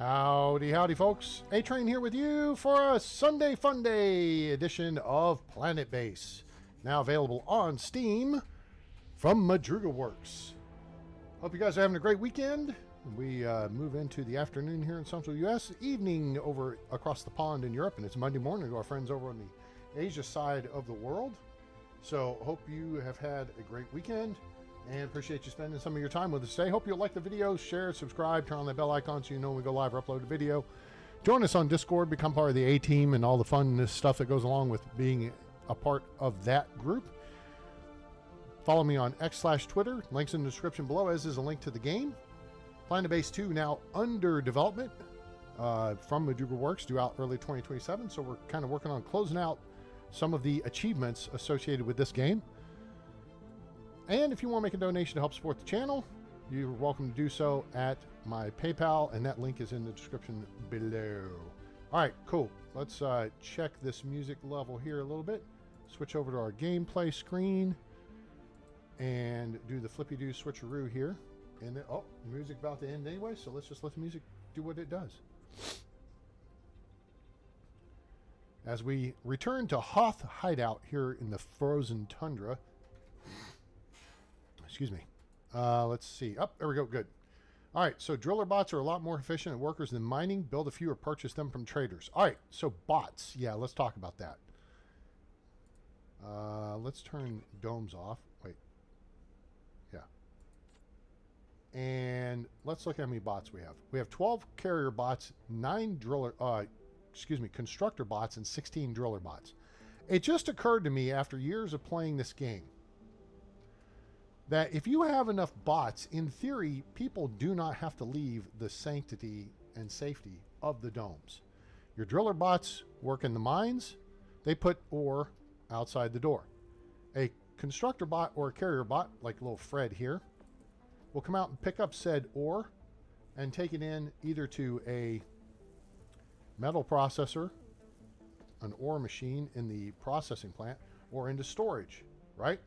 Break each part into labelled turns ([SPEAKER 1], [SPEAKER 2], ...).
[SPEAKER 1] Howdy, howdy, folks. A-Train here with you for a Sunday Funday edition of Planetbase. Now available on Steam from Madruga Works. Hope you guys are having a great weekend. We move into the afternoon here in Central U.S., evening over across the pond in Europe, and it's Monday morning to our friends over on the Asia side of the world. So hope you have had a great weekend and appreciate you spending some of your time with us today. Hope you'll like the video, share, subscribe, turn on that bell icon so you know when we go live or upload a video. Join us on Discord, become part of the A-Team and all the fun stuff that goes along with being a part of that group. Follow me on X/Twitter. Links in the description below, as is a link to the game. Planetbase 2 now under development from Madruga Works, due out early 2027. So we're kind of working on closing out some of the achievements associated with this game. And if you want to make a donation to help support the channel, you're welcome to do so at my PayPal, and that link is in the description below. All right, cool. Let's check this music level here a little bit. Switch over to our gameplay screen and do the flippy-do switcheroo here. And then, oh, the music about to end anyway, so let's just let the music do what it does. As we return to Hoth Hideout here in the frozen tundra. Excuse me. Let's see. Oh, there we go. Good. All right. So driller bots are a lot more efficient at workers than mining. Build a few or purchase them from traders. All right. So bots. Yeah, let's talk about that. Let's turn domes off. Wait. Yeah. And let's look at how many bots we have. We have 12 carrier bots, 9 constructor bots, and 16 driller bots. It just occurred to me after years of playing this game that if you have enough bots, in theory, people do not have to leave the sanctity and safety of the domes. Your driller bots work in the mines. They put ore outside the door. A constructor bot or a carrier bot, like little Fred here, will come out and pick up said ore and take it in either to a metal processor, an ore machine in the processing plant, or into storage, right?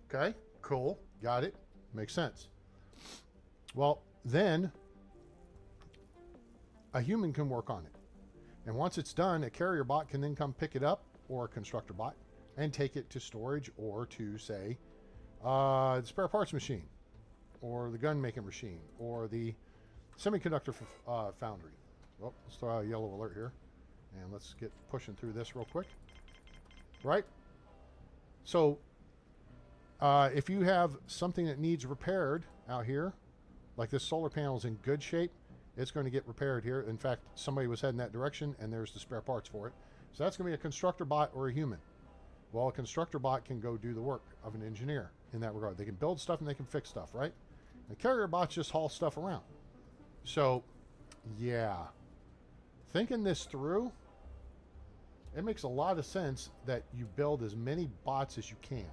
[SPEAKER 1] Okay, cool. Got it. Makes sense. Well, then a human can work on it. And once it's done, a carrier bot can then come pick it up, or a constructor bot, and take it to storage or to, say, the spare parts machine, or the gun making machine, or the semiconductor foundry. Well, let's throw out a yellow alert here. And let's get pushing through this real quick. Right? So, if you have something that needs repaired out here, like this solar panel is in good shape, it's going to get repaired here. In fact, somebody was heading that direction, and there's the spare parts for it. So that's going to be a constructor bot or a human. Well, a constructor bot can go do the work of an engineer in that regard. They can build stuff and they can fix stuff, right? And carrier bots just haul stuff around. So, yeah. Thinking this through, it makes a lot of sense that you build as many bots as you can.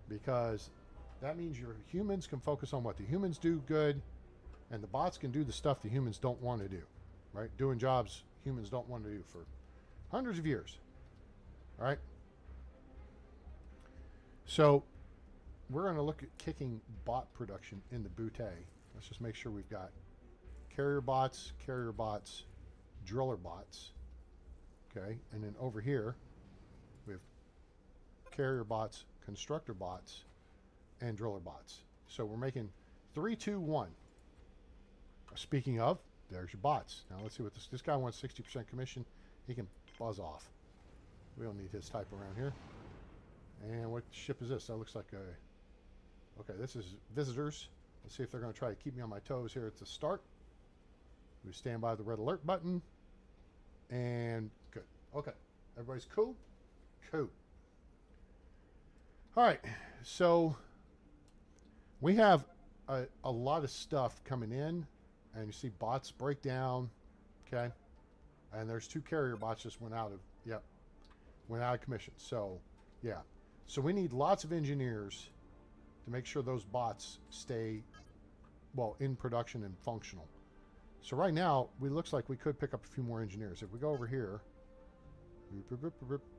[SPEAKER 1] Because that means your humans can focus on what the humans do good, and the bots can do the stuff the humans don't want to do, right? Doing jobs humans don't want to do for hundreds of years, all right? So we're going to look at kicking bot production in the bootay. Let's just make sure we've got carrier bots, driller bots, okay? And then over here, we have carrier bots, constructor bots, and driller bots. So we're making 3, 2, 1. Speaking of, there's your bots. Now let's see what this guy wants. 60% commission. He can buzz off. We don't need his type around here. And what ship is this? That looks like a... Okay, this is visitors. Let's see if they're going to try to keep me on my toes here at the start. We stand by the red alert button. And good. Okay. Everybody's cool? Cool. All right, so we have a lot of stuff coming in, and you see bots break down, okay? And there's 2 carrier bots just went out of commission. So, yeah. So we need lots of engineers to make sure those bots stay, well, in production and functional. So right now, it looks like we could pick up a few more engineers. If we go over here,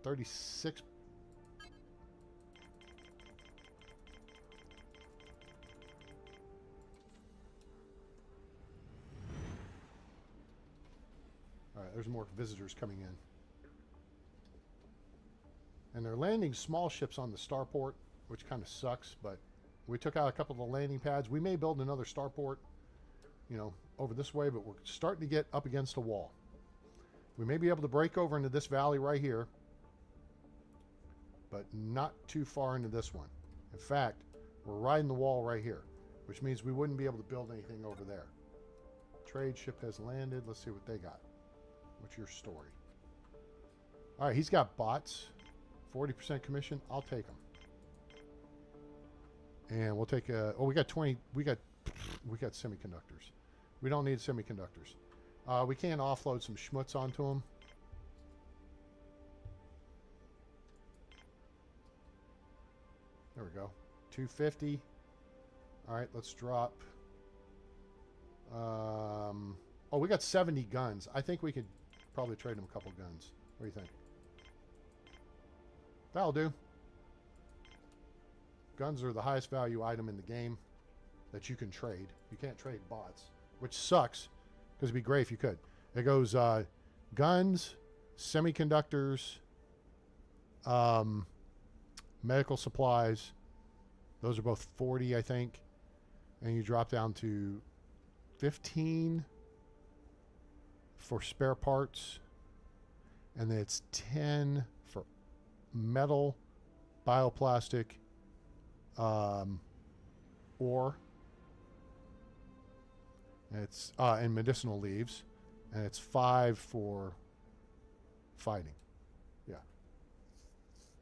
[SPEAKER 1] 36. there's more visitors coming in. And they're landing small ships on the starport, which kind of sucks, but we took out a couple of the landing pads. We may build another starport, you know, over this way, but we're starting to get up against a wall. We may be able to break over into this valley right here, but not too far into this one. In fact, we're riding the wall right here, which means we wouldn't be able to build anything over there. Trade ship has landed. Let's see what they got. What's your story? All right, he's got bots. 40% commission. I'll take them. And we'll take a... Oh, we got 20... We got semiconductors. We don't need semiconductors. We can offload some schmutz onto them. There we go. 250. All right, let's drop. Oh, we got 70 guns. I think we could probably trade them a couple guns. What do you think? That'll do. Guns are the highest value item in the game that you can trade. You can't trade bots, which sucks, because it'd be great if you could. It goes guns, semiconductors, medical supplies. Those are both 40, I think. And you drop down to 15 for spare parts. And then it's 10 for metal, bioplastic, ore. And it's and medicinal leaves. And it's 5 for fighting. Yeah.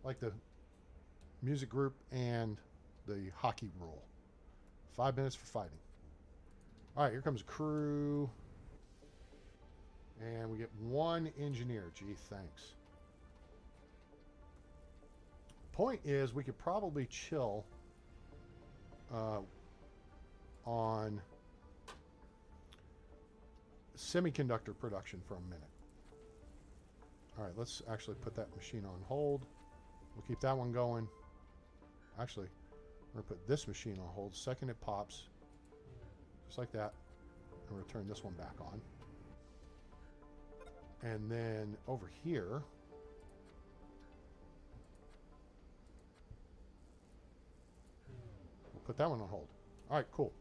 [SPEAKER 1] Like the music group and the hockey rule. 5 minutes for fighting. All right, here comes crew. And we get 1 engineer. Gee, thanks. Point is, we could probably chill on semiconductor production for a minute. All right, let's actually put that machine on hold. We'll keep that one going. Actually, we're going to put this machine on hold. Second it pops, just like that. And we're going to turn this one back on. And then over here, we'll put that one on hold. All right, cool.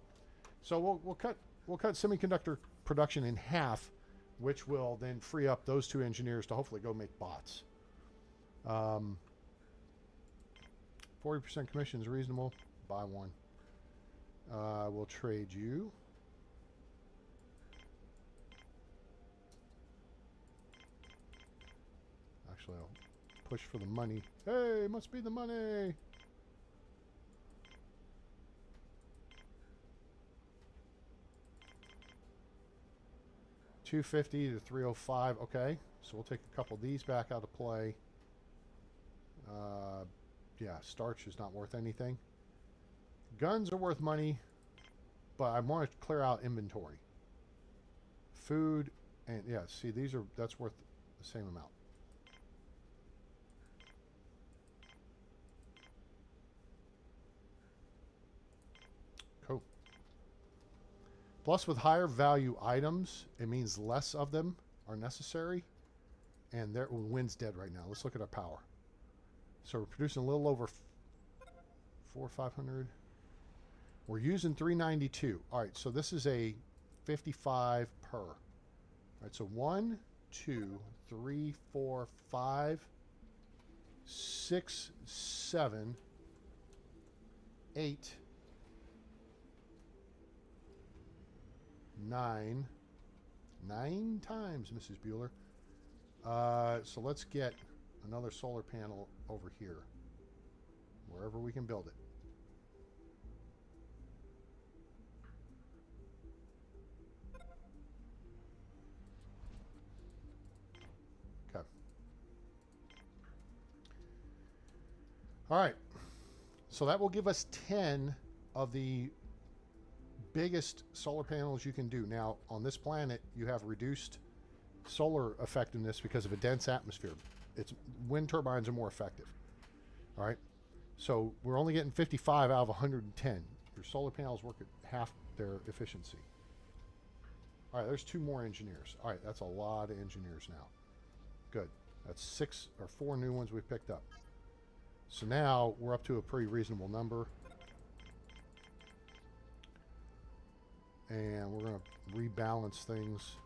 [SPEAKER 1] So we'll cut semiconductor production in half, which will then free up those 2 engineers to hopefully go make bots. 40% commission is reasonable. Buy 1. We'll trade you. Actually, I'll push for the money. Hey, must be the money. $250 to $305. Okay, so we'll take a couple of these back out of play. Yeah, starch is not worth anything. Guns are worth money, but I want to clear out inventory. Food and yeah, see that's worth the same amount. Cool. Plus, with higher value items, it means less of them are necessary. And there, wind's dead right now. Let's look at our power. So we're producing a little over 400 or 500. We're using 392. All right, so this is a 55 per. All right, so 1, 2, 3, 4, 5, 6, 7, 8, 9. 9 times, Mrs. Bueller. So let's get another solar panel over here, wherever we can build it. Okay. All right. So that will give us 10 of the biggest solar panels you can do. Now, on this planet, you have reduced solar effectiveness because of a dense atmosphere. Wind turbines are more effective. All right, so we're only getting 55 out of 110. Your solar panels work at half their efficiency. All right, there's 2 more engineers. All right, that's a lot of engineers now. Good. That's 6 or 4 new ones we picked up. So now we're up to a pretty reasonable number. And we're going to rebalance things.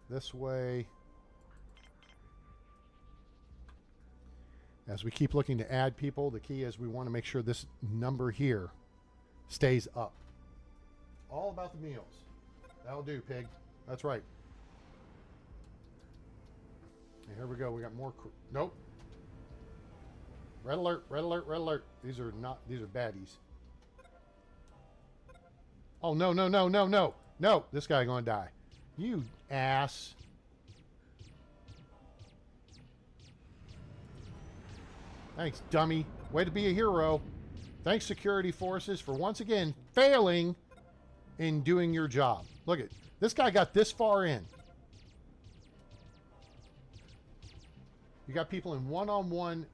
[SPEAKER 1] This way. As we keep looking to add people, the key is we want to make sure this number here stays up. All about the meals. That'll do, pig. That's right. And here we go. We got more. Nope. Red alert, red alert, red alert. These are baddies. Oh, no, no, no, no, no. No, this guy going to die. You ass. Thanks, dummy. Way to be a hero. Thanks, security forces, for once again failing in doing your job. Look at this guy got this far in. You got people in one-on-one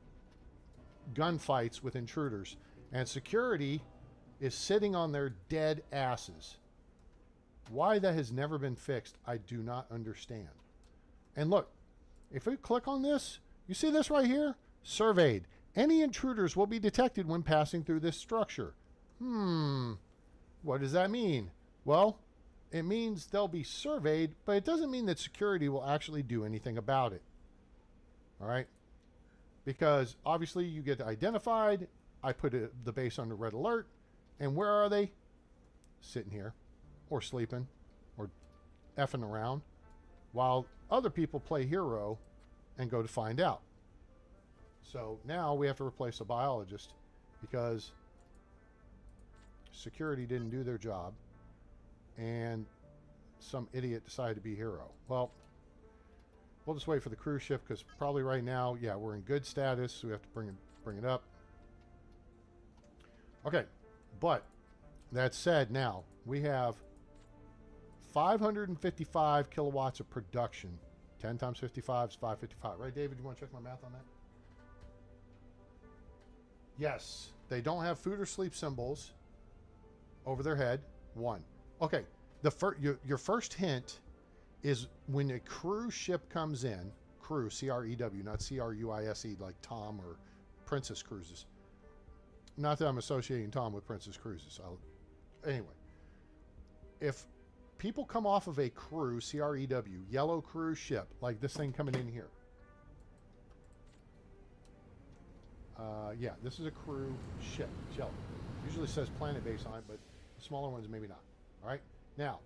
[SPEAKER 1] gunfights with intruders, and security is sitting on their dead asses. Why that has never been fixed, I do not understand. And look, if we click on this, you see this right here? Surveyed. Any intruders will be detected when passing through this structure. What does that mean? Well, it means they'll be surveyed, but it doesn't mean that security will actually do anything about it. All right? Because obviously you get identified. I put the base under red alert. And where are they? Sitting here. Or sleeping. Or effing around. While other people play hero and go to find out. So now we have to replace a biologist because security didn't do their job and some idiot decided to be hero. Well, we'll just wait for the cruise ship because probably right now, yeah, we're in good status. So we have to bring it up. Okay, but that said, now we have 555 kilowatts of production. 10 times 55 is 555. Right, David? You want to check my math on that? Yes, they don't have food or sleep symbols over their head. 1. Okay, your first hint is when a cruise ship comes in, crew, C-R-E-W, not C-R-U-I-S-E, like Tom or Princess Cruises. Not that I'm associating Tom with Princess Cruises. Anyway, if people come off of a crew, C-R-E-W, yellow cruise ship, like this thing coming in here. Yeah, this is a crew ship. Shell. Usually says Planetbase on it, but the smaller ones maybe not. All right. Now,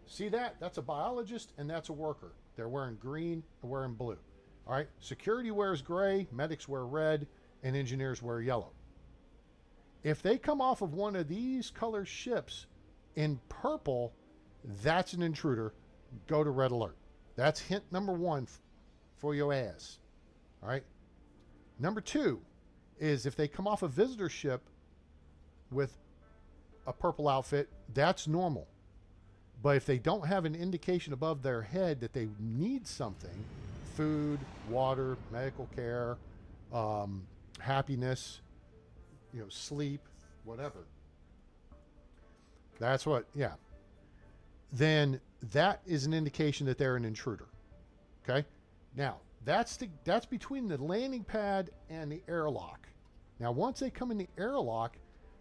[SPEAKER 1] see that? That's a biologist and that's a worker. They're wearing green and wearing blue. All right. Security wears gray, medics wear red, and engineers wear yellow. If they come off of one of these color ships in purple, that's an intruder. Go to red alert. That's hint number 1 for your ass. All right. Number 2 is if they come off a visitor ship with a purple outfit, that's normal. But if they don't have an indication above their head that they need something, food, water, medical care, happiness, sleep, whatever. That's what, yeah. Then that is an indication that they're an intruder. Okay? Now, that's between the landing pad and the airlock. Now, once they come in the airlock,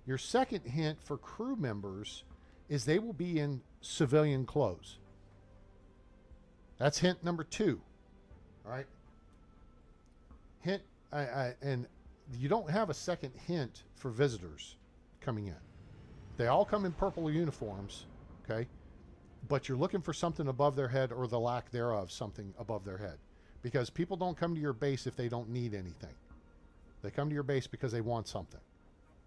[SPEAKER 1] your second hint for crew members is they will be in civilian clothes. That's hint number 2. All right? Hint, and you don't have a second hint for visitors coming in. They all come in purple uniforms, okay? But you're looking for something above their head or the lack thereof, something above their head. Because people don't come to your base if they don't need anything. They come to your base because they want something.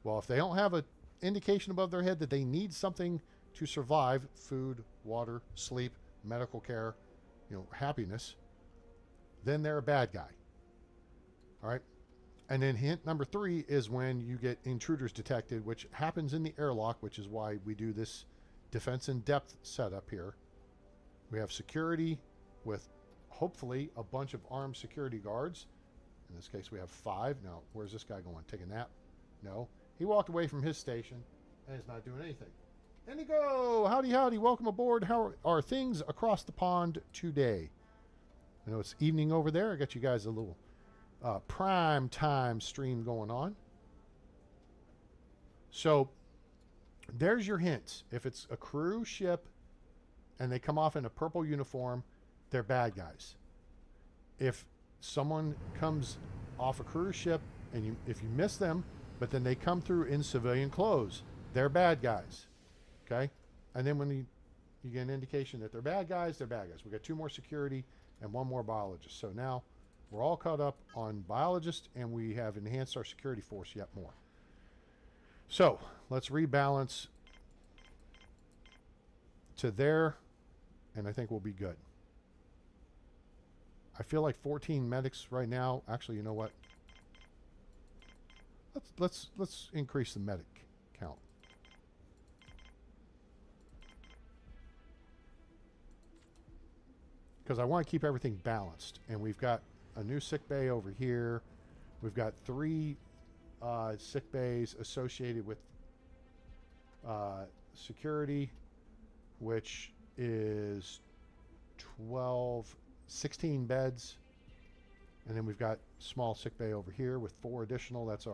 [SPEAKER 1] Well, if they don't have an indication above their head that they need something to survive, food, water, sleep, medical care, happiness, then they're a bad guy. All right? And then hint number 3 is when you get intruders detected, which happens in the airlock, which is why we do this defense in depth setup here. We have security with hopefully a bunch of armed security guards. In this case, we have 5. Now, where's this guy going? Take a nap? No. He walked away from his station and is not doing anything. Indigo, howdy, howdy. Welcome aboard. How are things across the pond today? I know it's evening over there. I got you guys a little prime time stream going on. So there's your hints. If it's a crew ship and they come off in a purple uniform, they're bad guys. If someone comes off a cruise ship and if you miss them, but then they come through in civilian clothes, they're bad guys. Okay? And then when you get an indication that they're bad guys, they're bad guys. We got 2 more security and 1 more biologist. So now we're all caught up on biologists, and we have enhanced our security force yet more. So let's rebalance to there, and I think we'll be good. I feel like 14 medics right now. Actually, you know what? Let's increase the medic count. Because I want to keep everything balanced. And we've got a new sick bay over here. We've got 3 sick bays associated with security, which is 16 beds. And then we've got small sick bay over here with 4 additional. That's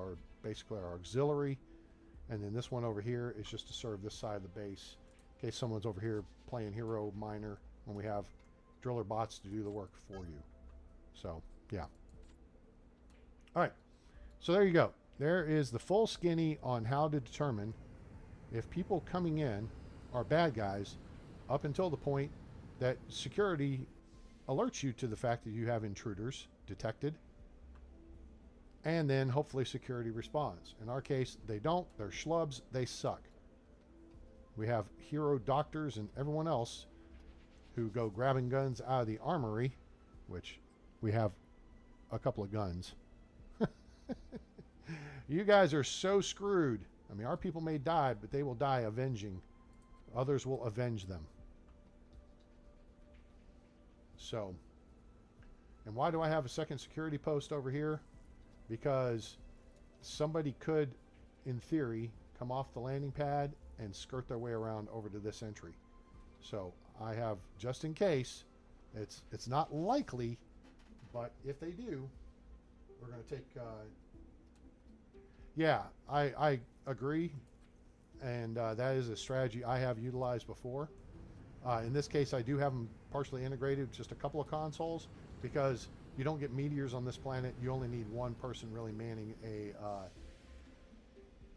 [SPEAKER 1] basically our auxiliary. And then this one over here is just to serve this side of the base in case someone's over here playing hero minor when we have driller bots to do the work for you. So, yeah. All right. So there you go. There is the full skinny on how to determine if people coming in are bad guys up until the point that security alerts you to the fact that you have intruders detected. And then hopefully security responds. In our case, they don't. They're schlubs. They suck. We have hero doctors and everyone else who go grabbing guns out of the armory, which we have a couple of guns. You guys are so screwed. I mean, our people may die, but they will die avenging. Others will avenge them. So, and why do I have a second security post over here? Because somebody could, in theory, come off the landing pad and skirt their way around over to this entry. So I have, just in case, it's not likely, but if they do, we're going to take... yeah, I agree, and that is a strategy I have utilized before. In this case, I do have them partially integrated with just a couple of consoles, because you don't get meteors on this planet. You only need 1 person really manning a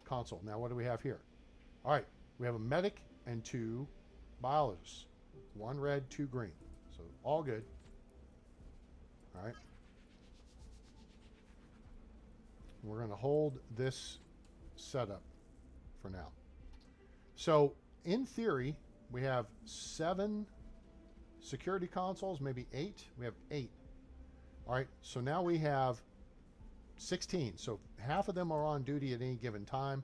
[SPEAKER 1] console. Now, what do we have here? All right, we have a medic and 2 biologists. 1 red, 2 green. So all good. All right. We're going to hold this setup for now. So in theory, we have 7 security consoles, maybe 8. We have 8. All right. So now we have 16. So half of them are on duty at any given time.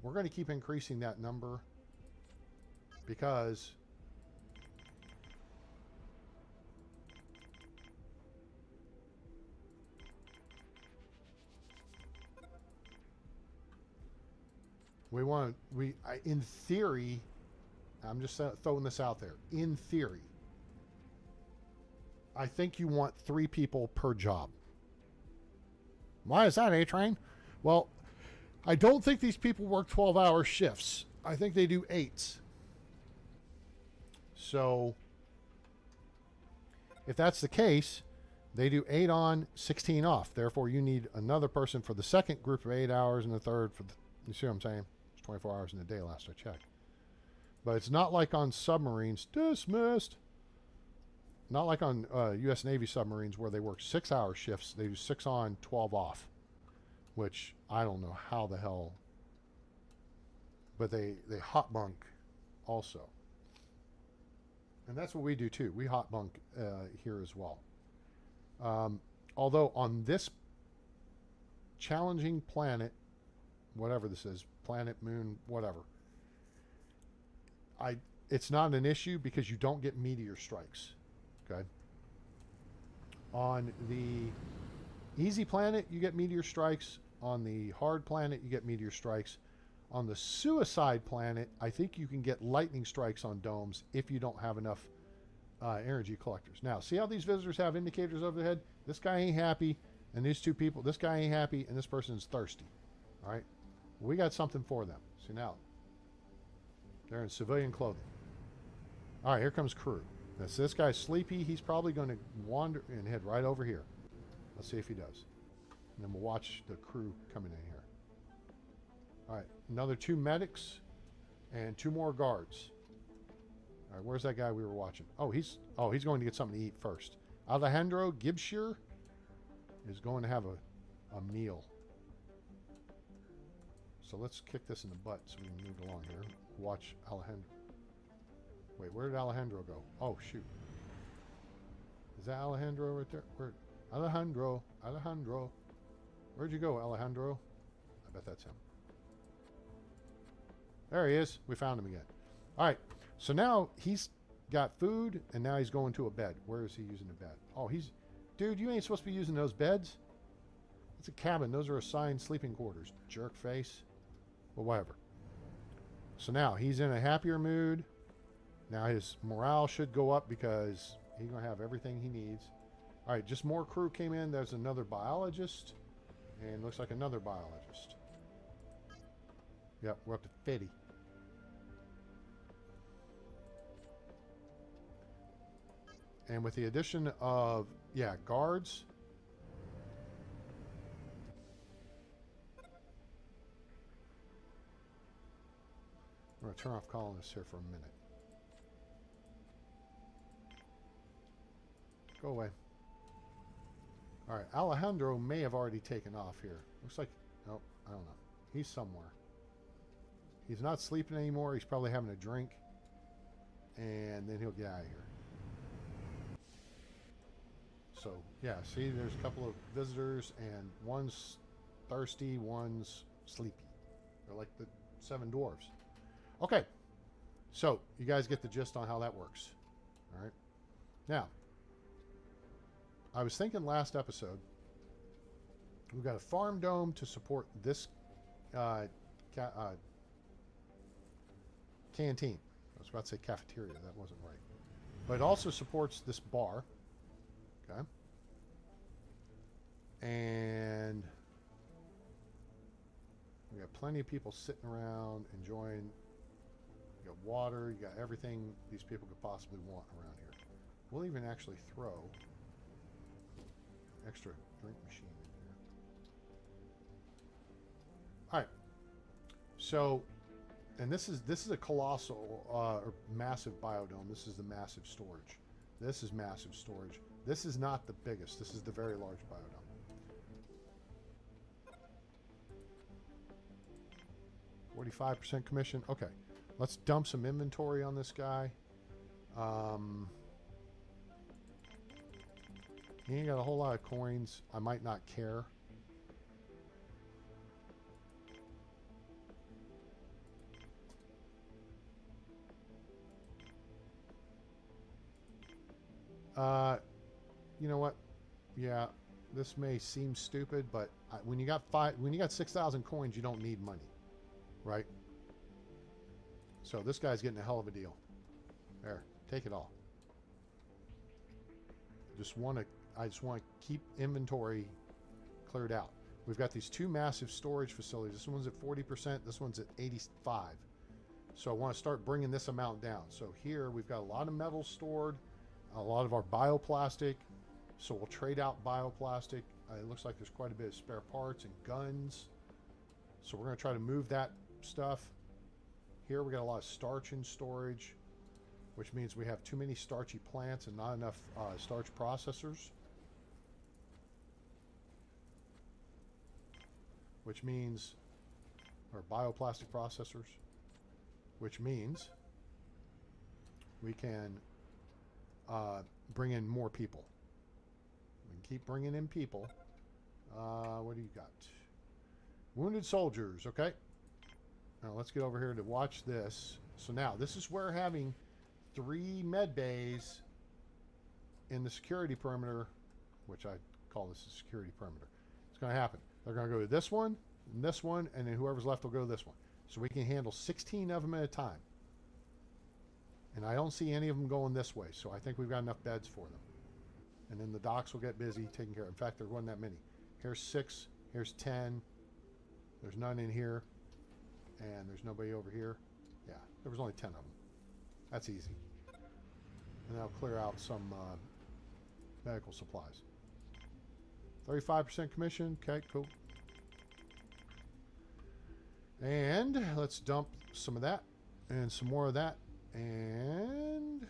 [SPEAKER 1] We're going to keep increasing that number because in theory, I'm just throwing this out there. In theory, I think you want 3 people per job. Why is that, A-Train? Well, I don't think these people work 12-hour shifts. I think they do 8s. So, if that's the case, they do 8 on, 16 off. Therefore, you need another person for the second group of 8 hours and the third for the... You see what I'm saying? It's 24 hours in a day last I checked. But it's not like on submarines. Dismissed. Not like on U.S. Navy submarines where they work 6-hour shifts. They do 6 on, 12 off. Which, I don't know how the hell... But they hot bunk also. And that's what we do too. We hot bunk here as well. Although on this challenging planet, whatever this is, planet, moon, whatever, it's not an issue because you don't get meteor strikes. Okay. On the easy planet, you get meteor strikes. On the hard planet, you get meteor strikes. On the suicide planet, I think you can get lightning strikes on domes if you don't have enough energy collectors. Now, see how these visitors have indicators over their head? This guy ain't happy, and these two people, this guy ain't happy, and this person's thirsty. All right? We got something for them. See, now, they're in civilian clothing. All right, here comes crew. Now, so this guy's sleepy. He's probably going to wander and head right over here. Let's see if he does. And then we'll watch the crew coming in here. All right, another 2 medics and 2 more guards. All right, where's that guy we were watching? Oh, he's going to get something to eat first. Alejandro Gibshire is going to have a meal. So let's kick this in the butt so we can move along here. Watch Alejandro. Wait, where did Alejandro go? Oh, shoot. Is that Alejandro right there? Where? Alejandro. Where'd you go, Alejandro? I bet that's him. There he is. We found him again. All right. So now he's got food, and now he's going to a bed. Where is he using the bed? Oh, dude, you ain't supposed to be using those beds. It's a cabin. Those are assigned sleeping quarters. Jerk face. Well, whatever. So now he's in a happier mood. Now his morale should go up because he's going to have everything he needs. All right, just more crew came in. There's another biologist. And looks like another biologist. Yep, we're up to 50. And with the addition of, guards. I'm going to turn off colonists here for a minute. Go away. All right, Alejandro may have already taken off here. Looks like, nope, I don't know. He's somewhere. He's not sleeping anymore. He's probably having a drink. And then he'll get out of here. So, yeah, see, there's a couple of visitors, and one's thirsty, one's sleepy. They're like the 7 dwarves. Okay, so you guys get the gist on how that works. All right. Now, I was thinking last episode, we've got a farm dome to support this canteen. I was about to say cafeteria. That wasn't right. But it also supports this bar. Okay. And we got plenty of people sitting around enjoying. You got water. You got everything these people could possibly want around here. We'll even actually throw extra drink machine in here. All right. So, and this is a colossal or massive biodome. This is the massive storage. This is massive storage. This is not the biggest. This is the very large biodome. $45% commission. Okay, let's dump some inventory on this guy. He ain't got a whole lot of coins. I might not care. You know what? Yeah, this may seem stupid, but when you got 6,000 coins, you don't need money, right? So this guy's getting a hell of a deal. There, take it all. I just want to keep inventory cleared out. We've got these 2 massive storage facilities. This one's at 40%. This one's at 85%. So I want to start bringing this amount down. So here we've got a lot of metal stored, a lot of our bioplastic. So we'll trade out bioplastic. It looks like there's quite a bit of spare parts and guns. So we're going to try to move that stuff. Here we got a lot of starch in storage, which means we have too many starchy plants and not enough starch processors. Which means, or bioplastic processors, which means we can bring in more people. We can keep bringing in people. What do you got? Wounded soldiers, okay. Now let's get over here to watch this. So now this is where having 3 med bays in the security perimeter, which I call this the security perimeter, it's going to happen. They're going to go to this one, and then whoever's left will go to this one. So we can handle 16 of them at a time. And I don't see any of them going this way, so I think we've got enough beds for them. And then the docks will get busy taking care of. In fact, there wasn't that many. Here's 6, here's 10. There's none in here, and there's nobody over here. Yeah, there was only 10 of them. That's easy. And that'll clear out some medical supplies. 35% commission. Okay, cool. And let's dump some of that and some more of that and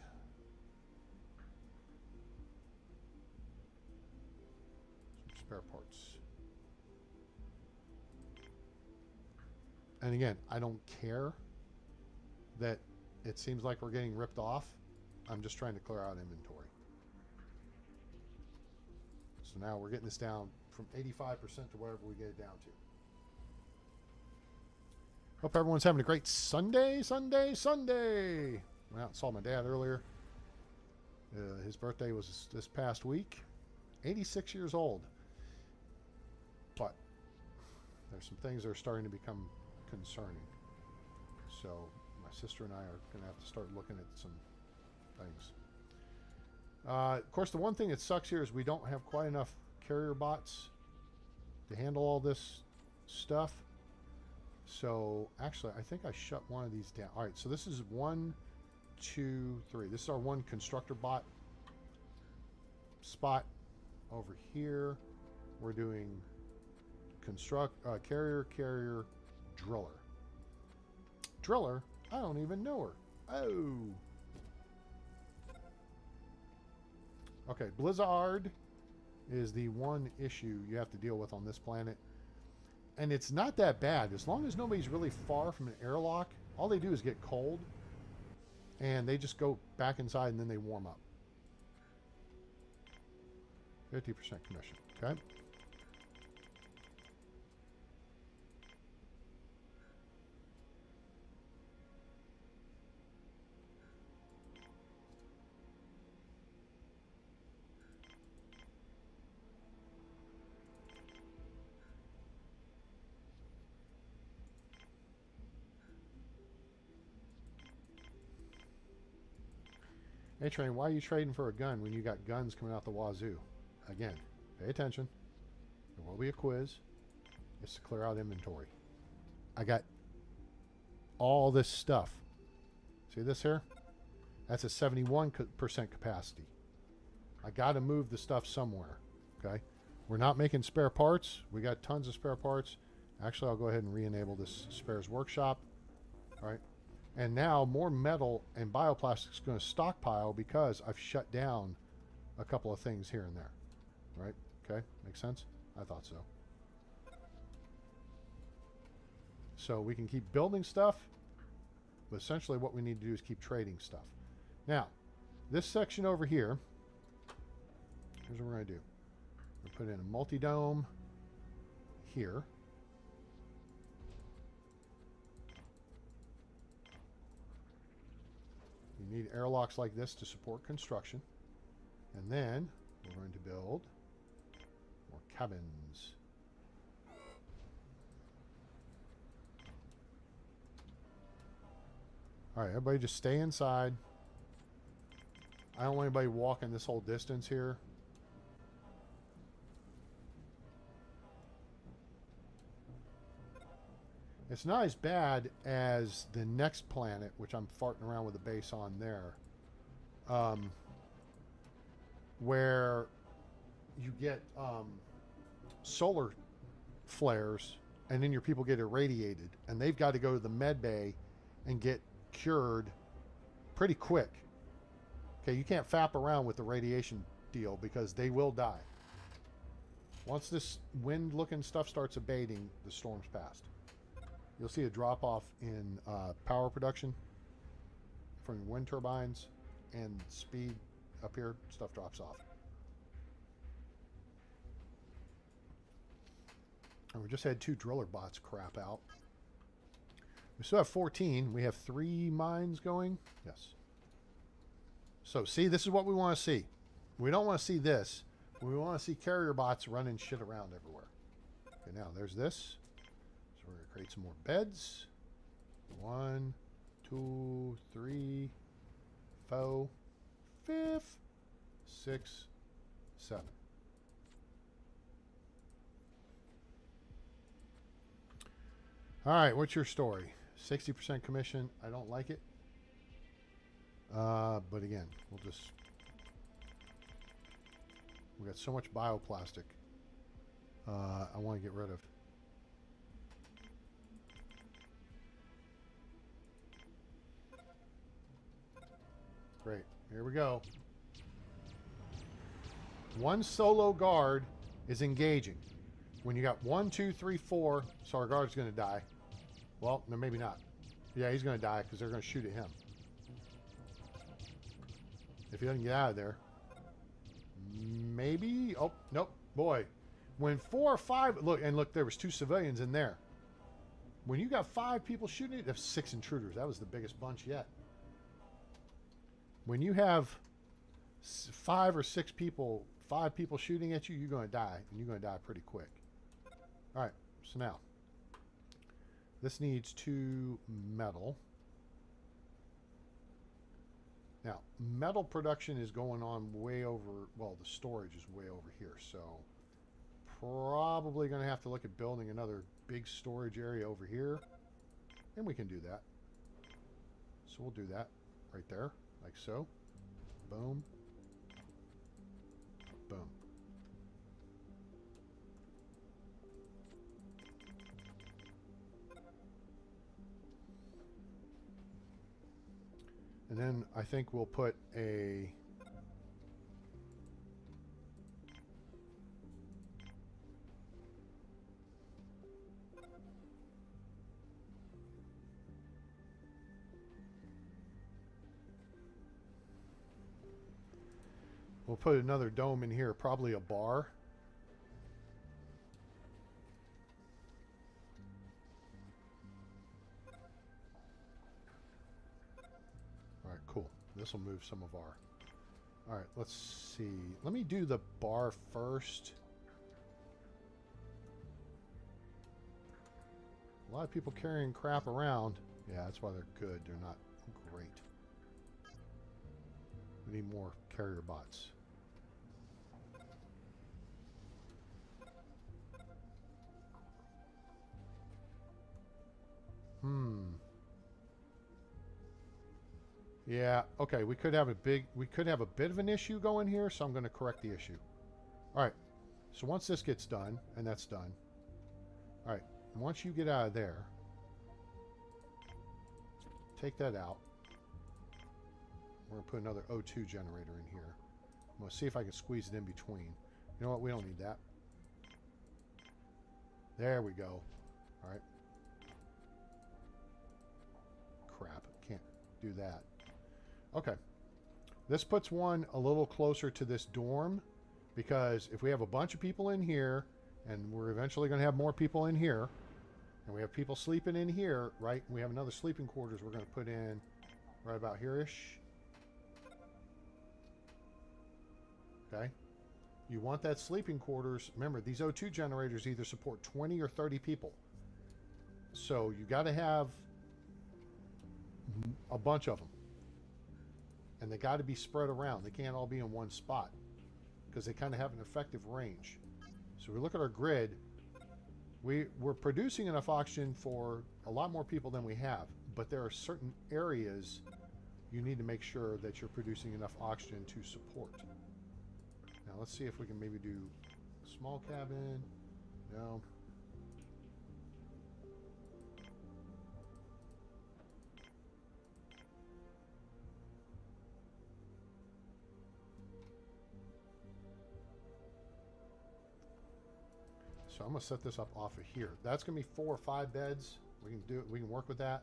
[SPEAKER 1] some spare parts. And again, I don't care that it seems like we're getting ripped off. I'm just trying to clear out inventory. So now we're getting this down from 85% to wherever we get it down to. Hope everyone's having a great Sunday. Went out and saw my dad earlier. His birthday was this past week. 86 years old. But there's some things that are starting to become concerning. So my sister and I are going to have to start looking at some things. Of course, the one thing that sucks here is we don't have quite enough carrier bots to handle all this stuff. So actually, I think I shut one of these down. All right, so this is 1, 2, 3. This is our one constructor bot spot. Over here, we're doing carrier, driller. Driller? I don't even know her. Oh. Okay, Blizzard is the one issue you have to deal with on this planet. And it's not that bad. As long as nobody's really far from an airlock, all they do is get cold. And they just go back inside and then they warm up. 50% commission. Okay. Hey Train, why are you trading for a gun when you got guns coming out the wazoo? Again, pay attention. There will be a quiz. It's to clear out inventory. I got all this stuff. See this here? That's a 71% capacity. I got to move the stuff somewhere. Okay? We're not making spare parts. We got tons of spare parts. Actually, I'll go ahead and re-enable this spares workshop. All right? And now more metal and bioplastics is going to stockpile because I've shut down a couple of things here and there. Right? Okay? Makes sense? I thought so. So we can keep building stuff, but essentially what we need to do is keep trading stuff. Now, this section over here, here's what we're going to do. We're going to put in a multi-dome here. You need airlocks like this to support construction. And then we're going to build more cabins. All right, everybody just stay inside. I don't want anybody walking this whole distance here. It's not as bad as the next planet, which I'm farting around with a base on there, where you get solar flares and then your people get irradiated and they've got to go to the med bay and get cured pretty quick. Okay, you can't fap around with the radiation deal because they will die. Once this wind looking stuff starts abating, the storm's passed. You'll see a drop off in power production from wind turbines and speed up here, stuff drops off. And we just had 2 driller bots crap out. We still have 14. We have 3 mines going. Yes. So see, this is what we want to see. We don't want to see this. We want to see carrier bots running shit around everywhere. Okay, now there's this. So we're going to create some more beds. 1, 2, 3, 4, 5, 6, 7. All right, what's your story? 60% commission. I don't like it. But again, we got so much bioplastic I want to get rid of. Great. Here we go. One solo guard is engaging. When you got 1, 2, 3, 4, so our guard's going to die. Well, no, maybe not. Yeah, he's going to die because they're going to shoot at him. If he doesn't get out of there. Maybe. Oh, nope. Boy. When 4 or 5... Look, there was 2 civilians in there. When you got 5 people shooting it, there's 6 intruders. That was the biggest bunch yet. When you have 5 or 6 people, 5 people shooting at you, you're going to die. And you're going to die pretty quick. All right. So now. This needs 2 metal. Now, metal production is going on way over, well, the storage is way over here, so probably going to have to look at building another big storage area over here, and we can do that. So we'll do that right there, like so. Boom. Boom. And then I think we'll put a... We'll put another dome in here, probably a bar. Alright, cool. This will move some of our... Alright, let's see. Let me do the bar first. A lot of people carrying crap around. Yeah, that's why they're good. They're not great. We need more carrier bots. Yeah, okay, we could have a bit of an issue going here, so I'm going to correct the issue. All right. So once this gets done, and that's done. All right. Once you get out of there, take that out. We're going to put another O2 generator in here. I'm going to see if I can squeeze it in between. You know what? We don't need that. There we go. All right. Crap. Can't do that. Okay. This puts one a little closer to this dorm, because if we have a bunch of people in here, and we're eventually going to have more people in here, and we have people sleeping in here, right? We have another sleeping quarters we're going to put in right about here-ish. Okay. You want that sleeping quarters. Remember, these O2 generators either support 20 or 30 people. So you got to have a bunch of them. And they got to be spread around. They can't all be in one spot because they kind of have an effective range. So we look at our grid. We're producing enough oxygen for a lot more people than we have, but there are certain areas you need to make sure that you're producing enough oxygen to support. Now let's see if we can maybe do a small cabin. No. So I'm gonna set this up off of here. That's gonna be 4 or 5 beds. We can do it. We can work with that.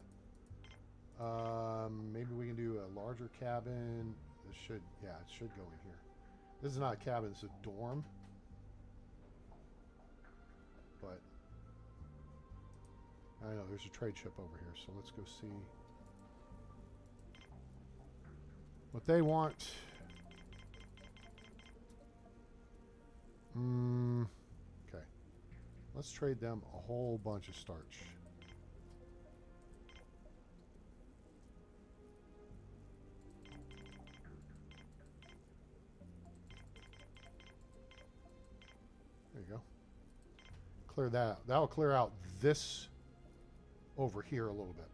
[SPEAKER 1] Maybe we can do a larger cabin. This should, yeah, it should go in here. This is not a cabin. It's a dorm. But I don't know. There's a trade ship over here, so let's go see what they want. Okay. Let's trade them a whole bunch of starch. There you go. Clear that out. That'll clear out this over here a little bit.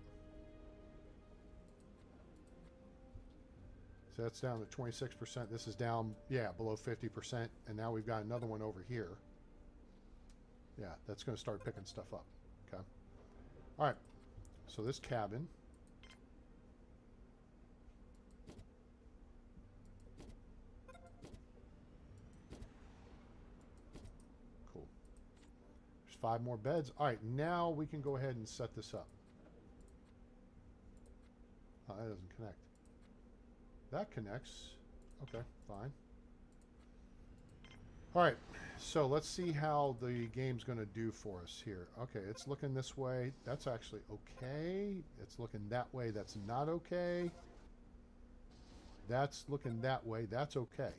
[SPEAKER 1] So that's down to 26%. This is down, yeah, below 50%. And now we've got another one over here. Yeah, that's going to start picking stuff up. Okay. All right. So this cabin. Cool. There's 5 more beds. All right. Now we can go ahead and set this up. Oh, that doesn't connect. That connects. Okay, fine. All right, so let's see how the game's going to do for us here. Okay, it's looking this way. That's actually okay. It's looking that way. That's not okay. That's looking that way. That's okay.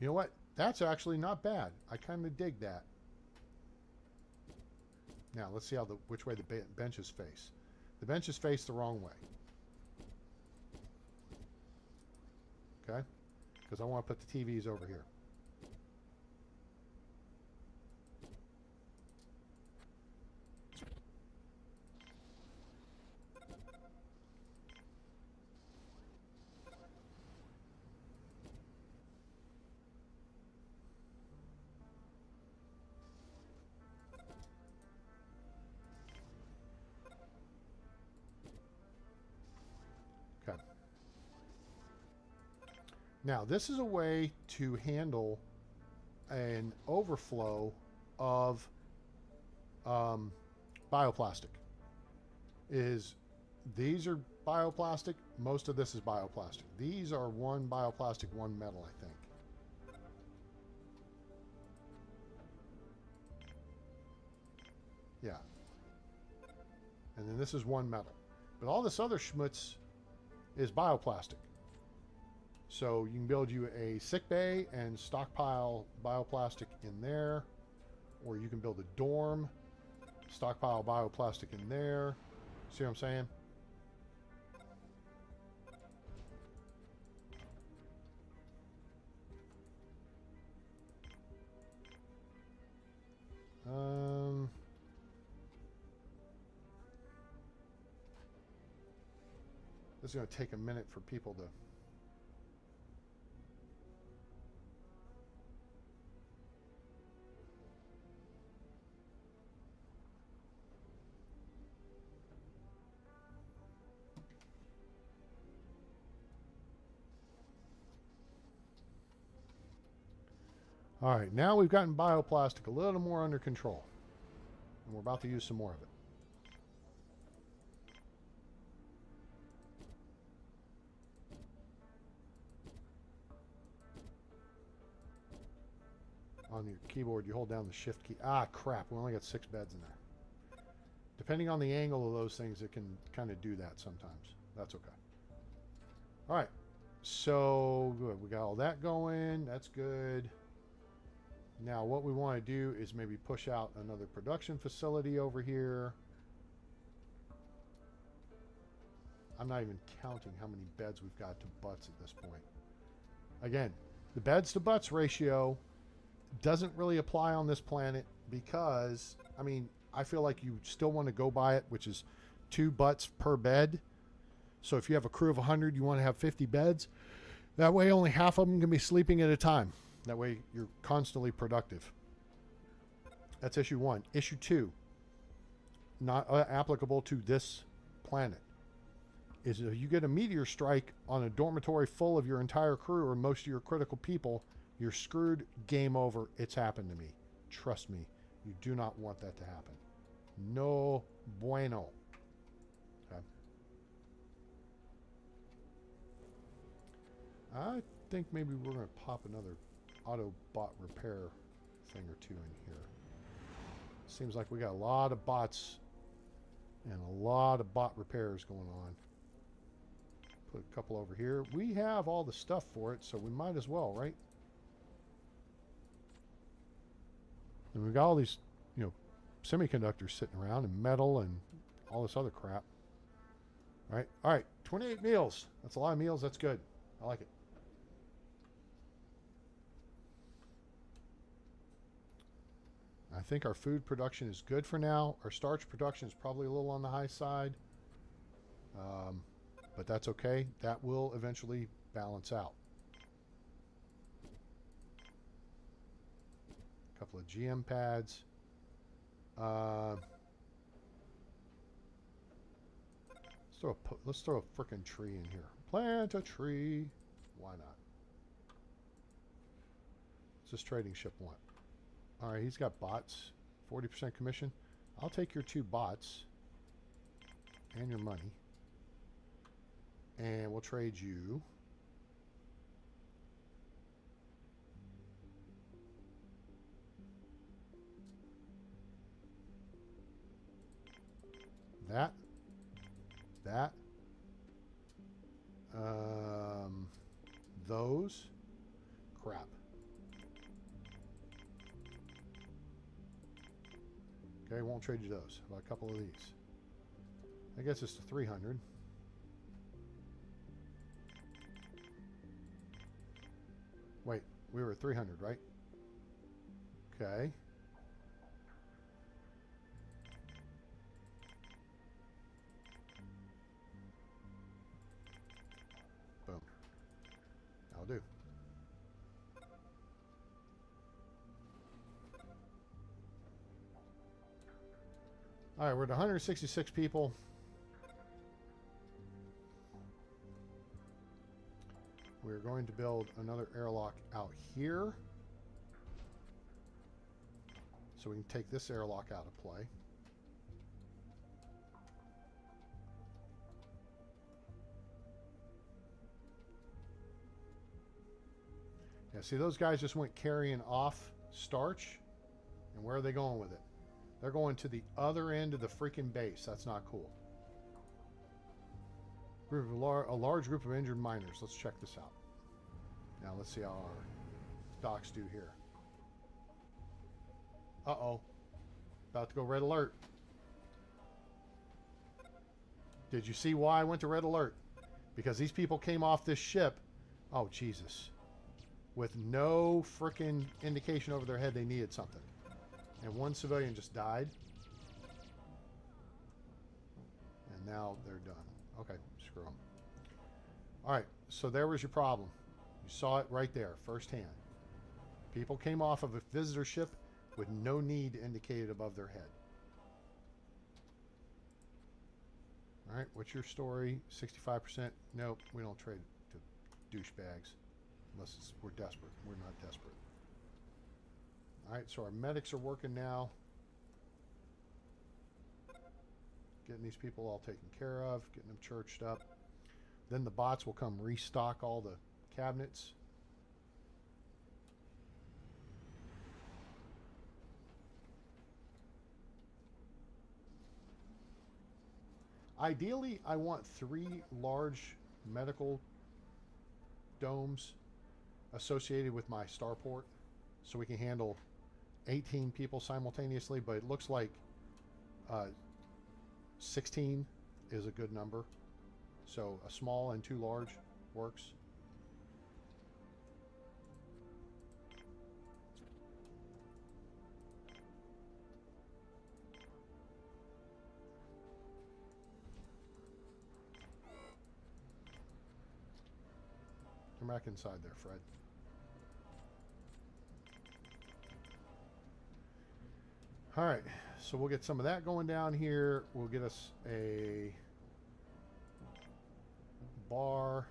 [SPEAKER 1] You know what? That's actually not bad. I kind of dig that. Now, let's see how which way the benches face. The benches face the wrong way. Okay? Because I want to put the TVs over here. Okay. Now, this is a way to handle an overflow of bioplastic. These are bioplastic. Most of this is bioplastic. These are one bioplastic, one metal, I think. Yeah. And then this is one metal. But all this other schmutz is bioplastic. So you can build you a sick bay and stockpile bioplastic in there. Or you can build a dorm, stockpile bioplastic in there. See what I'm saying? This is going to take a minute for people to... All right, now we've gotten bioplastic a little more under control. And we're about to use some more of it. On your keyboard, you hold down the shift key. Ah, crap, we only got 6 beds in there. Depending on the angle of those things, it can kind of do that sometimes. That's okay. All right, so good. We got all that going. That's good. Now, what we want to do is maybe push out another production facility over here. I'm not even counting how many beds we've got to butts at this point. Again, the beds to butts ratio doesn't really apply on this planet because, I mean, I feel like you still want to go by it, which is 2 butts per bed. So if you have a crew of 100, you want to have 50 beds. That way only half of them can be sleeping at a time. That way you're constantly productive. That's issue 1. Issue 2, not applicable to this planet, is if you get a meteor strike on a dormitory full of your entire crew or most of your critical people, you're screwed. Game over. It's happened to me. Trust me. You do not want that to happen. No bueno. Okay. I think maybe we're going to pop another auto bot repair thing or two in here. Seems like we got a lot of bots and a lot of bot repairs going on. Put a couple over here. We have all the stuff for it, so we might as well, right? And we've got all these semiconductors sitting around and metal and all this other crap. Right? All right. 28 meals. That's a lot of meals. That's good. I like it. I think our food production is good for now. Our starch production is probably a little on the high side. But that's okay. That will eventually balance out. A couple of GM pads. Let's throw a frickin' tree in here. Plant a tree. Why not? What's this trading ship want? All right, he's got bots. 40% commission. I'll take your 2 bots and your money. And we'll trade you. That. Those. Crap. Okay, won't trade you those. How about a couple of these? I guess it's to 300. Wait, we were at 300, right? Okay. Boom. That'll do. All right, we're at 166 people. We're going to build another airlock out here. So we can take this airlock out of play. Yeah, see, those guys just went carrying off starch. And where are they going with it? They're going to the other end of the freaking base. That's not cool. A large group of injured miners. Let's check this out. Now let's see how our docks do here. Uh-oh. About to go red alert. Did you see why I went to red alert? Because these people came off this ship. Oh, Jesus. With no freaking indication over their head they needed something. And one civilian just died. And now they're done. Okay, screw them. Alright, so there was your problem. You saw it right there, firsthand. People came off of a visitor ship with no need indicated above their head. Alright, what's your story? 65%? Nope, we don't trade to douchebags. Unless we're desperate. We're not desperate. Alright, so our medics are working now. Getting these people all taken care of. Getting them churched up. Then the bots will come restock all the cabinets. Ideally, I want 3 large medical domes associated with my starport so we can handle 18 people simultaneously, but it looks like 16 is a good number. So a small and 2 large works. Come back inside there, Fred. All right, so we'll get some of that going down here. We'll get us a bar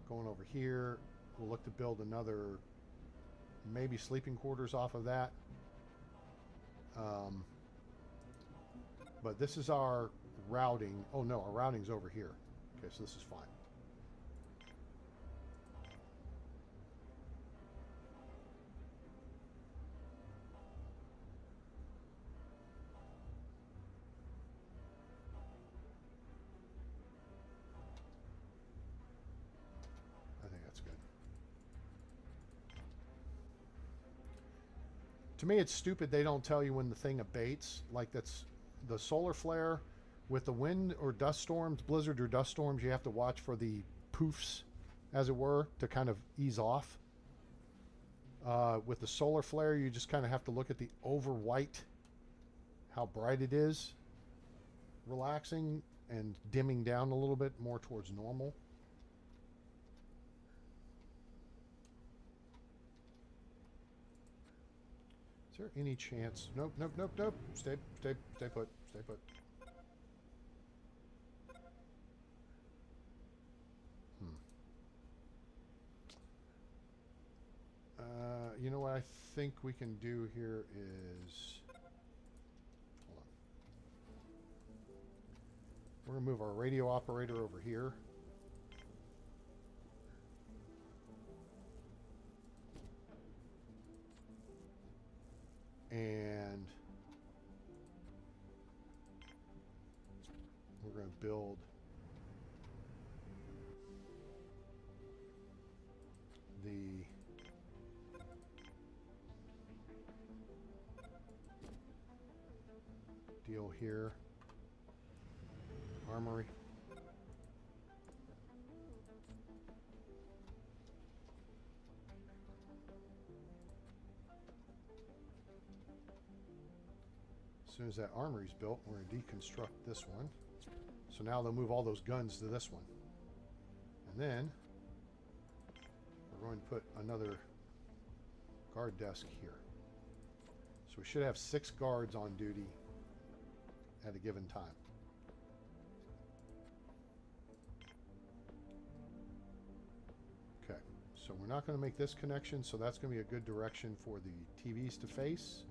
[SPEAKER 1] going over here. We'll look to build another, maybe sleeping quarters off of that. But this is our routing. Oh no, our routing's over here. Okay, so this is fine. To me, it's stupid they don't tell you when the thing abates. Like, that's the solar flare with the wind or dust storms, blizzard or dust storms, you have to watch for the poofs, as it were, to kind of ease off. With the solar flare, you just kind of have to look at the over white, how bright it is, relaxing and dimming down a little bit more towards normal. Is there any chance? Nope, nope, nope, nope. Stay put. Stay put. You know what I think we can do here is... Hold on. We're going to move our radio operator over here. And we're going to build the deal here. Armory. As soon as that armory's built, we're going to deconstruct this one. So now they'll move all those guns to this one. And then we're going to put another guard desk here. So we should have 6 guards on duty at a given time. Okay, so we're not going to make this connection, so that's going to be a good direction for the TVs to face.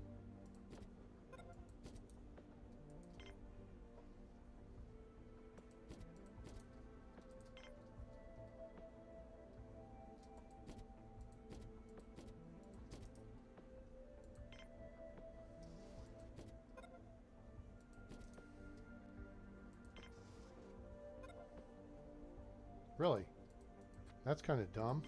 [SPEAKER 1] Really? That's kind of dumb.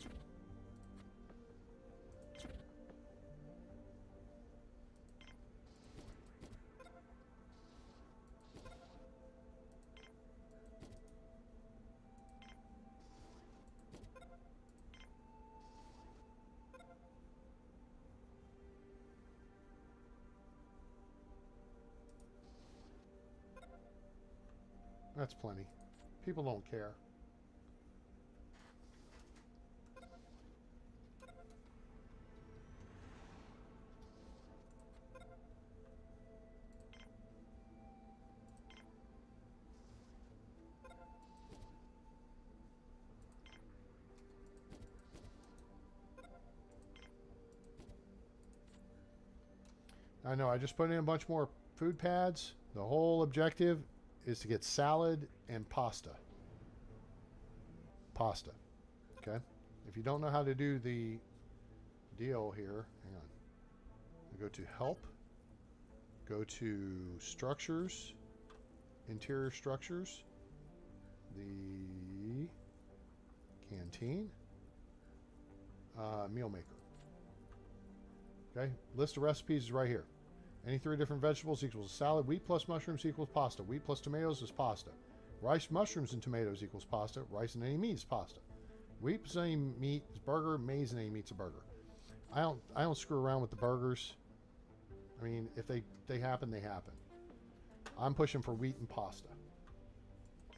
[SPEAKER 1] That's plenty. People don't care. I know, I just put in a bunch more food pads. The whole objective is to get salad and pasta. Pasta. Okay? If you don't know how to do the deal here, hang on. Go to Help. Go to Structures. Interior Structures. The Canteen. Meal Maker. Okay? List of recipes is right here. Any 3 different vegetables equals salad. Wheat plus mushrooms equals pasta. Wheat plus tomatoes is pasta. Rice, mushrooms, and tomatoes equals pasta. Rice and any meat is pasta. Wheat plus any meat is burger. Maize and any meat's a burger. I don't screw around with the burgers. I mean, if they happen, they happen. I'm pushing for wheat and pasta.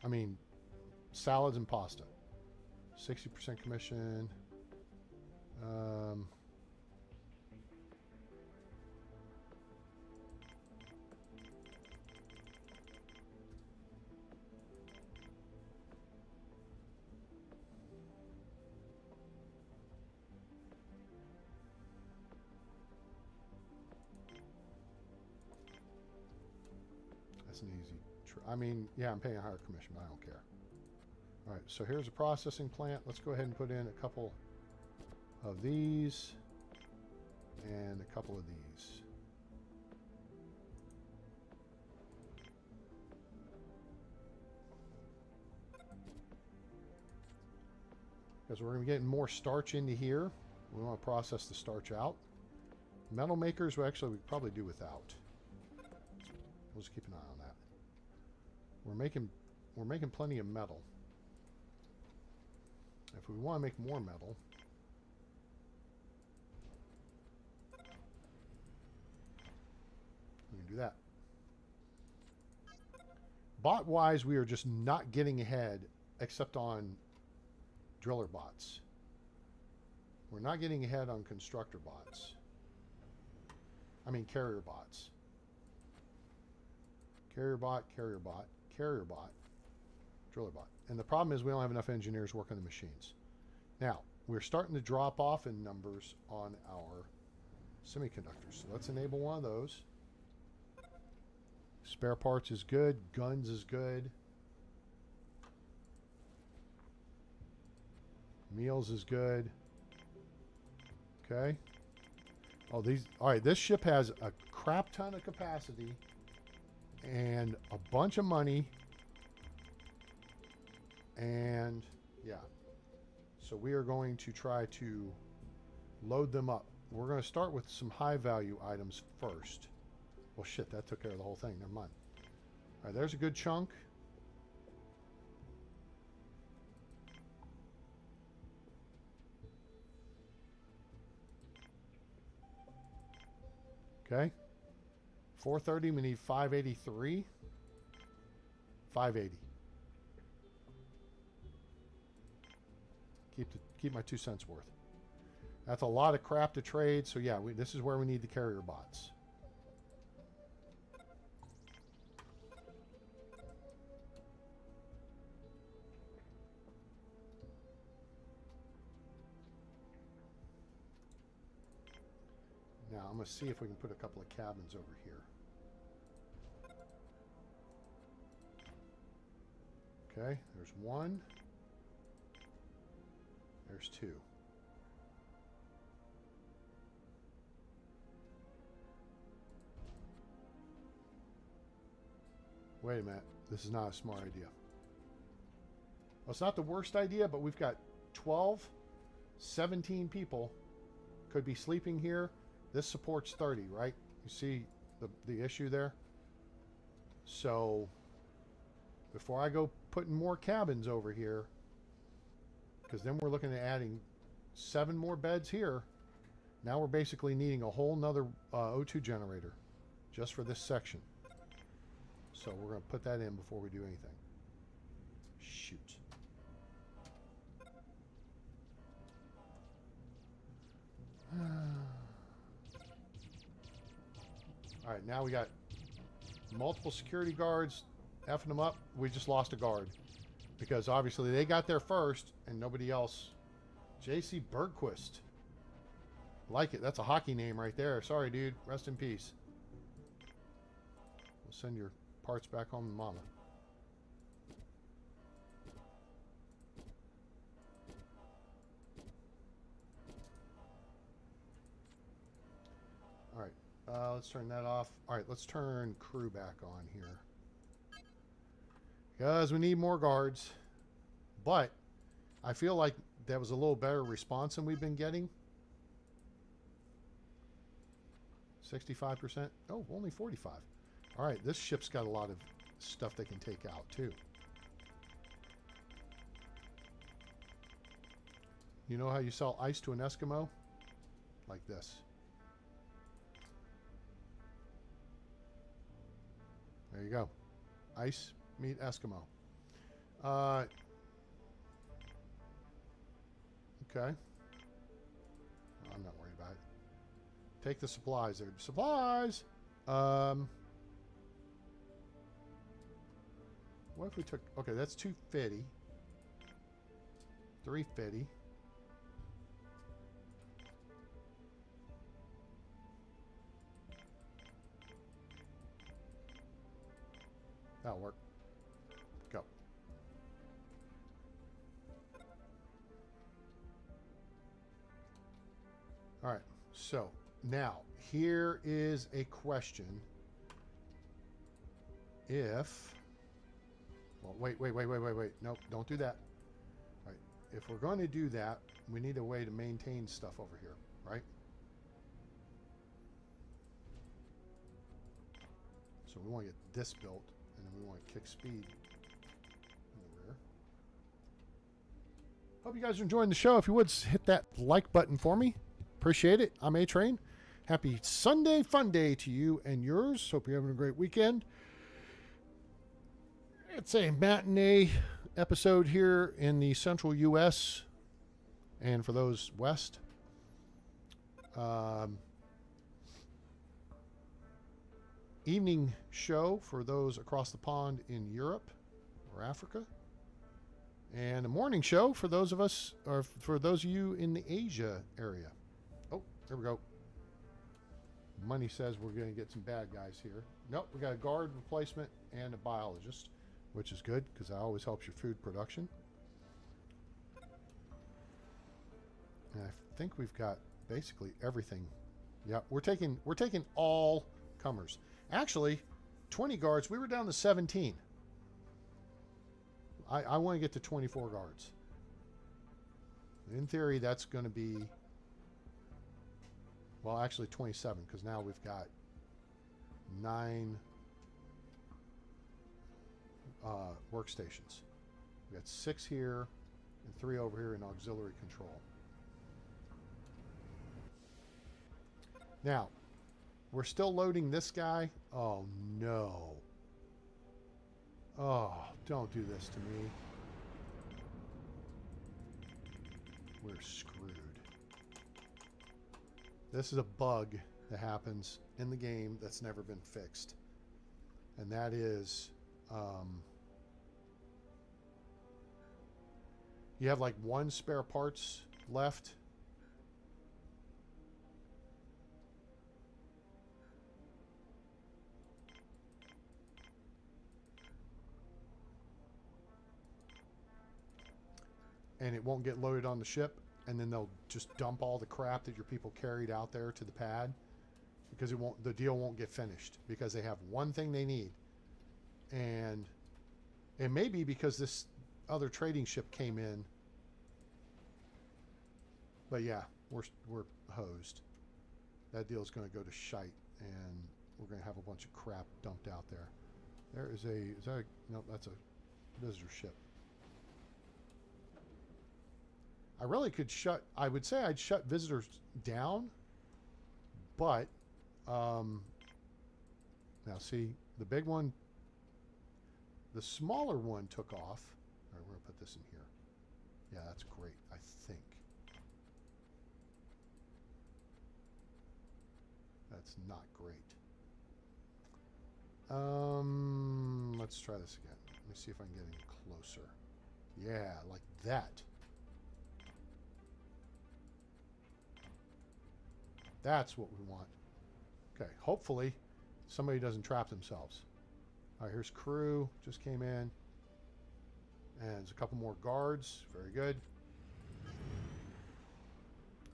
[SPEAKER 1] I mean, salads and pasta. 60% commission. That's an easy... I mean, yeah, I'm paying a higher commission, but I don't care. All right, so here's a processing plant. Let's go ahead and put in a couple of these and a couple of these. Because we're going to be getting more starch into here. We want to process the starch out. Metal makers, well, actually, we could probably do without. We'll just keep an eye on that. We're making plenty of metal. If we want to make more metal, we can do that. Bot-wise, we are just not getting ahead, except on driller bots. We're not getting ahead on constructor bots. I mean carrier bots. Carrier bot, carrier bot, carrier bot, driller bot. And the problem is we don't have enough engineers working the machines. Now, we're starting to drop off in numbers on our semiconductors. So let's enable one of those. Spare parts is good. Guns is good. Meals is good. Okay. Oh, these. All right, this ship has a crap ton of capacity and a bunch of money. And yeah. So we are going to try to load them up. We're going to start with some high value items first. Well, shit, that took care of the whole thing. Never mind. All right, there's a good chunk. Okay. 430, we need 583. 580. Keep my 2 cents worth. That's a lot of crap to trade. So yeah, this is where we need the carrier bots. Now I'm going to see if we can put a couple of cabins over here. Okay, there's one. There's two. Wait a minute. This is not a smart idea. Well, it's not the worst idea, but we've got 12, 17 people could be sleeping here. This supports 30, right? You see the issue there? So before I go putting more cabins over here, because then we're looking at adding 7 more beds here. Now we're basically needing a whole nother O2 generator just for this section. So we're going to put that in before we do anything. Shoot. All right, now we got multiple security guards effing them up. We just lost a guard because obviously they got there first and nobody else. JC Bergquist. Like it. That's a hockey name right there. Sorry, dude. Rest in peace. We'll send your parts back home to mama. All right. Let's turn that off. All right. Let's turn crew back on here. Because we need more guards. But I feel like that was a little better response than we've been getting. 65%. Oh, only 45. All right, this ship's got a lot of stuff they can take out too. You know how you sell ice to an Eskimo? Like this. There you go. Ice meet Eskimo. Okay. I'm not worried about it. Take the supplies there. Supplies! What if we took... Okay, that's 250. 350. That'll work. Go. All right, so now here is a question. If... Well, wait. Nope, don't do that. All right, if we're going to do that, we need a way to maintain stuff over here, right? So we want to get this built, and then we want to kick speed in the rear. Hope you guys are enjoying the show. If you would, hit that like button for me. Appreciate it. I'm A-Train. Happy Sunday Funday to you and yours. Hope you're having a great weekend. It's a matinee episode here in the central U.S. and for those west. Evening show for those across the pond in Europe or Africa. And a morning show for those of us, or for those of you in the Asia area. Oh, there we go. Money says we're going to get some bad guys here. Nope, we got a guard replacement and a biologist, which is good because that always helps your food production. And I think we've got basically everything. Yeah, we're taking all comers. Actually, 20 guards. We were down to 17. I want to get to 24 guards. In theory, that's going to be, well, actually 27, because now we've got 9 workstations. We got 6 here and 3 over here in auxiliary control. Now, we're still loading this guy. Oh, no. Oh, don't do this to me. We're screwed. This is a bug that happens in the game that's never been fixed. And that is, you have like 1 spare parts left. And it won't get loaded on the ship, and then they'll just dump all the crap that your people carried out there to the pad, because the deal won't get finished because they have one thing they need. And it may be because this other trading ship came in, but yeah, we're hosed. That deal is going to go to shite, and we're going to have a bunch of crap dumped out there. Nope, that's a visitor ship. I really could I would say I'd shut visitors down, but now see, the big one, the smaller one took off. All right, we're going to put this in here. Yeah, that's great, I think. That's not great. Let's try this again. Let me see if I can get any closer. Yeah, like that. That's what we want. Okay, hopefully somebody doesn't trap themselves. All right, here's crew, just came in. And there's a couple more guards, very good.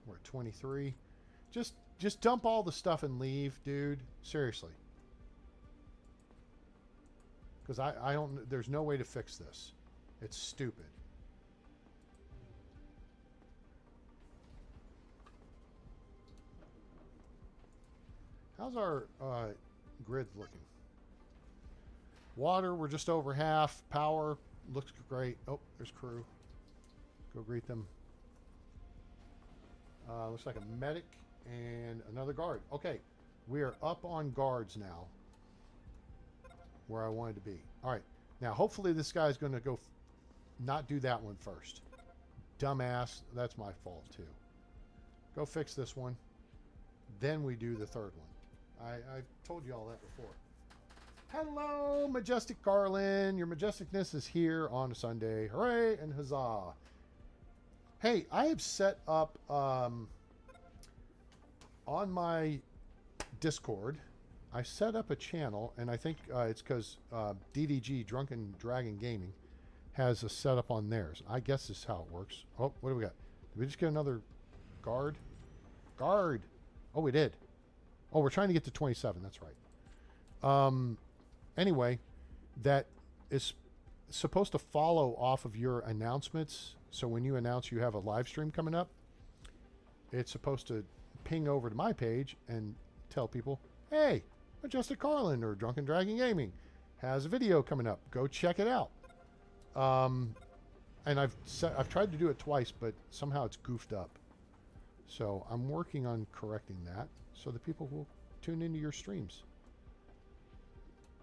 [SPEAKER 1] We're at 23. Just dump all the stuff and leave, dude. Seriously. Because I don't, there's no way to fix this. It's stupid. How's our grid looking? Water, we're just over half. Power looks great. Oh, there's crew. Go greet them. Looks like a medic and another guard. Okay, we are up on guards now, where I wanted to be. All right, now hopefully this guy's going to go not do that one first. Dumbass, that's my fault too. Go fix this one. Then we do the third one. I've told you all that before. Hello, Majestic Garland. Your Majesticness is here on a Sunday. Hooray and huzzah. Hey, I have set up on my Discord, I set up a channel, and I think it's because DDG, Drunken Dragon Gaming, has a setup on theirs. I guess this is how it works. Oh, what do we got? Did we just get another guard? Guard! Oh, we did. Oh, we're trying to get to 27. That's right. Anyway, that is supposed to follow off of your announcements. So when you announce you have a live stream coming up, it's supposed to ping over to my page and tell people, hey, Majestic Carlin or Drunken Dragon Gaming has a video coming up. Go check it out. And I've tried to do it twice, but somehow it's goofed up. So I'm working on correcting that so that people will tune into your streams.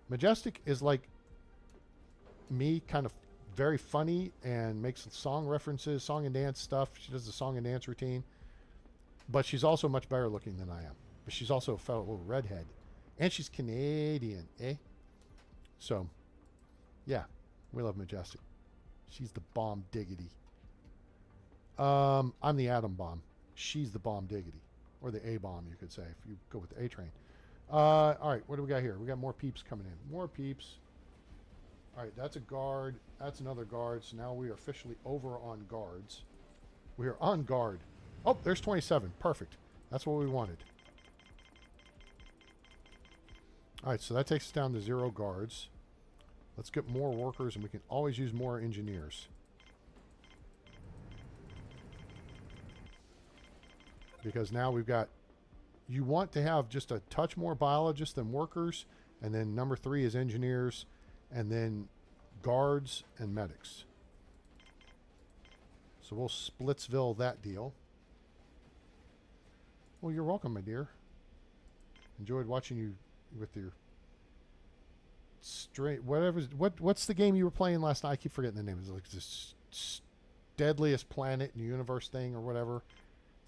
[SPEAKER 1] Majestic is like me, kind of very funny and makes song references, song and dance stuff. She does the song and dance routine. But she's also much better looking than I am. But she's also a fellow little redhead. And she's Canadian, eh? So, yeah, we love Majestic. She's the bomb diggity. I'm the atom bomb. She's the bomb diggity. Or the A-bomb, you could say, if you go with the A-train. All right, what do we got here? We got more peeps coming in. More peeps. All right, that's a guard. That's another guard. So now we are officially over on guards. We are on guard. Oh, there's 27. Perfect. That's what we wanted. All right, so that takes us down to 0 guards. Let's get more workers, and we can always use more engineers. Because now we've got... You want to have just a touch more biologists than workers, and then number 3 is engineers, and then guards and medics. So we'll Splitsville that deal. Well, you're welcome, my dear. Enjoyed watching you with your straight what's the game you were playing last night? I keep forgetting the name. It's like this deadliest planet in the universe thing or whatever.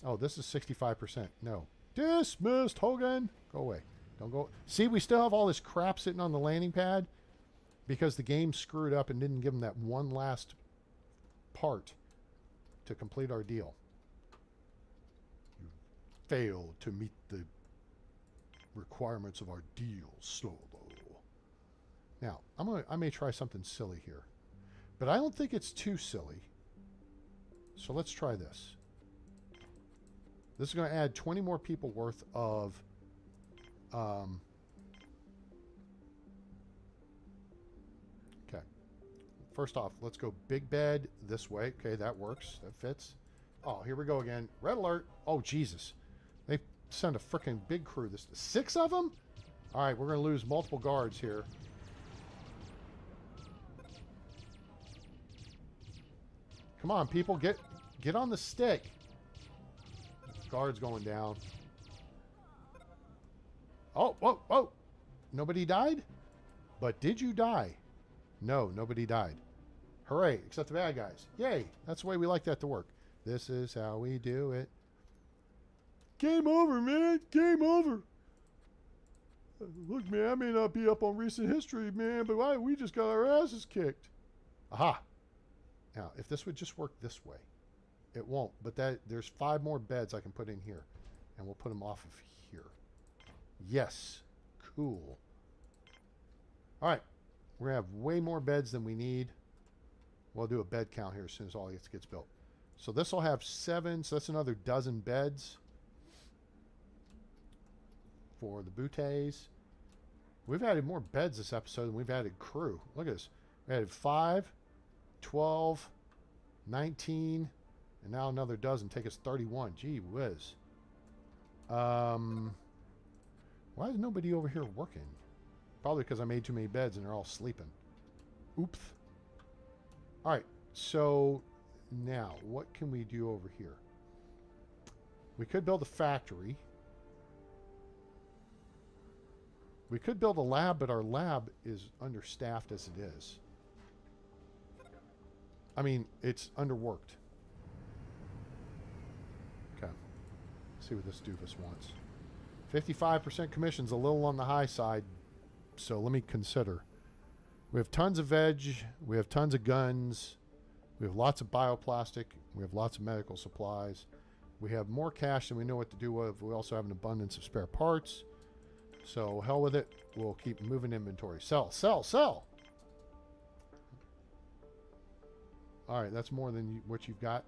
[SPEAKER 1] Oh, this is 65%. No. Dismissed, Hogan. Go away. Don't go. See, we still have all this crap sitting on the landing pad because the game screwed up and didn't give them that one last part to complete our deal. You failed to meet the requirements of our deal, Solo. Now, I may try something silly here, but I don't think it's too silly. So let's try this. This is going to add 20 more people worth of okay. First off, let's go big bed this way. Okay, that works. That fits. Oh, here we go again. Red alert. Oh, Jesus. They sent a freaking big crew. 6 of them? All right, we're going to lose multiple guards here. Come on, people. Get on the stick. Guards going down. Oh, whoa, whoa. Nobody died? But did you die? No, nobody died. Hooray, except the bad guys. Yay, that's the way we like that to work. This is how we do it. Game over, man. Game over. Look, man, I may not be up on recent history, man, but we just got our asses kicked. Aha. Now, if this would just work this way. It won't, but there's 5 more beds I can put in here. And we'll put them off of here. Yes. Cool. All right. We're going to have way more beds than we need. We'll do a bed count here as soon as all this gets built. So this will have 7, so that's another dozen beds for the bouteilles. We've added more beds this episode than we've added crew. Look at this. We added 5, 12, 19... And now another dozen. Take us 31. Gee whiz. Why is nobody over here working? Probably because I made too many beds and they're all sleeping. Oops. Alright. So now, what can we do over here? We could build a factory. We could build a lab, but our lab is understaffed as it is. I mean, it's underworked. See what this doofus wants. 55% commission's a little on the high side, so let me consider. We have tons of veg, we have tons of guns, we have lots of bioplastic, we have lots of medical supplies, we have more cash than we know what to do with. We also have an abundance of spare parts, so hell with it. We'll keep moving inventory. Sell, sell, sell! Alright, that's more than what you've got.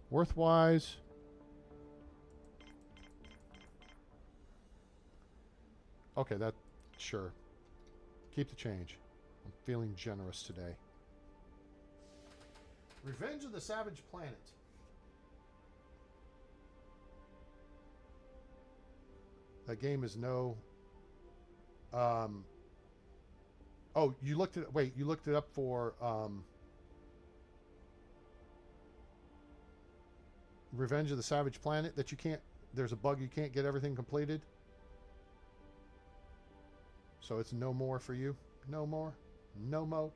[SPEAKER 1] Worthwise. Okay, sure. Keep the change. I'm feeling generous today. Revenge of the Savage Planet. That game is no Oh, you looked it. Wait, you looked it up for Revenge of the Savage Planet. That you can't. There's a bug. You can't get everything completed. So it's no more for you. No more. No more.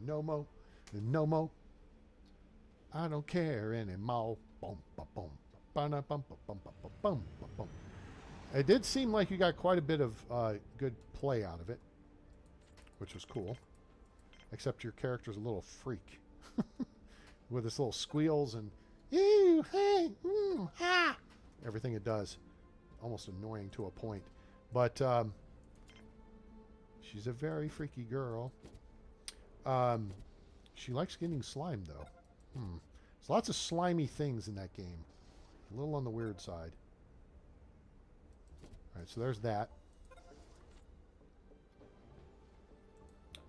[SPEAKER 1] No more. No more. I don't care anymore. Boom, boom, boom, boom, boom, boom, boom, boom. It did seem like you got quite a bit of good play out of it, which was cool. Except your character's a little freak with its little squeals and ew, hey, ha, everything it does. Almost annoying to a point, but she's a very freaky girl. She likes getting slimed though. There's lots of slimy things in that game. A little on the weird side. All right, so there's that.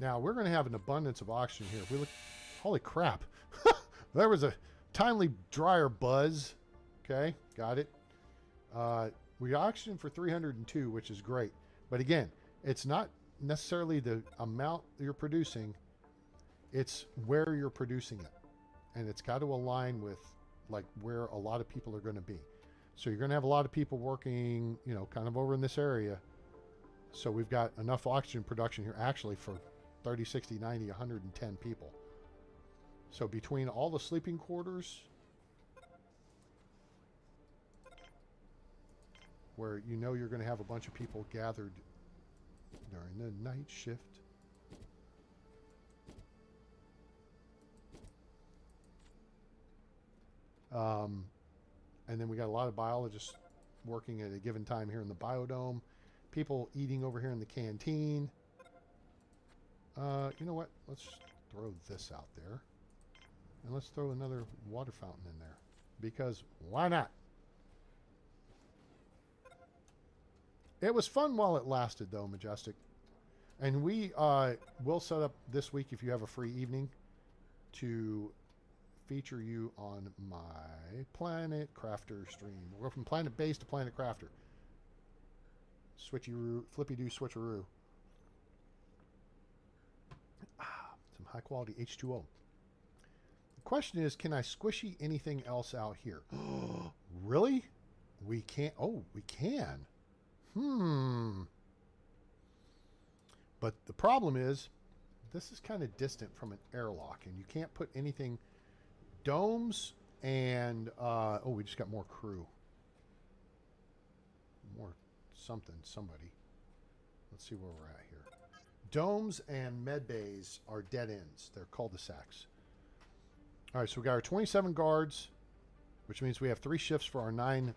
[SPEAKER 1] Now, we're going to have an abundance of oxygen here. If we look, holy crap. There was a timely dryer buzz. Okay, got it. We oxygen for 302, which is great. But again, it's not necessarily the amount you're producing. It's where you're producing it. And it's got to align with like where a lot of people are going to be. So you're going to have a lot of people working, you know, kind of over in this area. So we've got enough oxygen production here actually for 30, 60, 90, 110 people. So between all the sleeping quarters, where you know you're going to have a bunch of people gathered during the night shift. And then we got a lot of biologists working at a given time here in the biodome. People eating over here in the canteen. You know what? Let's throw this out there. And let's throw another water fountain in there. Because why not? It was fun while it lasted, though, Majestic. And we will set up this week, if you have a free evening, to feature you on my Planet Crafter stream. We'll go from Planetbase to Planet Crafter. Switchy-roo, flippy-doo switcheroo. Some high-quality H2O. The question is, can I squishy anything else out here? Really? We can't. Oh, we can. But the problem is, this is kind of distant from an airlock, and you can't put anything. Domes and oh, we just got more crew. More somebody. Let's see where we're at here. Domes and med bays are dead ends. They're cul-de-sacs. All right, so we got our 27 guards, which means we have 3 shifts for our 9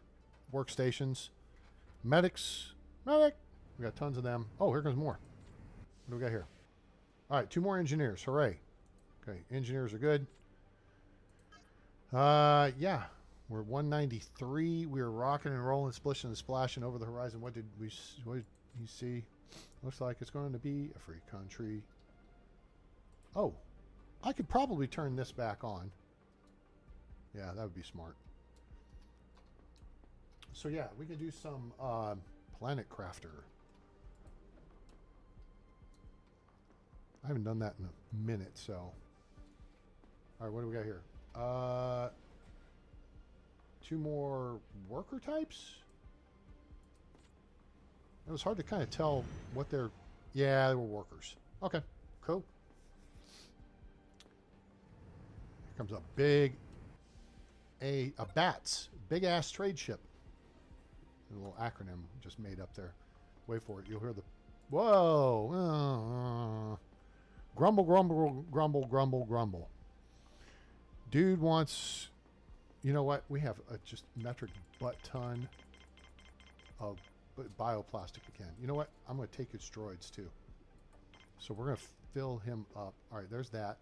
[SPEAKER 1] workstations. Medics. Medic. We got tons of them. Oh, here comes more. What do we got here? All right, 2 more engineers. Hooray. Okay, engineers are good. Yeah, we're 193. We were rocking and rolling, splishing and splashing over the horizon. What did you see? Looks like it's going to be a free country. Oh, I could probably turn this back on. Yeah, that would be smart. So yeah, we can do some Planet Crafter. I haven't done that in a minute, so. All right, what do we got here? 2 more worker types? It was hard to kind of tell what they're... Yeah, they were workers. Okay, cool. Here comes a big... A BATS. Big-ass trade ship. A little acronym just made up there. Wait for it. You'll hear the... Whoa! Grumble, grumble, grumble, grumble, grumble. Dude wants... You know what? We have a just metric butt ton of bioplastic again. You know what? I'm going to take his droids too. So we're going to fill him up. All right, there's that.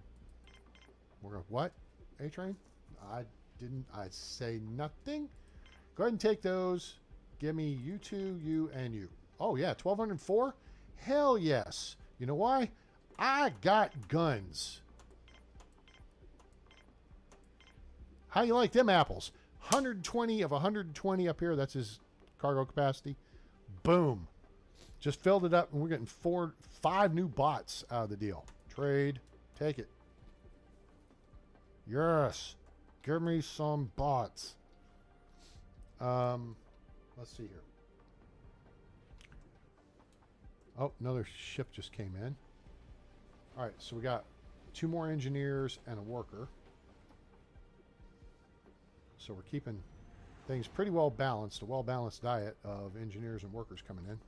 [SPEAKER 1] We're going to... What? A-Train? I'd say nothing. Go ahead and take those. Give me you 2, you, and you. Oh, yeah, 1,204? Hell yes. You know why? I got guns. How you like them apples? 120 of 120 up here. That's his cargo capacity. Boom. Just filled it up, and we're getting 5 new bots out of the deal. Trade. Take it. Yes. Give me some bots. Let's see here. Oh, another ship just came in. All right, so we got 2 more engineers and a worker. So we're keeping things pretty well balanced, a well-balanced diet of engineers and workers coming in.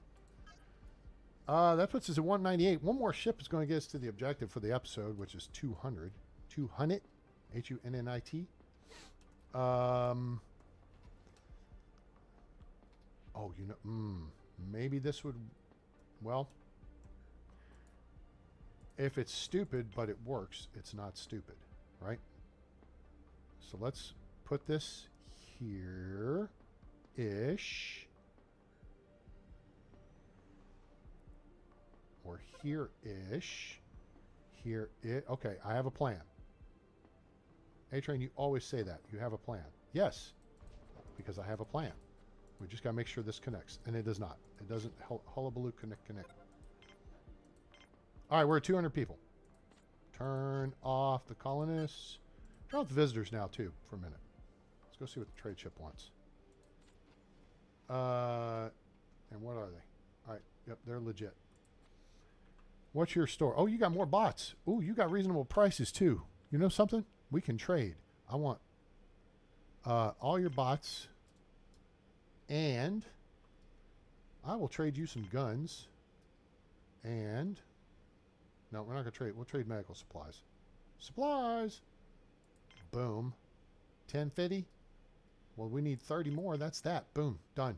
[SPEAKER 1] That puts us at 198. One more ship is going to get us to the objective for the episode, which is 200. 200. H-U-N-N-I-T. Oh, you know, maybe this would, well, if it's stupid but it works, it's not stupid, right? So let's put this here-ish. Or here-ish. Okay, I have a plan. A-Train, you always say that. You have a plan. Yes, because I have a plan. We just got to make sure this connects. And it does not. It doesn't. Hullabaloo connect. All right, we're at 200 people. Turn off the colonists. Turn off the visitors now, too, for a minute. Let's go see what the trade ship wants. And what are they? All right, yep, they're legit. What's your store? Oh, you got more bots. Ooh, you got reasonable prices, too. You know something? We can trade. I want all your bots. And I will trade you some guns. And no, we're not going to trade. We'll trade medical supplies. Supplies. Boom. 1050. Well, we need 30 more. That's that. Boom. Done.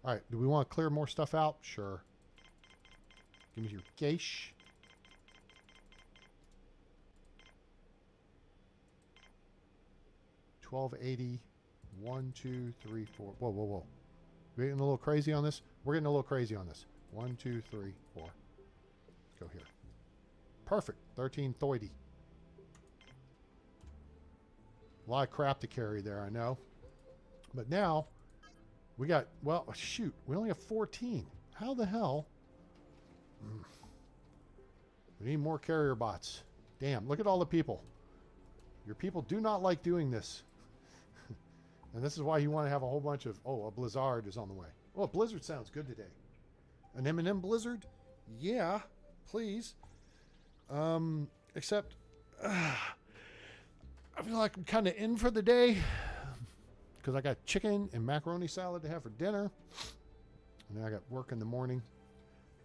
[SPEAKER 1] All right. Do we want to clear more stuff out? Sure. Give me your cash. $12.80. 1, 2, 3, 4. Whoa, whoa, whoa. We're getting a little crazy on this. We're getting a little crazy on this. 1, 2, 3, 4. Let's go here. Perfect. 13.30. A lot of crap to carry there, I know. But now, we got, well, shoot. We only have 14. How the hell? We need more carrier bots. Damn, look at all the people. Your people do not like doing this. And this is why you want to have a whole bunch of... Oh, a blizzard is on the way. Oh, a blizzard sounds good today. An M&M blizzard? Yeah, please. Except... I feel like I'm kind of in for the day. Because I got chicken and macaroni salad to have for dinner. And then I got work in the morning.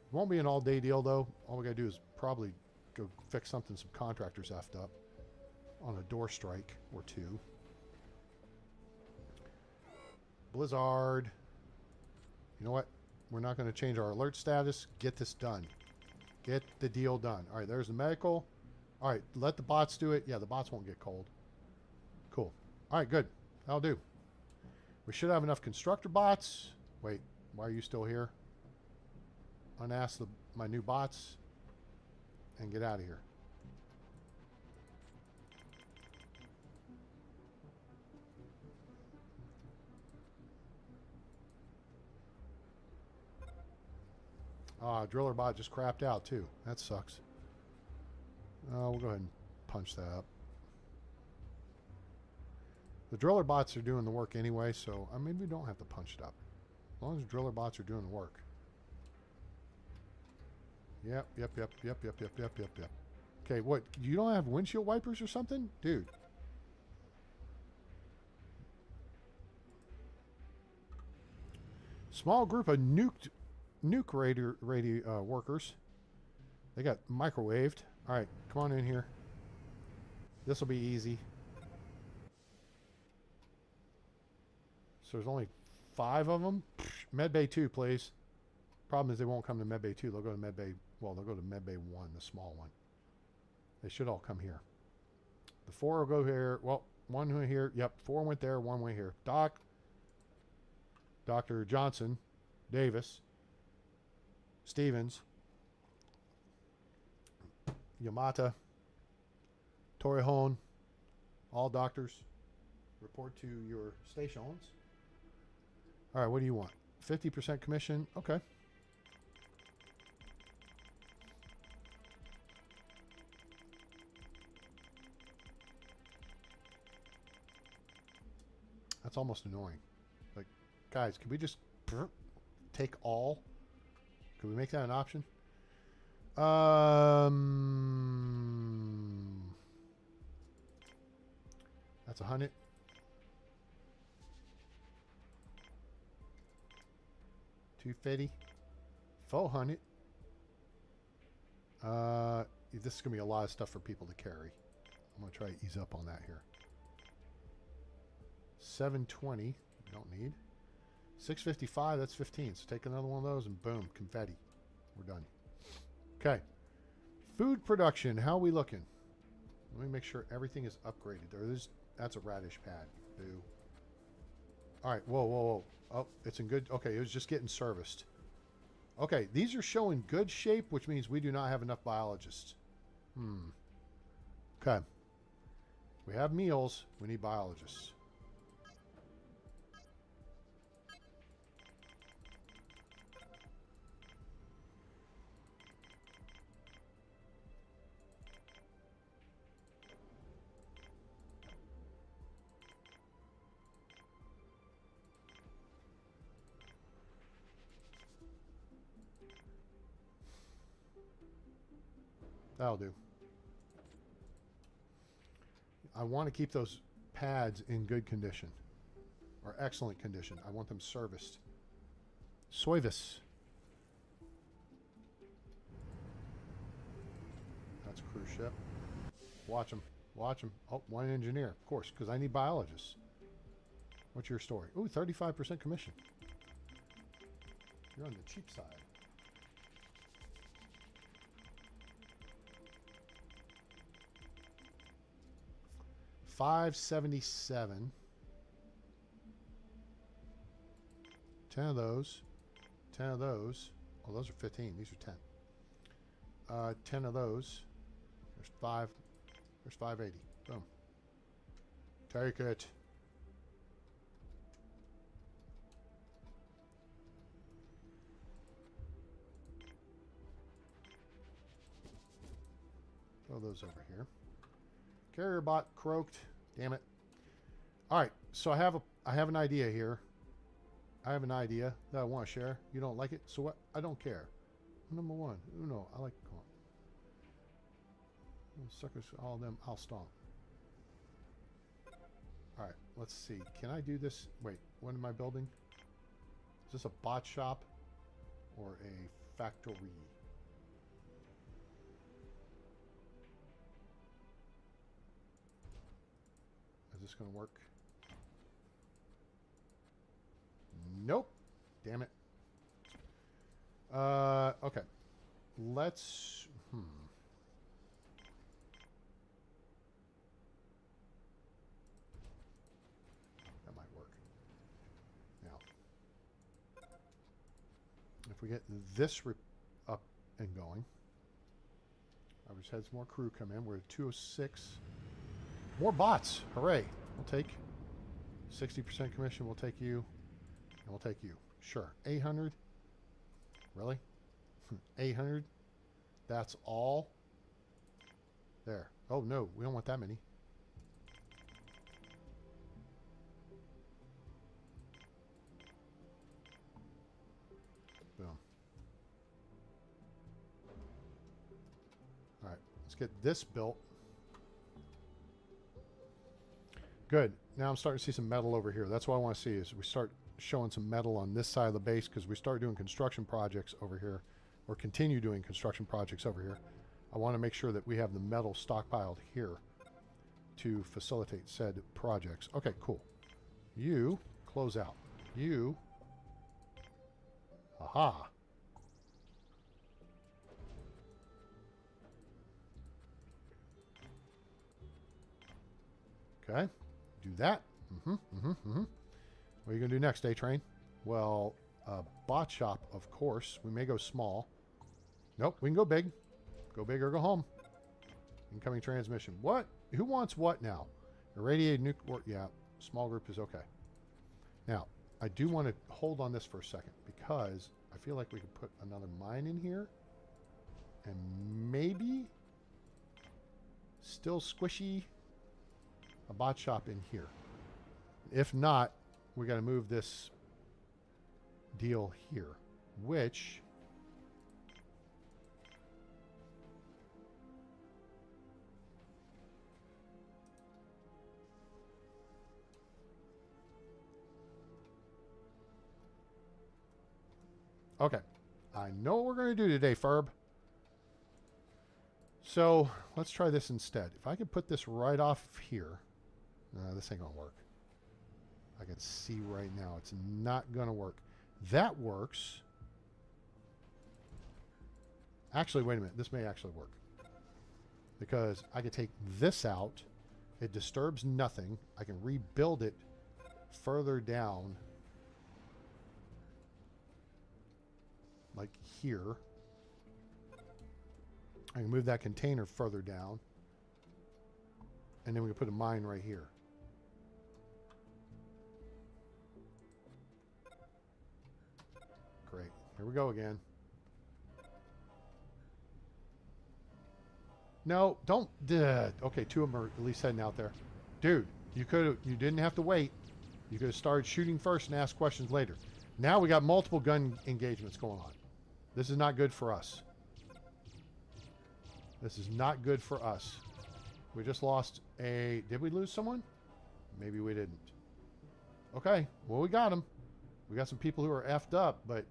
[SPEAKER 1] It won't be an all-day deal, though. All we got to do is probably go fix something some contractors effed up. On a door strike or two. Blizzard. You know what? We're not going to change our alert status. Get this done. Get the deal done. All right, there's the medical. All right, let the bots do it. Yeah, the bots won't get cold. Cool. All right, good. That'll do. We should have enough constructor bots. Wait, why are you still here? Unask my new bots and get out of here. Driller bot just crapped out too. That sucks. We'll go ahead and punch that up. The driller bots are doing the work anyway, so maybe we don't have to punch it up. As long as the driller bots are doing the work. Yep. Okay, what? You don't have windshield wipers or something? Dude. Small group of nuke radio workers. They got microwaved. All right, come on in here. This will be easy. So there's only 5 of them. Medbay 2, please. Problem is they won't come to Medbay 2. They'll go to Medbay. Well, they'll go to Medbay 1, the small one. They should all come here. The 4 will go here. Well, 1 went here. Yep, 4 went there. 1 went here. Dr. Johnson, Davis, Stevens, Yamata, Torrejon, all doctors, report to your stations. All right, what do you want? 50% commission. Okay. That's almost annoying. Like, guys, can we just take all? Can we make that an option? That's 100. $250. 400. This is gonna be a lot of stuff for people to carry. I'm gonna try to ease up on that here. 720. We don't need. 655. That's 15. So take another one of those and boom, confetti. We're done. Okay. Food production. How are we looking? Let me make sure everything is upgraded. That's a radish pad. Boo. All right. Whoa, whoa, whoa. Oh, it's in good. Okay, it was just getting serviced. Okay, these are showing good shape, which means we do not have enough biologists. Okay. We have meals. We need biologists. That'll do. I want to keep those pads in good condition. Or excellent condition. I want them serviced. Soyvis. That's a cruise ship. Watch them. Watch them. Oh, one engineer. Of course, because I need biologists. What's your story? Ooh, 35% commission. You're on the cheap side. $577. 10 of those. 10 of those. Oh, those are 15. These are 10. 10 of those. There's 5. There's 580. Boom. Take it. Throw those over here. Carrier bot croaked. Damn it. All right, so I have an idea here. I have an idea that I want to share. You don't like it, so what? I don't care. Number one, Uno. I like corn. Suckers, all of them. I'll stomp. All right, let's see. Can I do this? Wait, what am I building? Is this a bot shop or a factory? Is this going to work? Nope. Damn it. Okay. Let's... That might work. Now, if we get this up and going, I just had some more crew come in. We're at 206. More bots. Hooray. We'll take 60% commission. We'll take you. And we'll take you. Sure. 800. Really? 800? That's all? There. Oh, no. We don't want that many. Boom. All right. Let's get this built. Good. Now I'm starting to see some metal over here. That's what I want to see is we start showing some metal on this side of the base because we start doing construction projects over here or continue doing construction projects over here. I want to make sure that we have the metal stockpiled here to facilitate said projects. Okay, cool. You close out. You. Aha. Okay. Do that. What are you going to do next, A-Train? Well, bot shop, of course. We may go small. Nope, we can go big. Go big or go home. Incoming transmission. What? Who wants what now? Irradiated nuclear... Yeah, small group is okay. Now, I do want to hold on this for a second because I feel like we could put another mine in here. And maybe... Still squishy... A bot shop in here. If not, we got to move this deal here, which okay. I know what we're going to do today, Ferb. So let's try this instead. If I could put this right off here. This ain't going to work. I can see right now it's not going to work. That works. Actually, wait a minute. This may actually work. Because I can take this out. It disturbs nothing. I can rebuild it further down. Like here. I can move that container further down. And then we can put a mine right here. Great. Here we go again. No, don't. Okay, two of them are at least heading out there. Dude, you didn't have to wait. You could have started shooting first and asked questions later. Now we got multiple gun engagements going on. This is not good for us. This is not good for us. We just lost a... Did we lose someone? Maybe we didn't. Okay, well, we got them. We got some people who are effed up, but...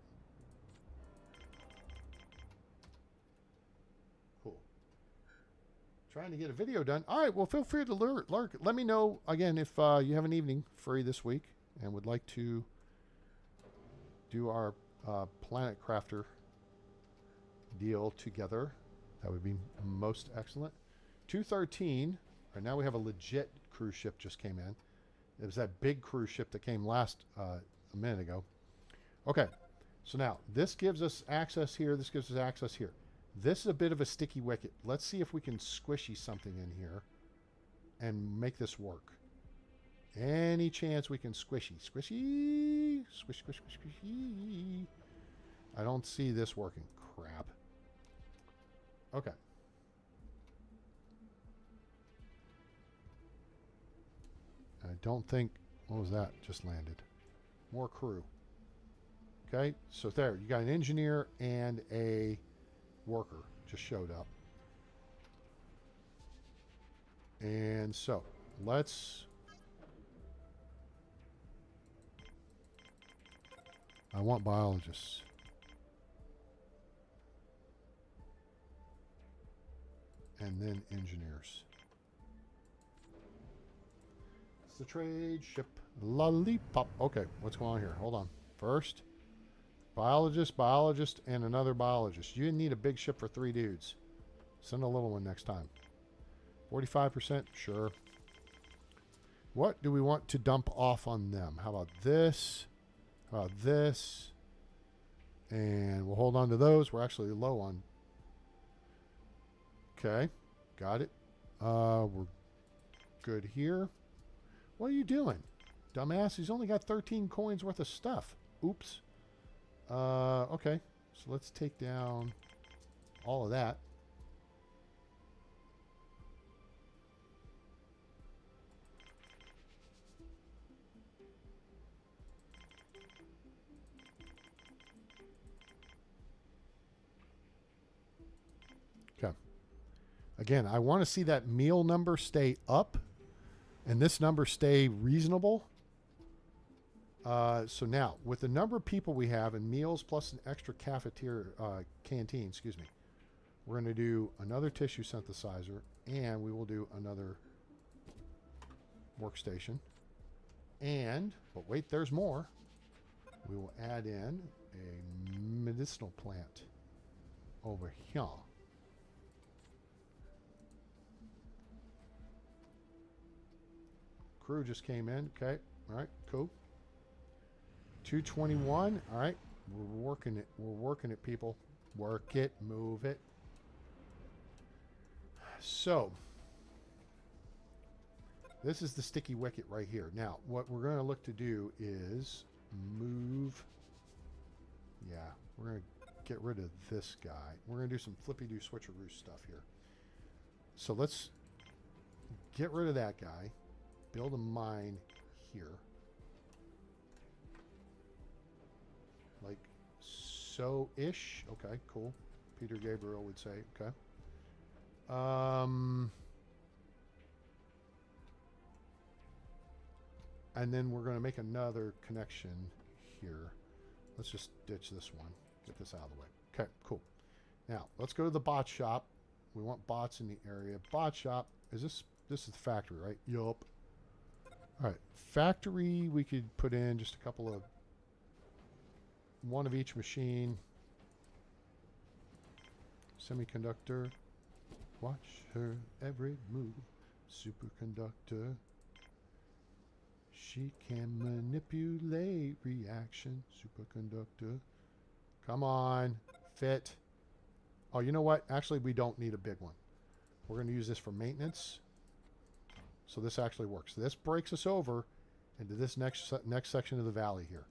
[SPEAKER 1] Cool. Trying to get a video done. All right, well, feel free to lurk. Let me know, again, if you have an evening free this week and would like to do our Planet Crafter deal together. That would be most excellent. 213. Right now we have a legit cruise ship just came in. It was that big cruise ship that came last a minute ago. Okay, so now this gives us access here. This gives us access here. This is a bit of a sticky wicket. Let's see if we can squishy something in here and make this work. Any chance we can squishy? Squishy? Squish, squish, squish, squishy. I don't see this working. Crap. Okay. I don't think... What was that? Just landed. More crew. Okay, so there. You got an engineer and a worker just showed up. And so, let's... I want biologists. And then engineers. It's the trade ship lollipop. Okay, what's going on here? Hold on. First, biologist, and another biologist. You didn't need a big ship for 3 dudes. Send a little one next time. 45%? Sure. What do we want to dump off on them? How about this? How about this? And we'll hold on to those. We're actually low on. Okay, got it. We're good here. What are you doing, dumbass? He's only got 13 coins worth of stuff. Oops. Okay, so let's take down all of that. Okay. Again, I want to see that meal number stay up and this number stay reasonable. So now, with the number of people we have and meals plus an extra cafeteria, canteen, excuse me, we're going to do another tissue synthesizer and we will do another workstation. And, but wait, there's more. We will add in a medicinal plant over here. Crew just came in. Okay. All right. Cool. 221. All right. We're working it. We're working it, people. Work it. Move it. So, this is the sticky wicket right here. Now, what we're going to look to do is move. Yeah. We're going to get rid of this guy. We're going to do some flippy-do switcheroo stuff here. So, let's get rid of that guy. Build a mine here. Like so-ish. Okay, cool. Peter Gabriel would say, okay. And then we're going to make another connection here. Let's just ditch this one. Get this out of the way. Okay, cool. Now, let's go to the bot shop. We want bots in the area. Bot shop. Is this is the factory, right? Yup. All right. Factory, we could put in just a couple of... one of each machine. Semiconductor. Watch her every move. Superconductor. She can manipulate reaction. Superconductor. Come on. Fit. Oh, you know what? Actually, we don't need a big one. We're going to use this for maintenance. So this actually works. This breaks us over into this next section of the valley here.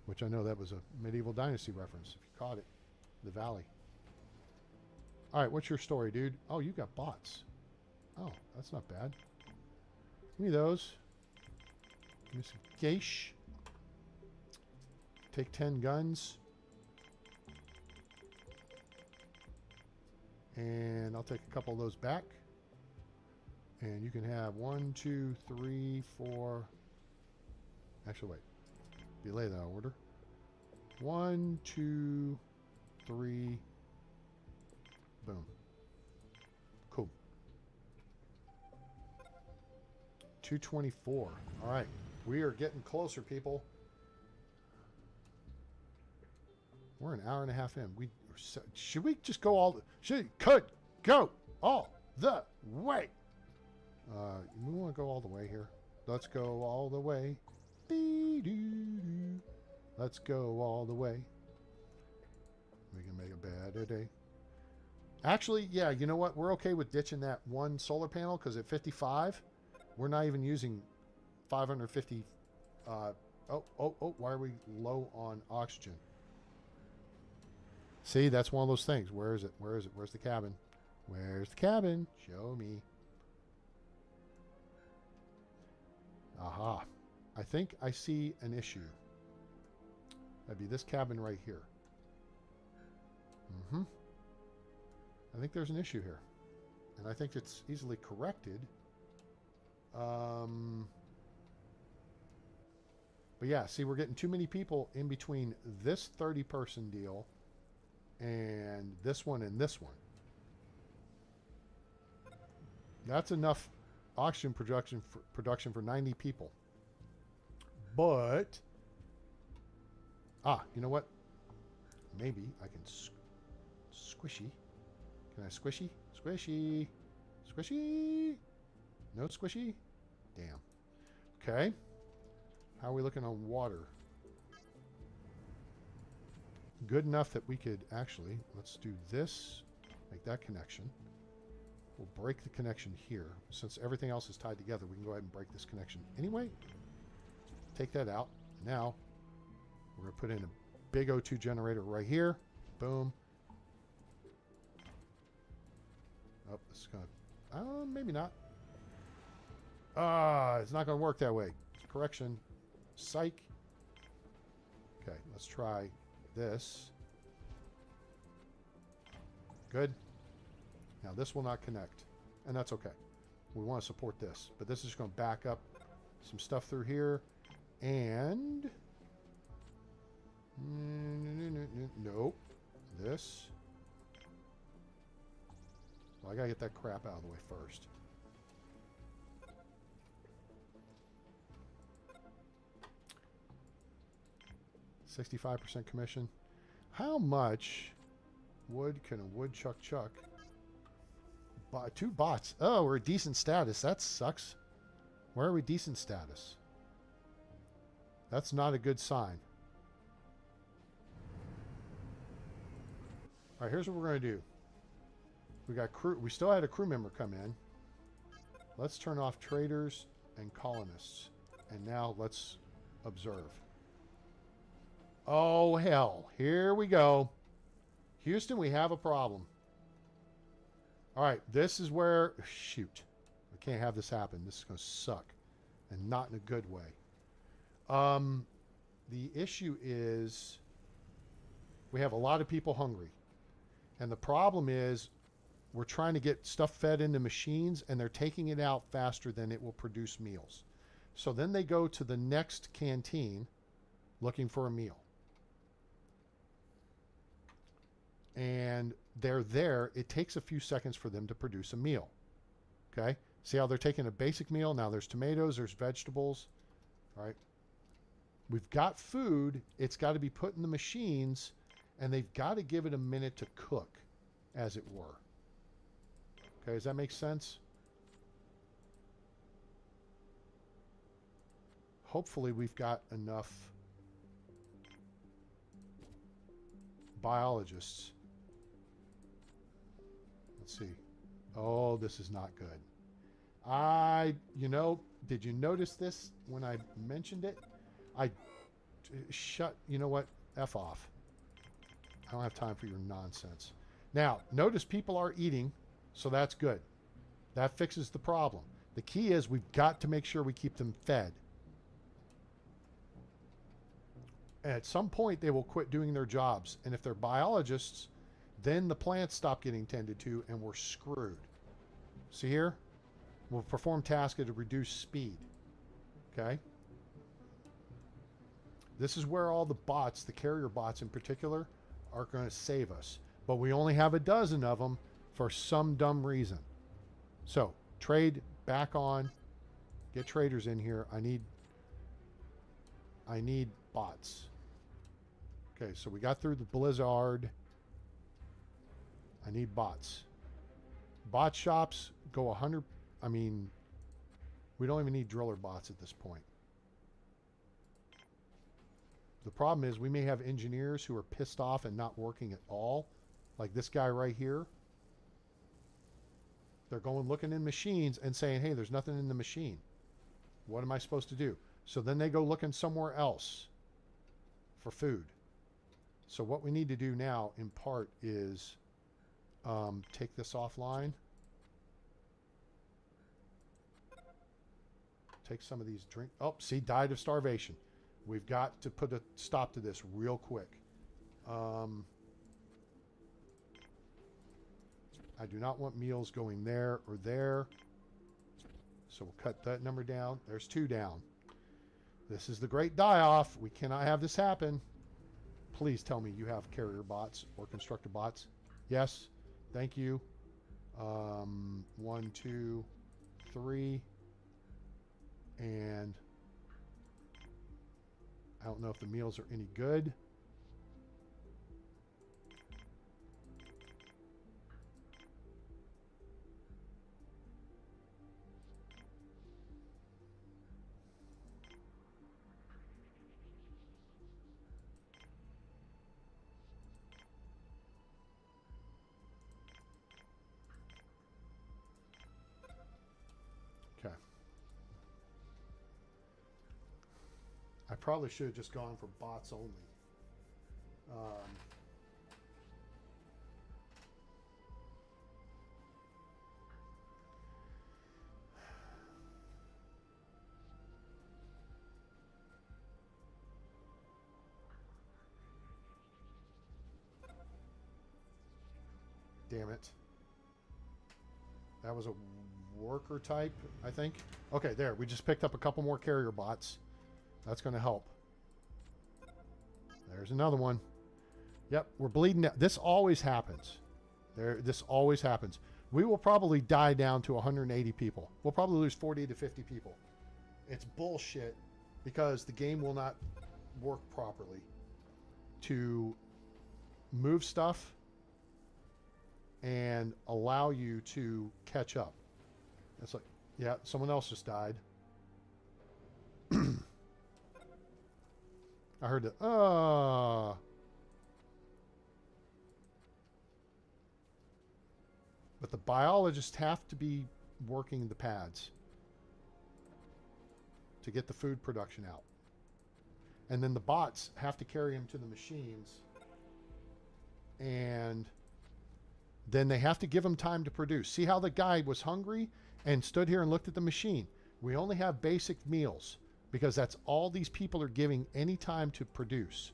[SPEAKER 1] Which I know that was a Medieval Dynasty reference, if you caught it. The valley. All right, what's your story, dude? Oh, you got bots. Oh, that's not bad. Give me those. Give me some geish. Take 10 guns. And I'll take a couple of those back. And you can have 1, 2, 3, 4. Actually, wait. Delay that order. 1, 2, 3. Boom. Cool. 224. All right. We are getting closer, people. We're an hour and a half in. Should we just go all the... Could go all the way. We want to go all the way here. Let's go all the way. Let's go all the way. We can make a better day. Actually, yeah, you know what? We're okay with ditching that one solar panel because at 55, we're not even using 550. Why are we low on oxygen? See, that's one of those things. Where is it? Where is it? Where's the cabin? Where's the cabin? Show me. Aha. I think I see an issue. That'd be this cabin right here. I think there's an issue here. And I think it's easily corrected. But yeah, see, we're getting too many people in between this 30-person deal and this one and this one. That's enough oxygen production for 90 people. But, you know what? Maybe I can squishy. Can I squishy? Squishy. Squishy. No squishy? Damn. Okay. How are we looking on water? Good enough that we could actually, let's do this, make that connection. We'll break the connection here. Since everything else is tied together, we can go ahead and break this connection anyway. Take that out. Now, we're going to put in a big O2 generator right here. Boom. Oh, this is going to... maybe not. It's not going to work that way. Correction. Psych. Okay, let's try this. Good. Now this will not connect, and that's okay. We want to support this, but this is going to back up some stuff through here, and nope. This. Well, I gotta get that crap out of the way first. $65% commission. How much wood can a woodchuck chuck? Buy 2 bots. Oh, we're a decent status. That sucks. Where are we decent status? That's not a good sign. All right, here's what we're going to do. We got crew. We still had a crew member come in. Let's turn off traders and colonists. And now let's observe. Oh, hell. Here we go. Houston, we have a problem. All right, this is where... Shoot. I can't have this happen. This is going to suck. and not in a good way. The issue is we have a lot of people hungry. And the problem is we're trying to get stuff fed into machines, and they're taking it out faster than it will produce meals. So then they go to the next canteen looking for a meal. And they're there. It takes a few seconds for them to produce a meal. Okay? See how they're taking a basic meal? Now there's tomatoes, there's vegetables. All right? We've got food. It's got to be put in the machines, and they've got to give it a minute to cook, as it were. Okay, does that make sense? Hopefully we've got enough biologists. Let's see. Oh, this is not good. You know, did you notice this when I mentioned it? You know what? F off. I don't have time for your nonsense. Now, notice people are eating, so that's good. That fixes the problem. The key is we've got to make sure we keep them fed. At some point, they will quit doing their jobs. And if they're biologists, then the plants stop getting tended to, and we're screwed. See here? We'll perform tasks at a reduced speed. Okay? This is where all the bots, the carrier bots in particular, are going to save us. But we only have a dozen of them for some dumb reason. So, trade back on. Get traders in here. I need bots. Okay, so we got through the blizzard. I need bots. Bot shops go 100. I mean, we don't even need driller bots at this point. The problem is we may have engineers who are pissed off and not working at all. Like this guy right here. They're going looking in machines and saying, hey, there's nothing in the machine. What am I supposed to do? So then they go looking somewhere else for food. So what we need to do now, in part, is take this offline. Take some of these drink. Oh, see, died of starvation. We've got to put a stop to this real quick. I do not want meals going there or there. So we'll cut that number down. There's 2 down. This is the great die-off. We cannot have this happen. Please tell me you have carrier bots or constructor bots. Yes. Thank you. 1, 2, 3. And I don't know if the meals are any good. Okay. I probably should have just gone for bots only. Damn it. That was a worker type, I think. Okay, there. We just picked up a couple more carrier bots. That's going to help. There's another one. Yep, we're bleeding out. This always happens. This always happens. We will probably die down to 180 people. We'll probably lose 40 to 50 people. It's bullshit because the game will not work properly to move stuff and allow you to catch up. It's like, yeah, someone else just died. I heard the, But the biologists have to be working the pads to get the food production out. And then the bots have to carry them to the machines. And then they have to give them time to produce. See how the guy was hungry and stood here and looked at the machine? We only have basic meals because that's all these people are giving any time to produce.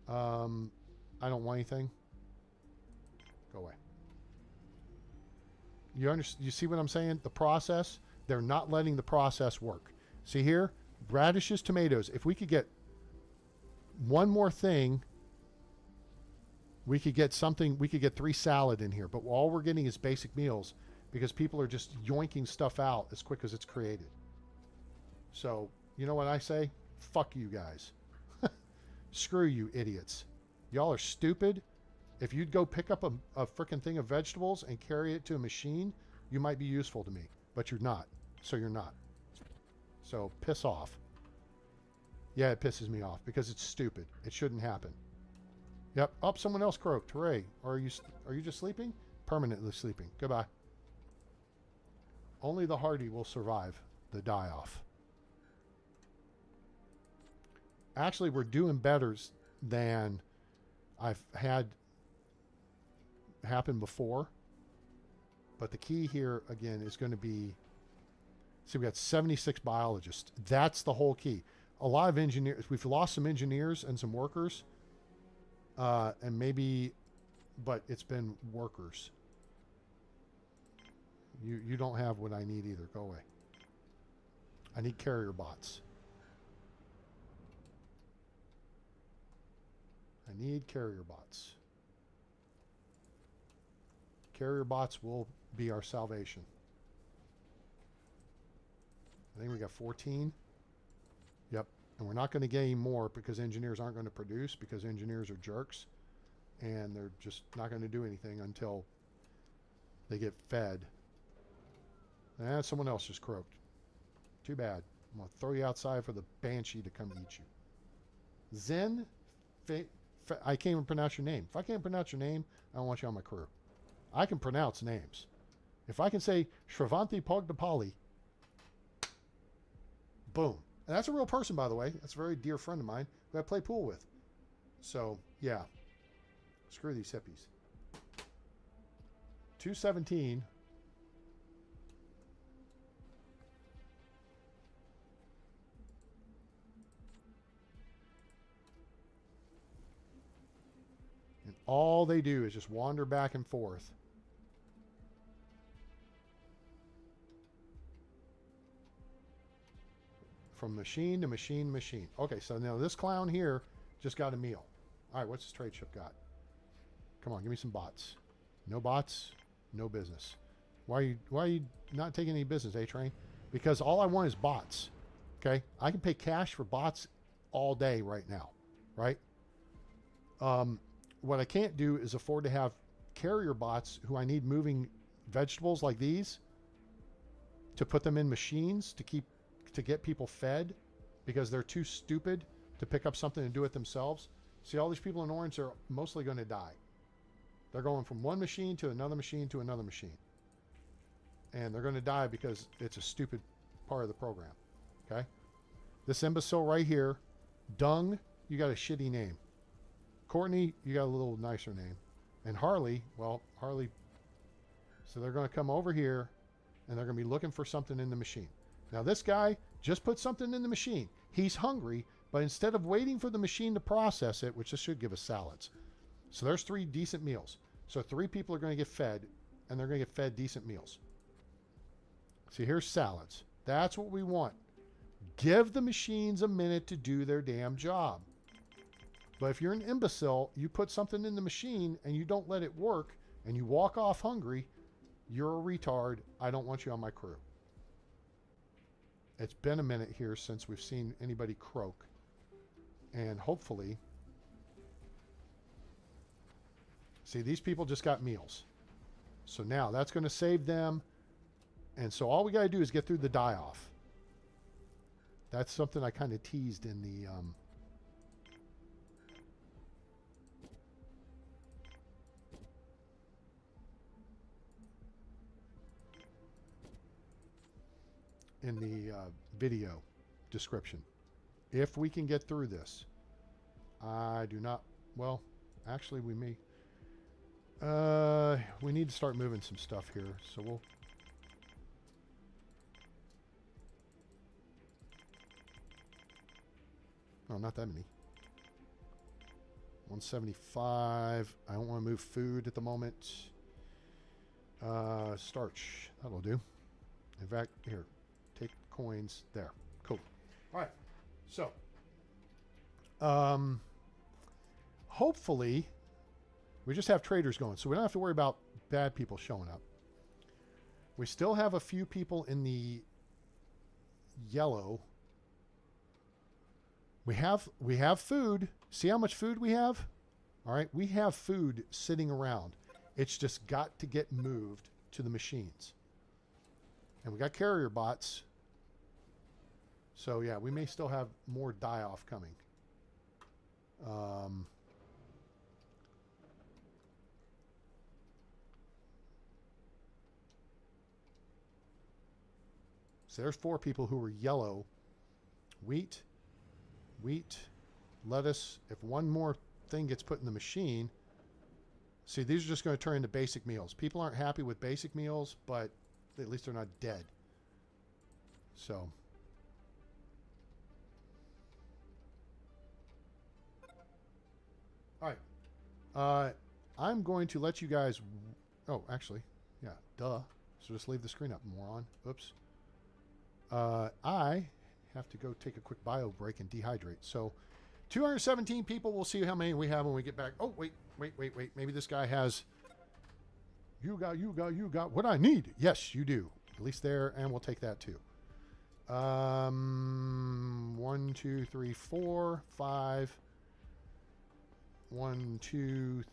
[SPEAKER 1] I don't want anything. Go away. You see what I'm saying? The process, they're not letting the process work. See here? Radishes, tomatoes. If we could get one more thing, we could get something, we could get 3 salad in here. But all we're getting is basic meals because people are just yoinking stuff out as quick as it's created. So, you know what I say? Fuck you guys. Screw you idiots. Y'all are stupid. If you'd go pick up a frickin' thing of vegetables and carry it to a machine, you might be useful to me. But you're not. So you're not. So piss off. Yeah, it pisses me off because it's stupid. It shouldn't happen. Yep. Oh, someone else croaked. Hooray. Or are you just sleeping? Permanently sleeping. Goodbye. Only the hardy will survive the die-off. Actually, we're doing better than I've had happen before. But the key here, again, is going to be... See, we got 76 biologists. That's the whole key. A lot of engineers... We've lost some engineers and some workers. And maybe... But it's been workers. You don't have what I need either. Go away. I need carrier bots. I need carrier bots. Carrier bots will be our salvation. I think we got 14. Yep. And we're not going to get any more because engineers aren't going to produce because engineers are jerks. And they're just not going to do anything until they get fed. And someone else just croaked. Too bad. I'm going to throw you outside for the banshee to come eat you. Zen... I can't even pronounce your name. If I can't pronounce your name, I don't want you on my crew. I can pronounce names. If I can say Shravanti Pogdapali, boom. And that's a real person, by the way. That's a very dear friend of mine who I play pool with. So, yeah. Screw these hippies. 217. And all they do is just wander back and forth. From machine to machine to machine. Okay, so now this clown here just got a meal. All right, what's this trade ship got? Come on, give me some bots. No bots, no business. Why are you not taking any business, A-Train? Because all I want is bots. Okay? I can pay cash for bots all day right now. Right? What I can't do is afford to have carrier bots who I need moving vegetables like these to put them in machines to get people fed because they're too stupid to pick up something and do it themselves. See, all these people in orange are mostly going to die. They're going from one machine to another machine to another machine. And they're going to die because it's a stupid part of the program. Okay? This imbecile right here, Dung, you got a shitty name. Courtney, you got a little nicer name. And Harley, well, Harley, so they're going to come over here and they're going to be looking for something in the machine. Now this guy just put something in the machine. He's hungry, but instead of waiting for the machine to process it, which this should give us salads. So there's 3 decent meals. So 3 people are going to get fed, and they're going to get fed decent meals. See, here's salads. That's what we want. Give the machines a minute to do their damn job. But if you're an imbecile, you put something in the machine and you don't let it work, and you walk off hungry, you're a retard. I don't want you on my crew. It's been a minute here since we've seen anybody croak. And hopefully... See, these people just got meals. So now that's going to save them. And so all we got to do is get through the die-off. That's something I kind of teased in the... video description. If we can get through this. I do not... Well, actually we may... we need to start moving some stuff here. So we'll... No, not that many. 175. I don't want to move food at the moment. Starch. That'll do. In fact, here. Take coins. There. Cool. All right. So, hopefully, we just have traders going, so we don't have to worry about bad people showing up. We still have a few people in the yellow. We have food. See how much food we have? All right, we have food sitting around. It's just got to get moved to the machines. And we got carrier bots. So yeah, we may still have more die-off coming. So there's 4 people who were yellow. Wheat, lettuce. If one more thing gets put in the machine, see, these are just going to turn into basic meals. People aren't happy with basic meals, but at least they're not dead. So. All right. I'm going to let you guys... Oh, actually, yeah, duh. So just leave the screen up, moron. Oops. I have to go take a quick bio break and dehydrate. So 217 people. We'll see how many we have when we get back. Oh, wait. Maybe this guy has... You got what I need. Yes, you do. At least there, and we'll take that too. 1, 2, 3, 4, 5. 1, 2.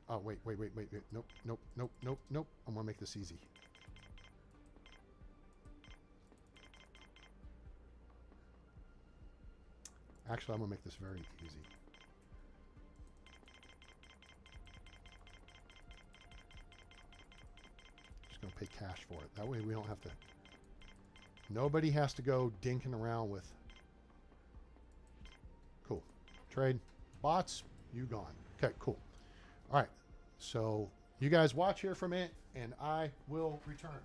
[SPEAKER 1] Oh, wait. Nope. I'm gonna make this easy. Actually, I'm gonna make this very easy. Just gonna pay cash for it. That way we don't have to... Nobody has to go dinking around with... Cool. Trade. Bots, you gone. Okay, cool. All right. So you guys watch here for a minute, and I will return.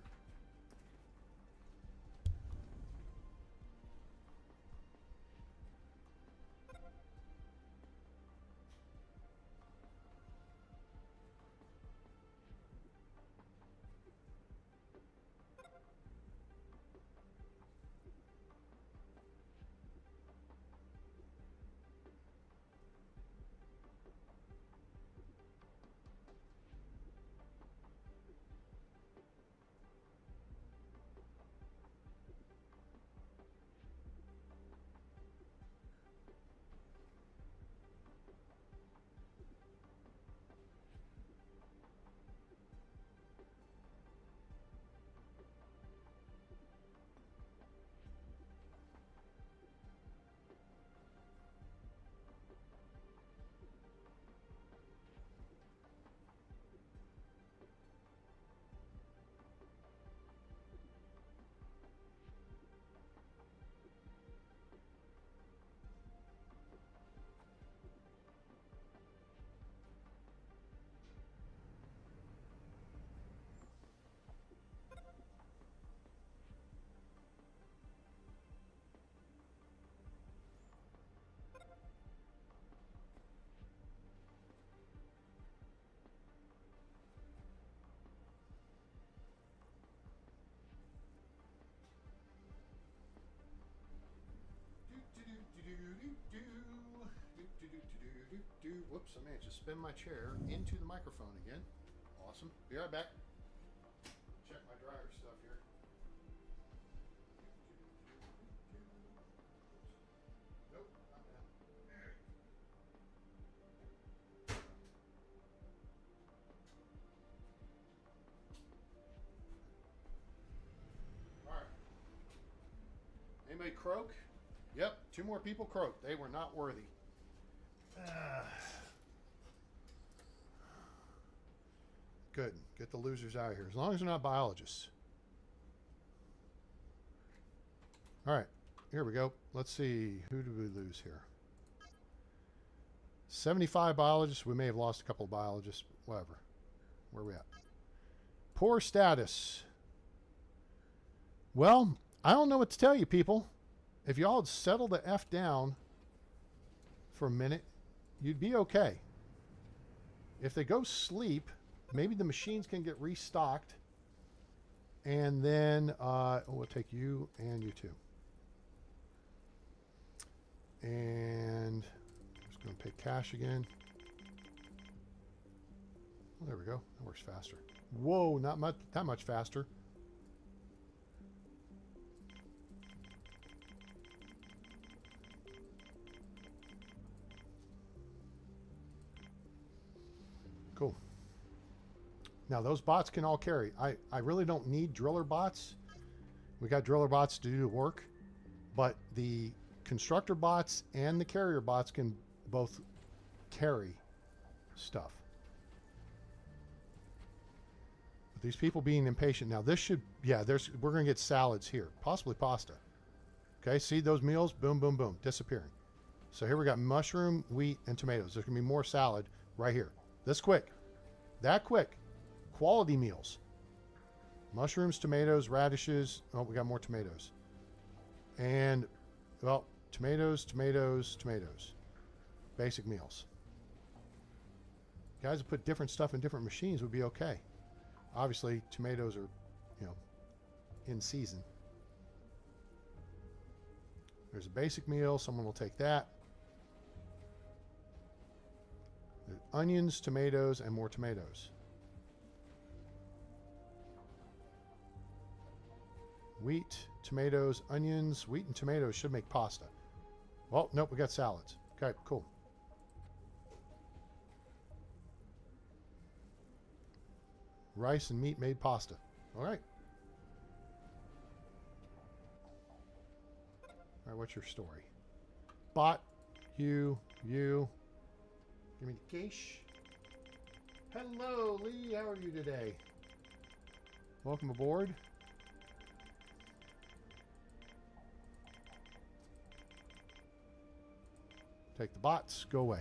[SPEAKER 1] Whoops, I managed to spin my chair into the microphone again. Awesome. Be right back. Check my dryer stuff here. Nope, not that. There. All right. Anybody croak? Yep, 2 more people croaked. They were not worthy. Good. Get the losers out of here. As long as they're not biologists. All right. Here we go. Let's see. Who do we lose here? 75 biologists. We may have lost a couple of biologists. Whatever. Where are we at? Poor status. Well, I don't know what to tell you, people. If y'all had settled the F down for a minute, you'd be okay. If they go sleep, maybe the machines can get restocked. And then we'll take you and you too. And just going to pay cash again. Well, there we go. That works faster. Whoa, not much, that much faster. Cool. Now those bots can all carry. I really don't need driller bots. We got driller bots to do the work, but the constructor bots and the carrier bots can both carry stuff. But these people being impatient. Now this should, yeah, we're going to get salads here, possibly pasta. Okay, see those meals? Boom, boom, boom, disappearing. So here we got mushroom, wheat, and tomatoes. There's going to be more salad right here. This quick. That quick. Quality meals. Mushrooms, tomatoes, radishes. Oh, we got more tomatoes. And, well, tomatoes, tomatoes, tomatoes. Basic meals. Guys who put different stuff in different machines would be okay. Obviously, tomatoes are, you know, in season. There's a basic meal. Someone will take that. Onions, tomatoes, and more tomatoes. Wheat, tomatoes, onions. Wheat and tomatoes should make pasta. Well, nope, we got salads. Okay, cool. Rice and meat made pasta. All right. All right, what's your story? Bot, you. Give me the quiche. Hello, Lee. How are you today? Welcome aboard. Take the bots. Go away.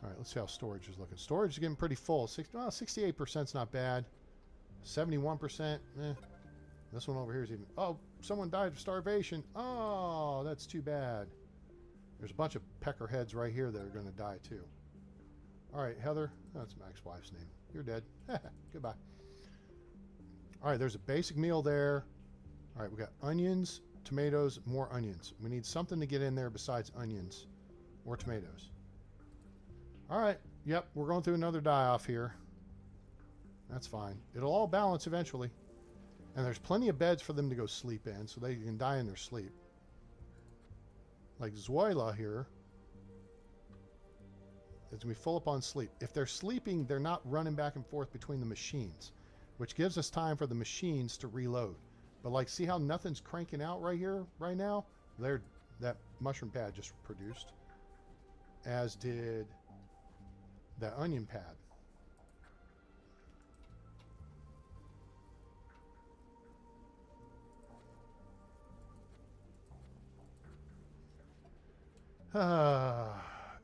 [SPEAKER 1] All right, let's see how storage is looking. Storage is getting pretty full. 68% is not bad. 71%. This one over here is even... Oh, someone died of starvation. Oh, that's too bad. There's a bunch of peckerheads right here that are going to die too. All right, Heather. That's my ex-wife's name. You're dead. Goodbye. All right, there's a basic meal there. All right, we got onions, tomatoes, more onions. We need something to get in there besides onions or tomatoes. All right. Yep, we're going through another die-off here. That's fine. It'll all balance eventually. And there's plenty of beds for them to go sleep in, so they can die in their sleep. Like Zoila here. It's going to be full up on sleep. If they're sleeping, they're not running back and forth between the machines, which gives us time for the machines to reload. But like, see how nothing's cranking out right here, right now? That mushroom pad just produced, as did that onion pad.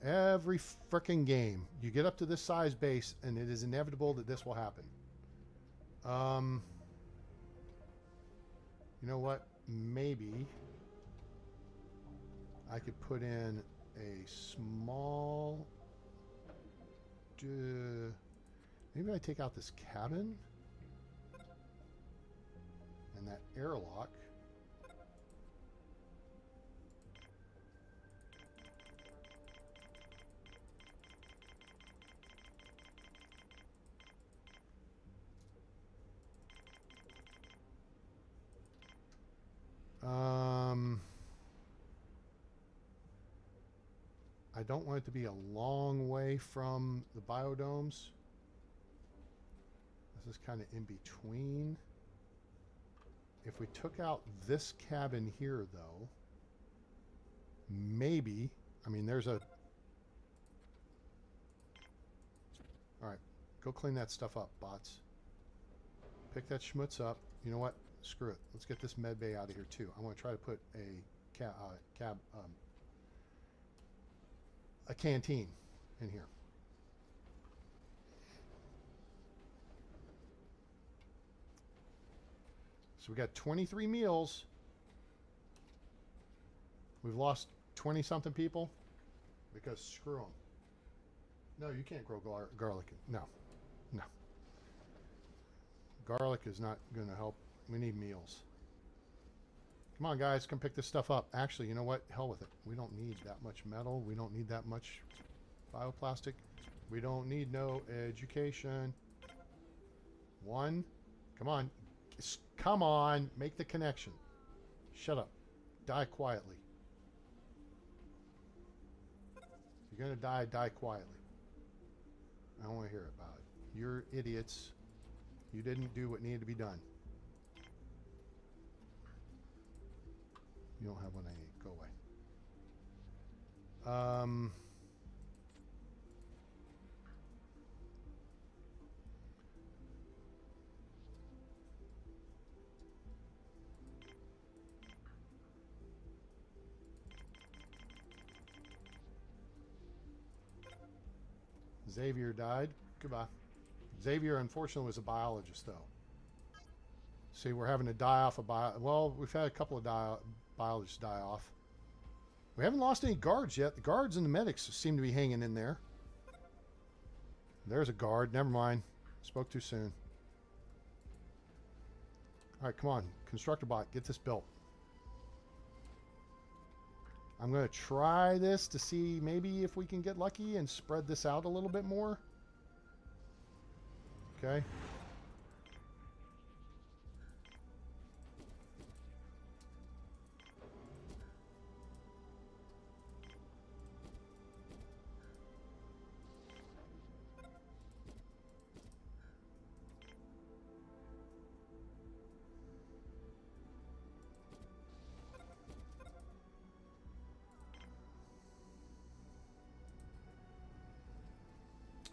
[SPEAKER 1] Every frickin' game, you get up to this size base, and it is inevitable that this will happen. You know what? Maybe I could put in a small... maybe I take out this cabin and that airlock. I don't want it to be a long way from the biodomes. This is kind of in between. If we took out this cabin here, though, maybe, I mean, there's a... All right, go clean that stuff up, bots. Pick that schmutz up. You know what? Screw it. Let's get this med bay out of here, too. I want to try to put a canteen in here. So we got 23 meals. We've lost 20-something people. Because screw them. No, you can't grow garlic. No. No. Garlic is not going to help. We need meals. Come on, guys. Come pick this stuff up. Actually, you know what? Hell with it. We don't need that much metal. We don't need that much bioplastic. We don't need no education. One. Come on. Come on. Make the connection. Shut up. Die quietly. If you're going to die, die quietly. I don't want to hear about it. You're idiots. You didn't do what needed to be done. You don't have one I need. Go away. Xavier died. Goodbye. Xavier, unfortunately, was a biologist, though. See, we're having to die off a well, we've had a couple of biologists die off. We haven't lost any guards yet. The guards and the medics seem to be hanging in there. There's a guard. Never mind. Spoke too soon. All right, come on. Constructor bot, get this built. I'm going to try this to see maybe if we can get lucky and spread this out a little bit more. Okay.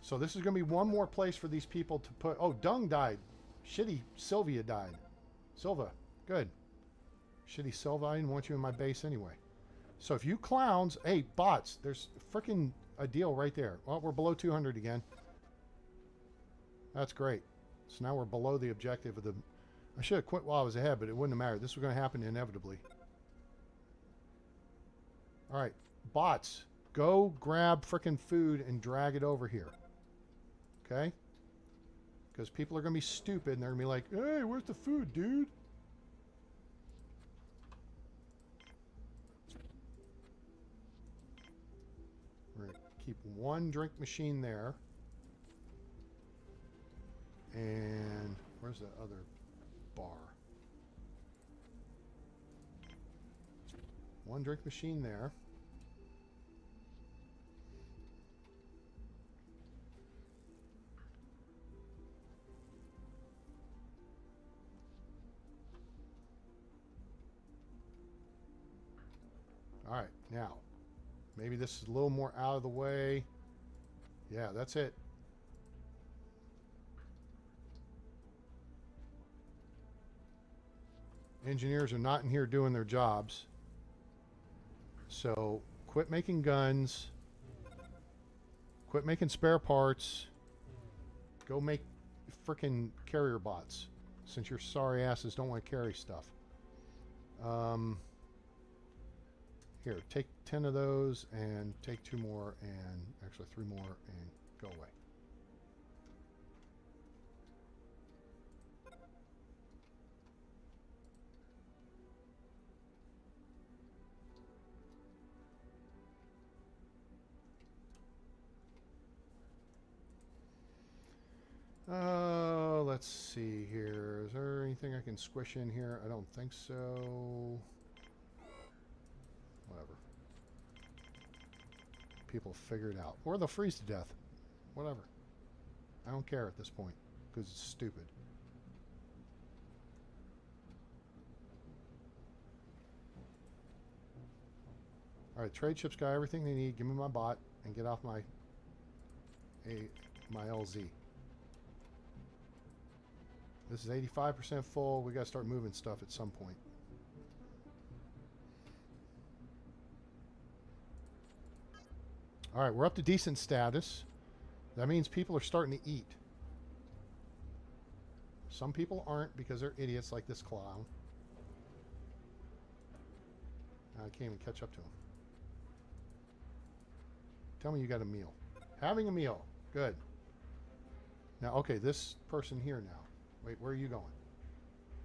[SPEAKER 1] So this is going to be one more place for these people to put... Oh, Dung died. Shitty Sylvia died. Silva. Good. Shitty Silva. I didn't want you in my base anyway. So if you clowns... Hey, bots. There's freaking a deal right there. Well, we're below 200 again. That's great. So now we're below the objective of the... I should have quit while I was ahead, but it wouldn't have mattered. This was going to happen inevitably. All right. Bots. Go grab freaking food and drag it over here. Okay? Because people are going to be stupid and they're going to be like, hey, where's the food, dude? We're going to keep one drink machine there. And where's the other bar? One drink machine there. All right, now, maybe this is a little more out of the way. Yeah, that's it. Engineers are not in here doing their jobs. So quit making guns. Quit making spare parts. Go make frickin' carrier bots, since your sorry asses don't want to carry stuff. Here, take 10 of those and take 2 more and actually 3 more and go away. Let's see here. Is there anything I can squish in here? I don't think so. Whatever. People figure it out. Or they'll freeze to death. Whatever. I don't care at this point. Because it's stupid. Alright, trade ships got everything they need. Give me my bot and get off my LZ. This is 85% full. We got to start moving stuff at some point. All right, we're up to decent status. That means people are starting to eat. Some people aren't because they're idiots like this clown. I can't even catch up to him. Tell me you got a meal. Having a meal. Good. Now, okay, this person here now. Wait, where are you going?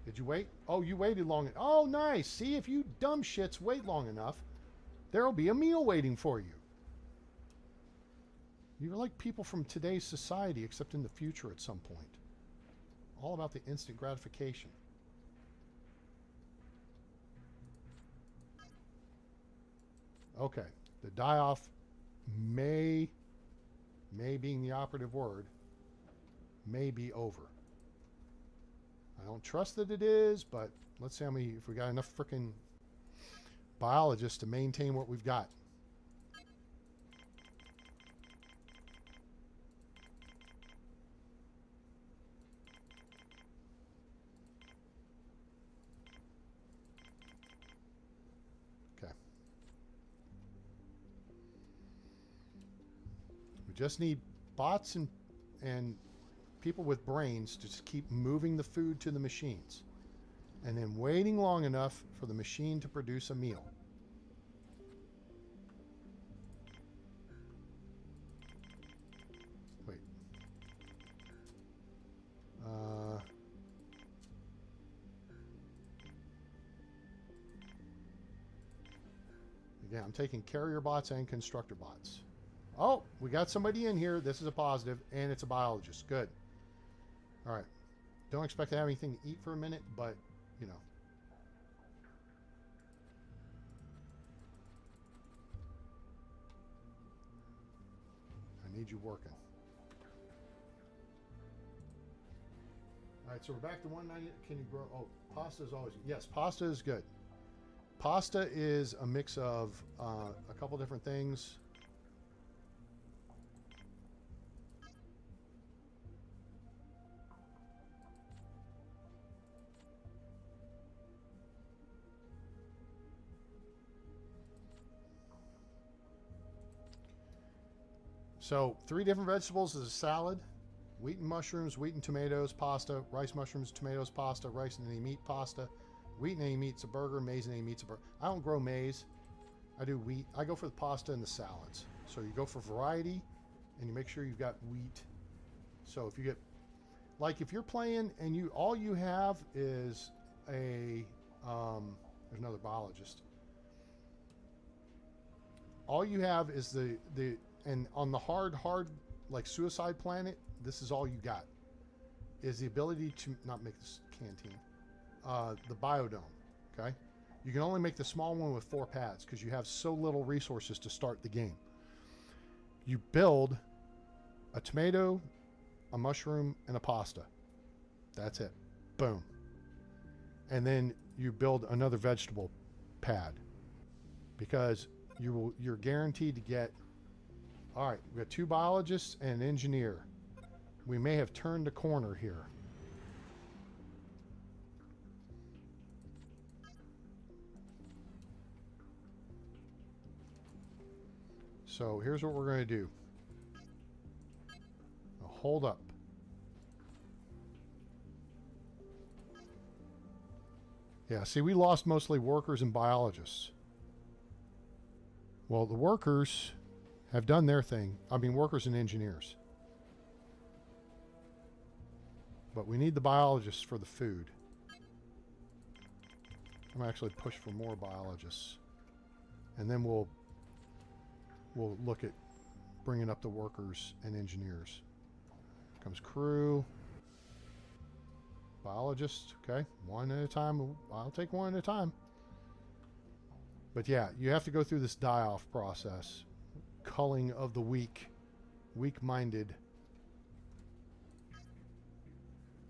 [SPEAKER 1] Did you wait? Oh, you waited long. Oh, nice. See, if you dumb shits wait long enough, there'll be a meal waiting for you. You're like people from today's society, except in the future at some point. All about the instant gratification. Okay, the die-off may being the operative word, may be over. I don't trust that it is, but let's see if we got enough freaking biologists to maintain what we've got. Okay. We just need bots and people with brains to just keep moving the food to the machines and then waiting long enough for the machine to produce a meal. Wait. Again, I'm taking carrier bots and constructor bots. Oh, we got somebody in here. This is a positive, and it's a biologist. Good. All right. Don't expect to have anything to eat for a minute, but, you know. I need you working. All right, so we're back to 190. Can you grow? Oh, pasta is always... Yes, pasta is good. Pasta is a mix of a couple different things. So 3 different vegetables is a salad: wheat and mushrooms, wheat and tomatoes, pasta, rice, mushrooms, tomatoes, pasta, rice and any meat, pasta, wheat and any meat's a burger, maize and any meat's a burger. I don't grow maize. I do wheat. I go for the pasta and the salads. So you go for variety and you make sure you've got wheat. So if you get, like if you're playing and all you have is there's another biologist. All you have is and on the hard, like Suicide Planet, this is all you got, is the ability to not make this canteen, the biodome, okay? You can only make the small one with 4 pads because you have so little resources to start the game. You build a tomato, a mushroom, and a pasta. That's it. Boom. And then you build another vegetable pad because you're guaranteed to get... All right, we got 2 biologists and an engineer. We may have turned a corner here. So here's what we're going to do. Now, hold up. Yeah, see, we lost mostly workers and biologists. Well, the workers have done their thing. I mean, workers and engineers. But we need the biologists for the food. I'm actually push for more biologists. And then we'll look at bringing up the workers and engineers. Comes crew. Biologists, okay. One at a time. I'll take one at a time. But yeah, you have to go through this die-off process. Culling of the weak-minded.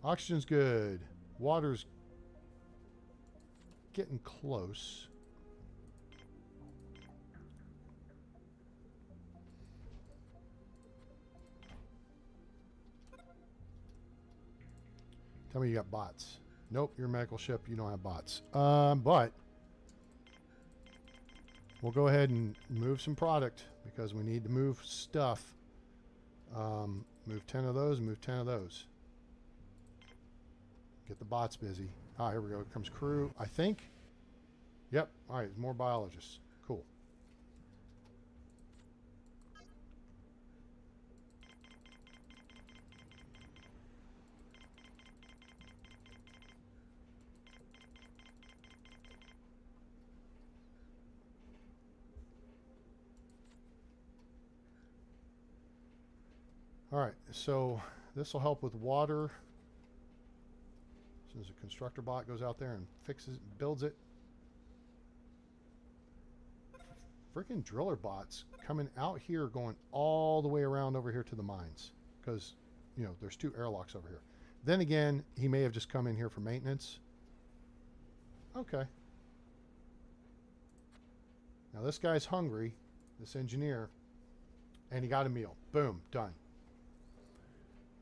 [SPEAKER 1] Oxygen's good. Water's getting close. Tell me you got bots. Nope, you're a medical ship. You don't have bots. But we'll go ahead and move some product because we need to move stuff. Move 10 of those, move 10 of those. Get the bots busy. Ah, here we go. Here comes crew, I think. Yep. All right, more biologists. Cool. All right, so this will help with water. As soon as a constructor bot goes out there and fixes, builds it. Freaking driller bots coming out here, going all the way around over here to the mines, because, you know, there's 2 airlocks over here. Then again, he may have just come in here for maintenance. Okay. Now this guy's hungry, this engineer, and he got a meal. Boom, done.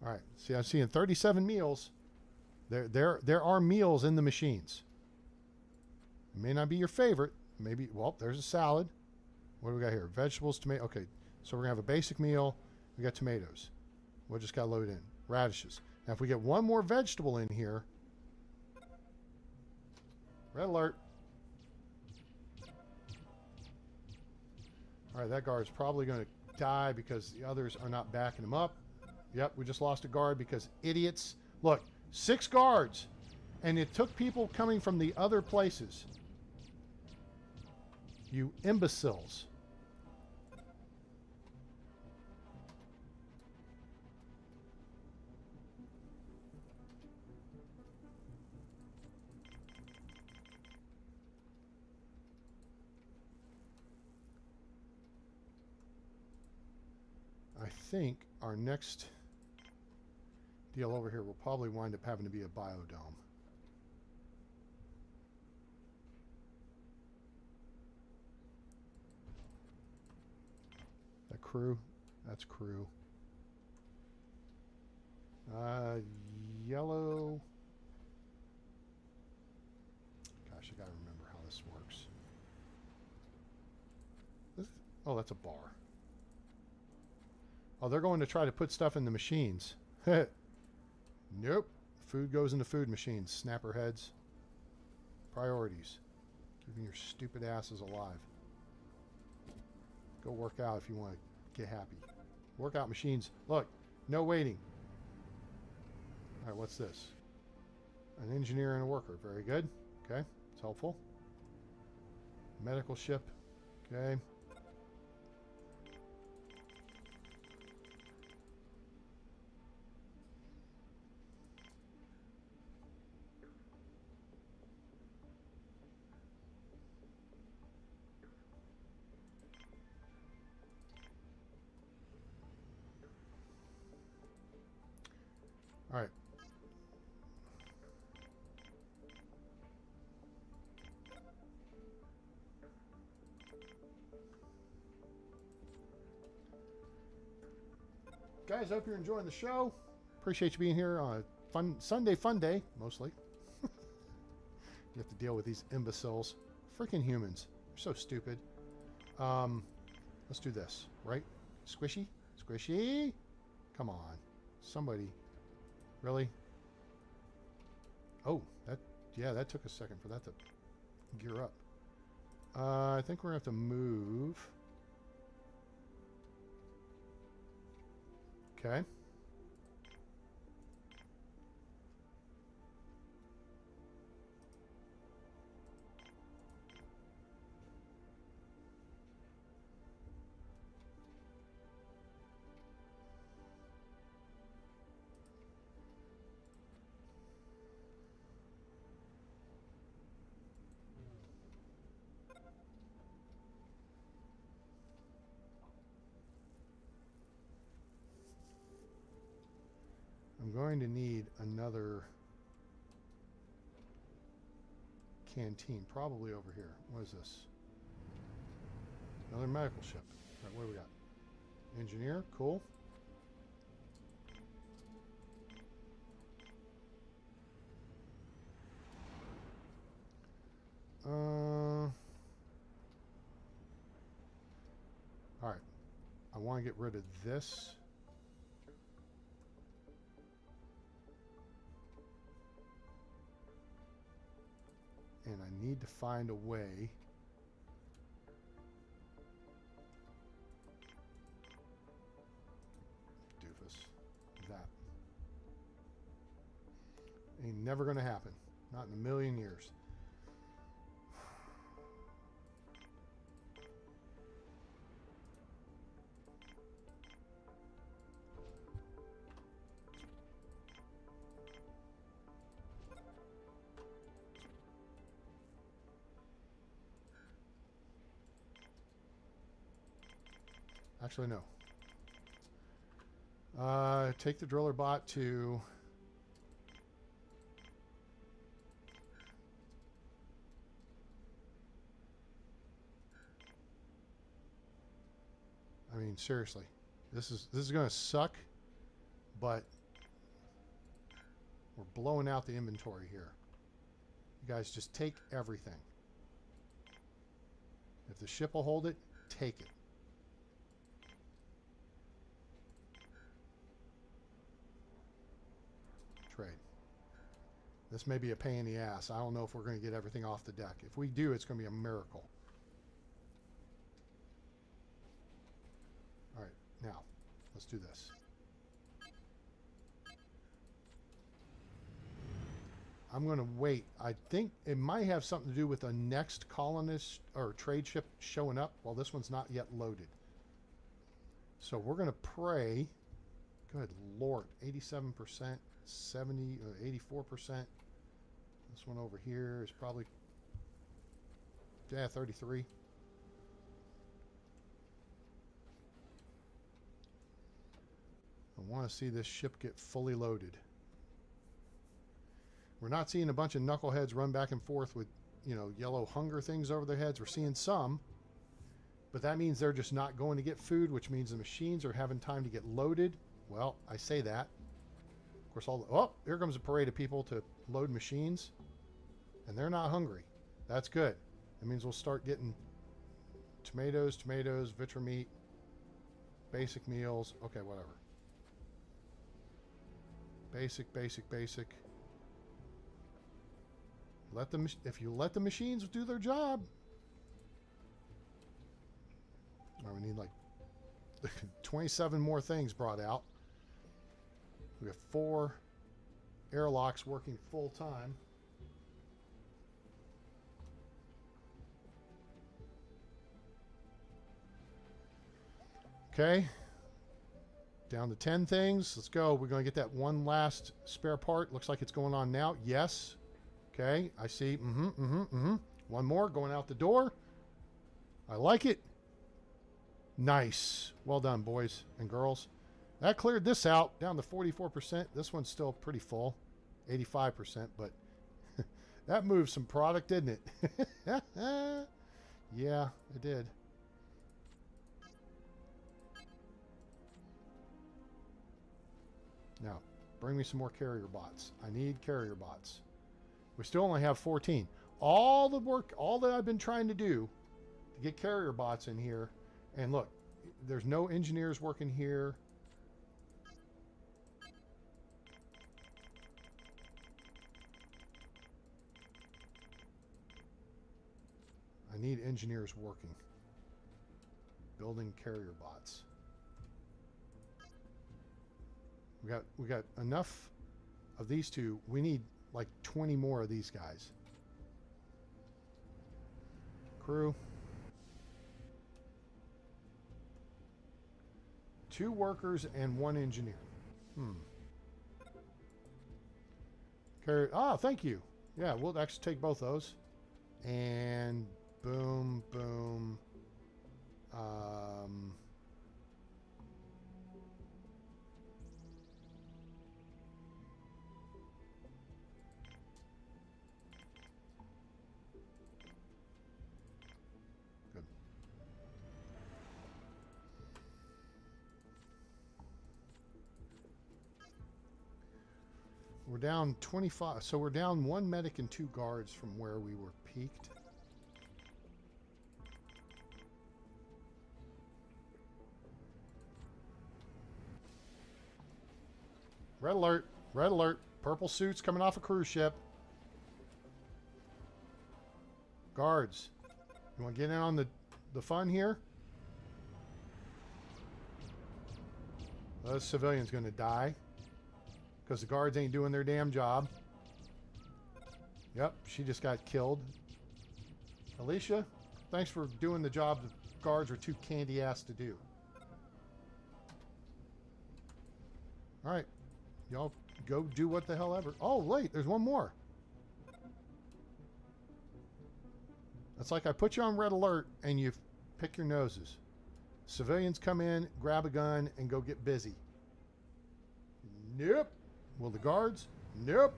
[SPEAKER 1] All right. See, I'm seeing 37 meals. There are meals in the machines. It may not be your favorite. Maybe, well, there's a salad. What do we got here? Vegetables, tomato. Okay, so we're going to have a basic meal. We got tomatoes. We'll just got to load in. Radishes. Now, if we get one more vegetable in here. Red alert. All right, that guard's probably going to die because the others are not backing him up. Yep, we just lost a guard because idiots. Look, 6 guards. And it took people coming from the other places. You imbeciles. I think our next deal over here will probably wind up having to be a biodome. That crew, that's crew. Yellow. Gosh, I gotta remember how this works. Oh, that's a bar. Oh, they're going to try to put stuff in the machines. Nope. Food goes into food machines. Snapper heads. Priorities. Keeping your stupid asses alive. Go work out if you want to get happy. Workout machines. Look, no waiting. All right, what's this? An engineer and a worker. Very good. Okay, it's helpful. Medical ship. Okay. All right. Guys, hope you're enjoying the show. Appreciate you being here on Sunday Funday, mostly. You have to deal with these imbeciles. Freaking humans. They're so stupid. Let's do this, right? Squishy? Squishy? Come on. Somebody. Really? Oh, that took a second for that to gear up. I think we're going to have to move. Okay. I'm going to need another canteen, probably over here. What is this? Another medical ship. All right, what do we got? Engineer, cool. All right. I want to get rid of this. And I need to find a way doofus that ain't never gonna happen, not in a million years. Actually, no. Take the driller bot to... I mean, seriously. This is going to suck, but we're blowing out the inventory here. You guys just take everything. If the ship will hold it, take it. Trade. This may be a pain in the ass. I don't know if we're going to get everything off the deck. If we do, it's going to be a miracle. All right, now, let's do this. I'm going to wait. I think it might have something to do with the next colonist or trade ship showing up. Well, this one's not yet loaded. So we're going to pray. Good Lord. 87%, 70, 84%. This one over here is probably, yeah, 33. I want to see this ship get fully loaded. We're not seeing a bunch of knuckleheads run back and forth with, you know, yellow hunger things over their heads. We're seeing some, but that means they're just not going to get food, which means the machines are having time to get loaded. Well, I say that. Of course, oh, here comes a parade of people to load machines, and they're not hungry. That's good. That means we'll start getting tomatoes, vitra meat, basic meals. Okay, whatever. Basic. Let them, if you let the machines do their job. Oh, we need like 27 more things brought out. We have 4 airlocks working full time. Okay. Down to 10 things. Let's go. We're going to get that one last spare part. Looks like it's going on now. Yes. Okay, I see. One more going out the door. I like it. Nice. Well done, boys and girls. That cleared this out down to 44%. This one's still pretty full, 85%, but that moved some product, didn't it? Yeah, it did. Now, bring me some more carrier bots. I need carrier bots. We still only have 14. All the work, all that I've been trying to do to get carrier bots in here, and look, there's no engineers working here. I need engineers working. Building carrier bots. We got enough of these two. We need like 20 more of these guys. Crew. 2 workers and 1 engineer. Ah, thank you. Yeah, we'll actually take both those. And boom, boom. Good. We're down 25. So we're down 1 medic and 2 guards from where we were peaked. Red alert. Red alert. Purple suits coming off a cruise ship. Guards. You want to get in on the fun here? Those civilians going to die because the guards ain't doing their damn job. Yep, she just got killed. Alicia, thanks for doing the job the guards are too candy ass to do. All right. Y'all go do what the hell ever. Oh, wait, there's one more. It's like I put you on red alert and you pick your noses. Civilians come in, grab a gun, and go get busy. Nope. Will the guards? Nope.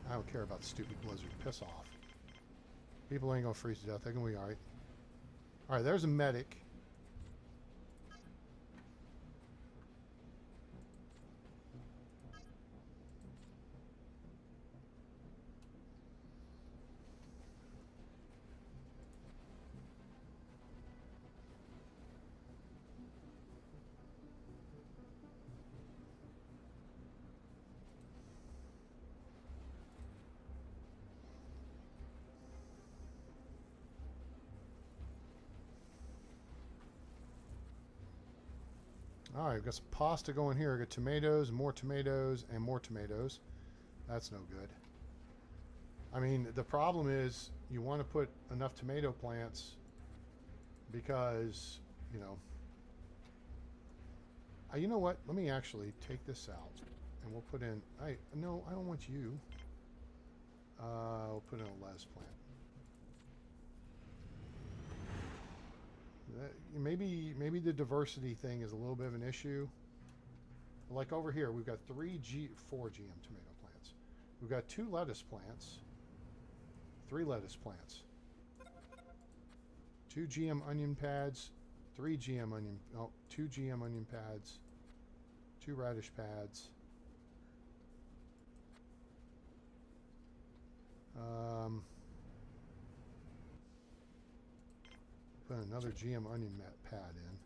[SPEAKER 1] I don't care about the stupid blizzard. Piss off. People ain't gonna freeze to death. They're gonna be alright. Alright, there's a medic. Alright, we've got some pasta going here. We've got tomatoes, more tomatoes, and more tomatoes. That's no good. I mean, the problem is you want to put enough tomato plants because, you know... you know what? Let me actually take this out. And we'll put in... No, I don't want you. We'll put in a les plant. Maybe the diversity thing is a little bit of an issue. Like over here, we've got 4 GM tomato plants. We've got 2 lettuce plants, 3 lettuce plants, 2 GM onion pads, 3 GM onion, 2 GM onion pads, 2 radish pads. Put another GM onion pad in.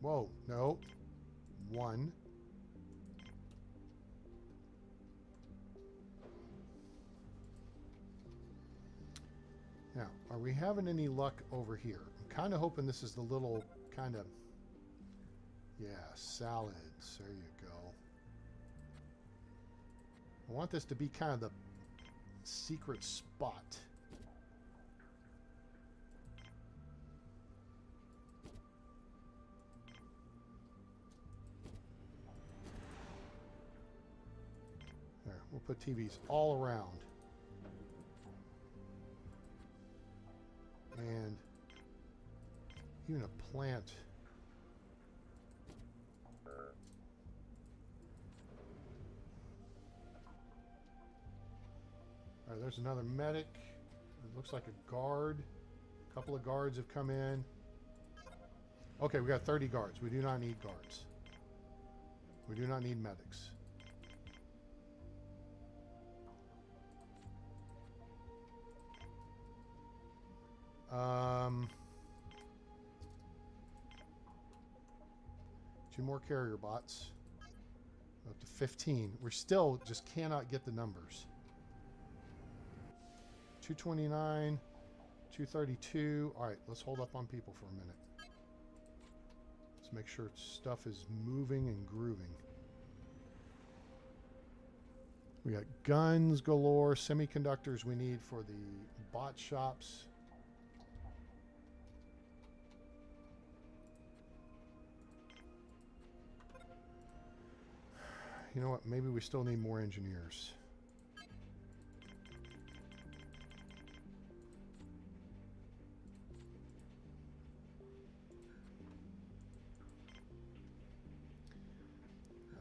[SPEAKER 1] Whoa, no. 1. Now, are we having any luck over here? I'm kind of hoping this is the little kind of... Yeah, salads. There you go. I want this to be kind of the secret spot. There, we'll put TVs all around. And even a plant. All right, there's another medic. It looks like a guard. A couple of guards have come in. Okay, we got 30 guards. We do not need guards. We do not need medics. Two more carrier bots. Up to 15. We still just cannot get the numbers. 229, 232. All right, let's hold up on people for a minute. Let's make sure stuff is moving and grooving. We got guns galore, semiconductors we need for the bot shops. You know what? Maybe we still need more engineers.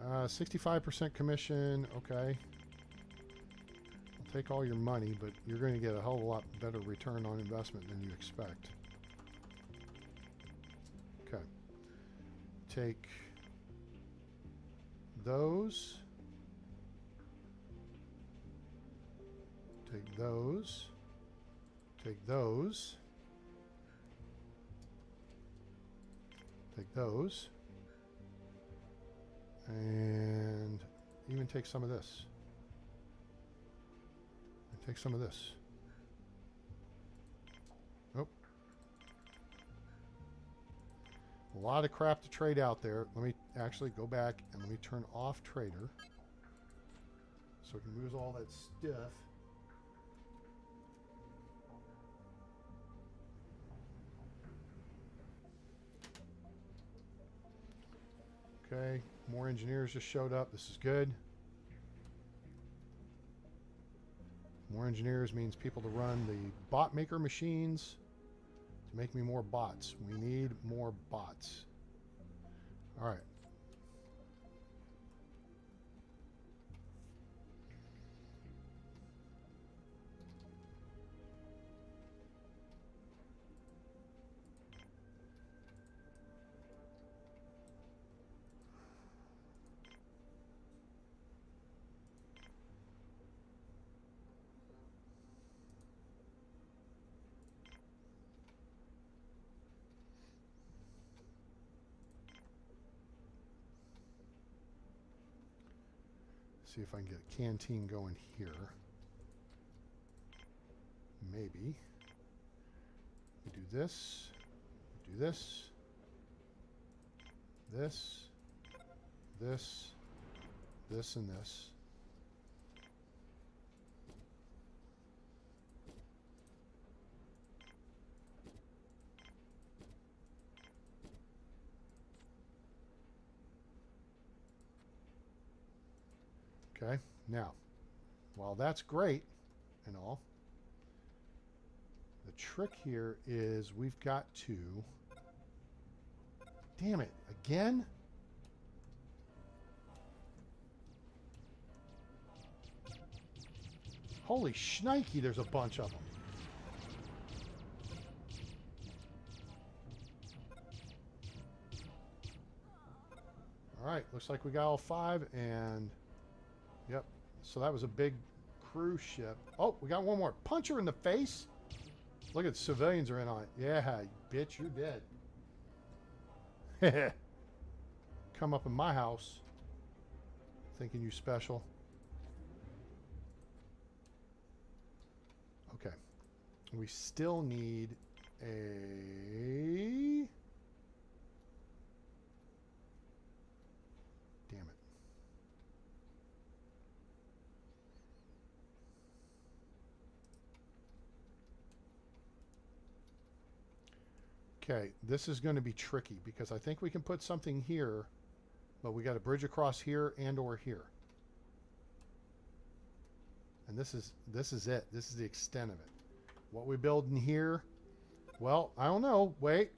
[SPEAKER 1] Uh, 65% commission. Okay. I'll take all your money, but you're going to get a hell of a lot better return on investment than you expect. Okay. Take those. Take those. Take those. Take those. And even take some of this. And take some of this. Nope. A lot of crap to trade out there. Let me actually go back and let me turn off trader. so we can move all that stuff. Okay, more engineers just showed up. This is good. More engineers means people to run the bot maker machines to make me more bots. We need more bots. All right. See if I can get a canteen going here. Maybe. We do this. We do this. This. This. This and this. Okay, now, while that's great and all, the trick here is we've got to... Damn it, again? Holy shnikey, there's a bunch of them. All right, looks like we got all 5 and... Yep. So that was a big cruise ship. Oh, we got one more. Punch her in the face. Look at the civilians are in on it. Yeah, bitch, you're dead. Come up in my house thinking you special. Okay. We still need a... Damn it. Okay, this is going to be tricky because I think we can put something here, but we got a bridge across here and or here. And this is it. This is the extent of it. What we build in here, well, I don't know. Wait.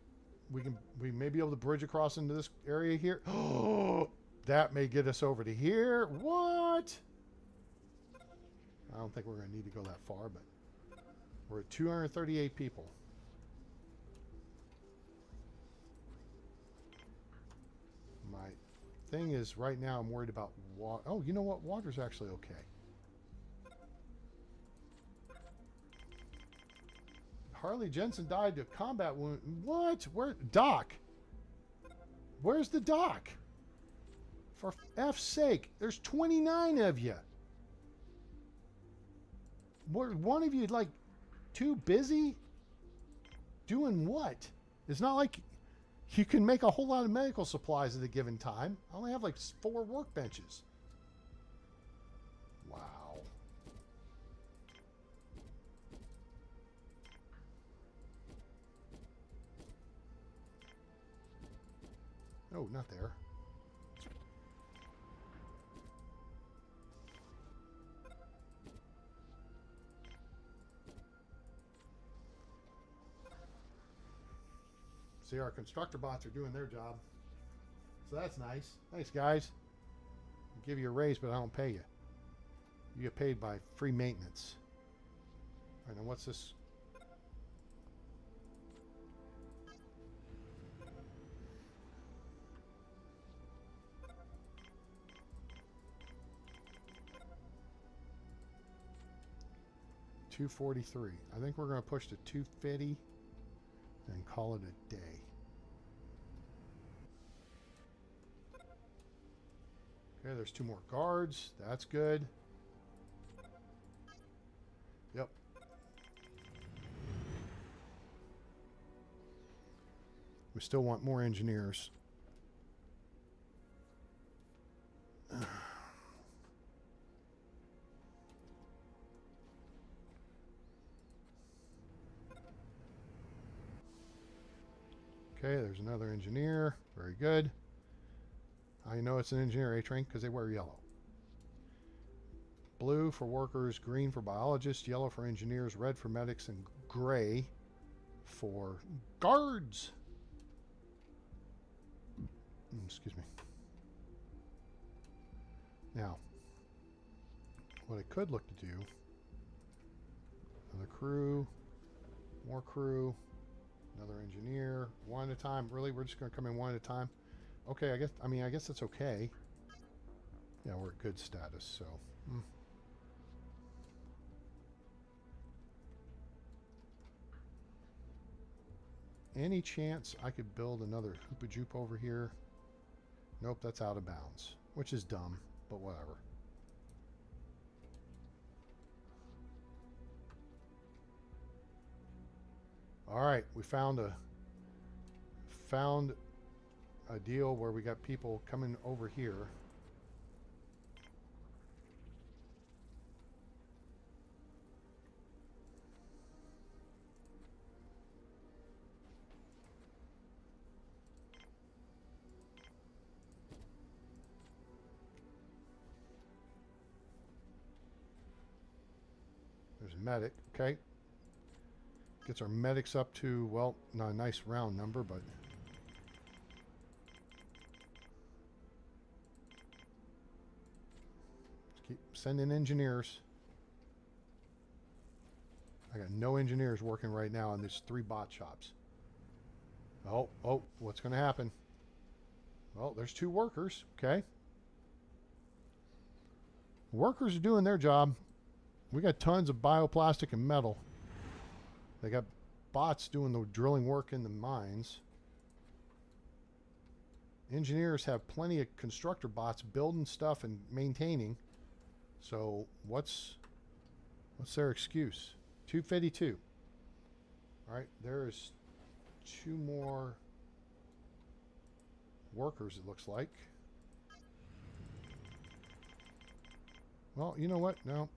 [SPEAKER 1] We may be able to bridge across into this area here. Oh, that may get us over to here. What? I don't think we're going to need to go that far, but we're at 238 people. My thing is, right now I'm worried about water. Oh, you know what? Water's actually okay. Harley Jensen died to combat wound. What? Where? Doc? Where's the doc? For F's sake, there's 29 of you. Were one of you like too busy? Doing what? It's not like you can make a whole lot of medical supplies at a given time. I only have like 4 workbenches. Wow. Oh, not there. See, our constructor bots are doing their job. So that's nice. Thanks, guys. I'll give you a raise, but I don't pay you. You get paid by free maintenance. All right, now what's this? $243. I think we're going to push to $250 and call it a day. Okay, there's 2 more guards. That's good. Yep. We still want more engineers. Okay, there's another engineer. Very good. I know it's an engineer A-train because they wear yellow. Blue for workers, green for biologists, yellow for engineers, red for medics, and gray for guards. Excuse me. Now, what I could look to do, another crew, more crew, another engineer, one at a time. Really, we're just going to come in one at a time. Okay, I guess that's okay. Yeah, we're at good status, so. Any chance I could build another hoopa-joop over here? Nope, that's out of bounds, which is dumb, but whatever. All right, we found a deal where we got people coming over here. There's a medic, okay. Gets our medics up to, well, not a nice round number, but let's keep sending engineers. I got no engineers working right now on these 3 bot shops. Oh, what's going to happen? Well, there's 2 workers, okay. Workers are doing their job. We got tons of bioplastic and metal. They got bots doing the drilling work in the mines. Engineers have plenty of constructor bots building stuff and maintaining. So what's their excuse? 252. All right, there's 2 more workers, it looks like. Well, you know what? No.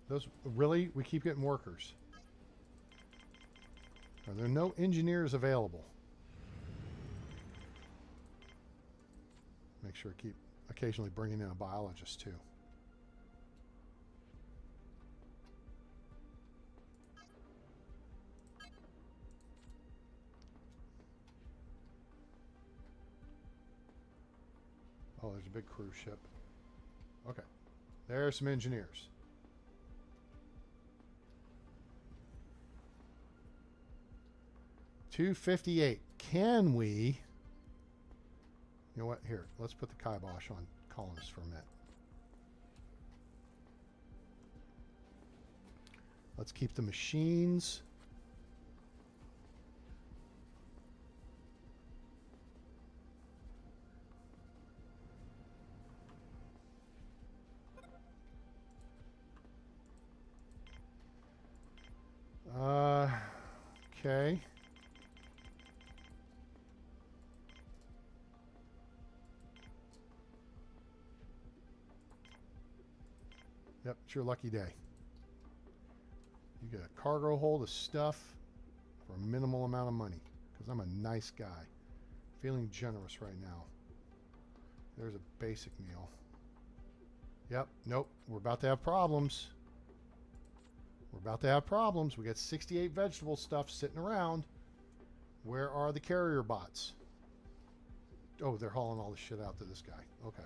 [SPEAKER 1] Those really, we keep getting workers. Are there no engineers available? Make sure to keep occasionally bringing in a biologist too. Oh, there's a big cruise ship. Okay, there's some engineers. $258. Can we? You know what? Here, let's put the kibosh on colonists for a minute. Let's keep the machines. Okay. Yep, it's your lucky day. You get a cargo hold of stuff for a minimal amount of money, because I'm a nice guy. Feeling generous right now. There's a basic meal. Yep, nope, we're about to have problems. We're about to have problems. We got 68 vegetable stuff sitting around. Where are the carrier bots? Oh, they're hauling all the shit out to this guy. Okay.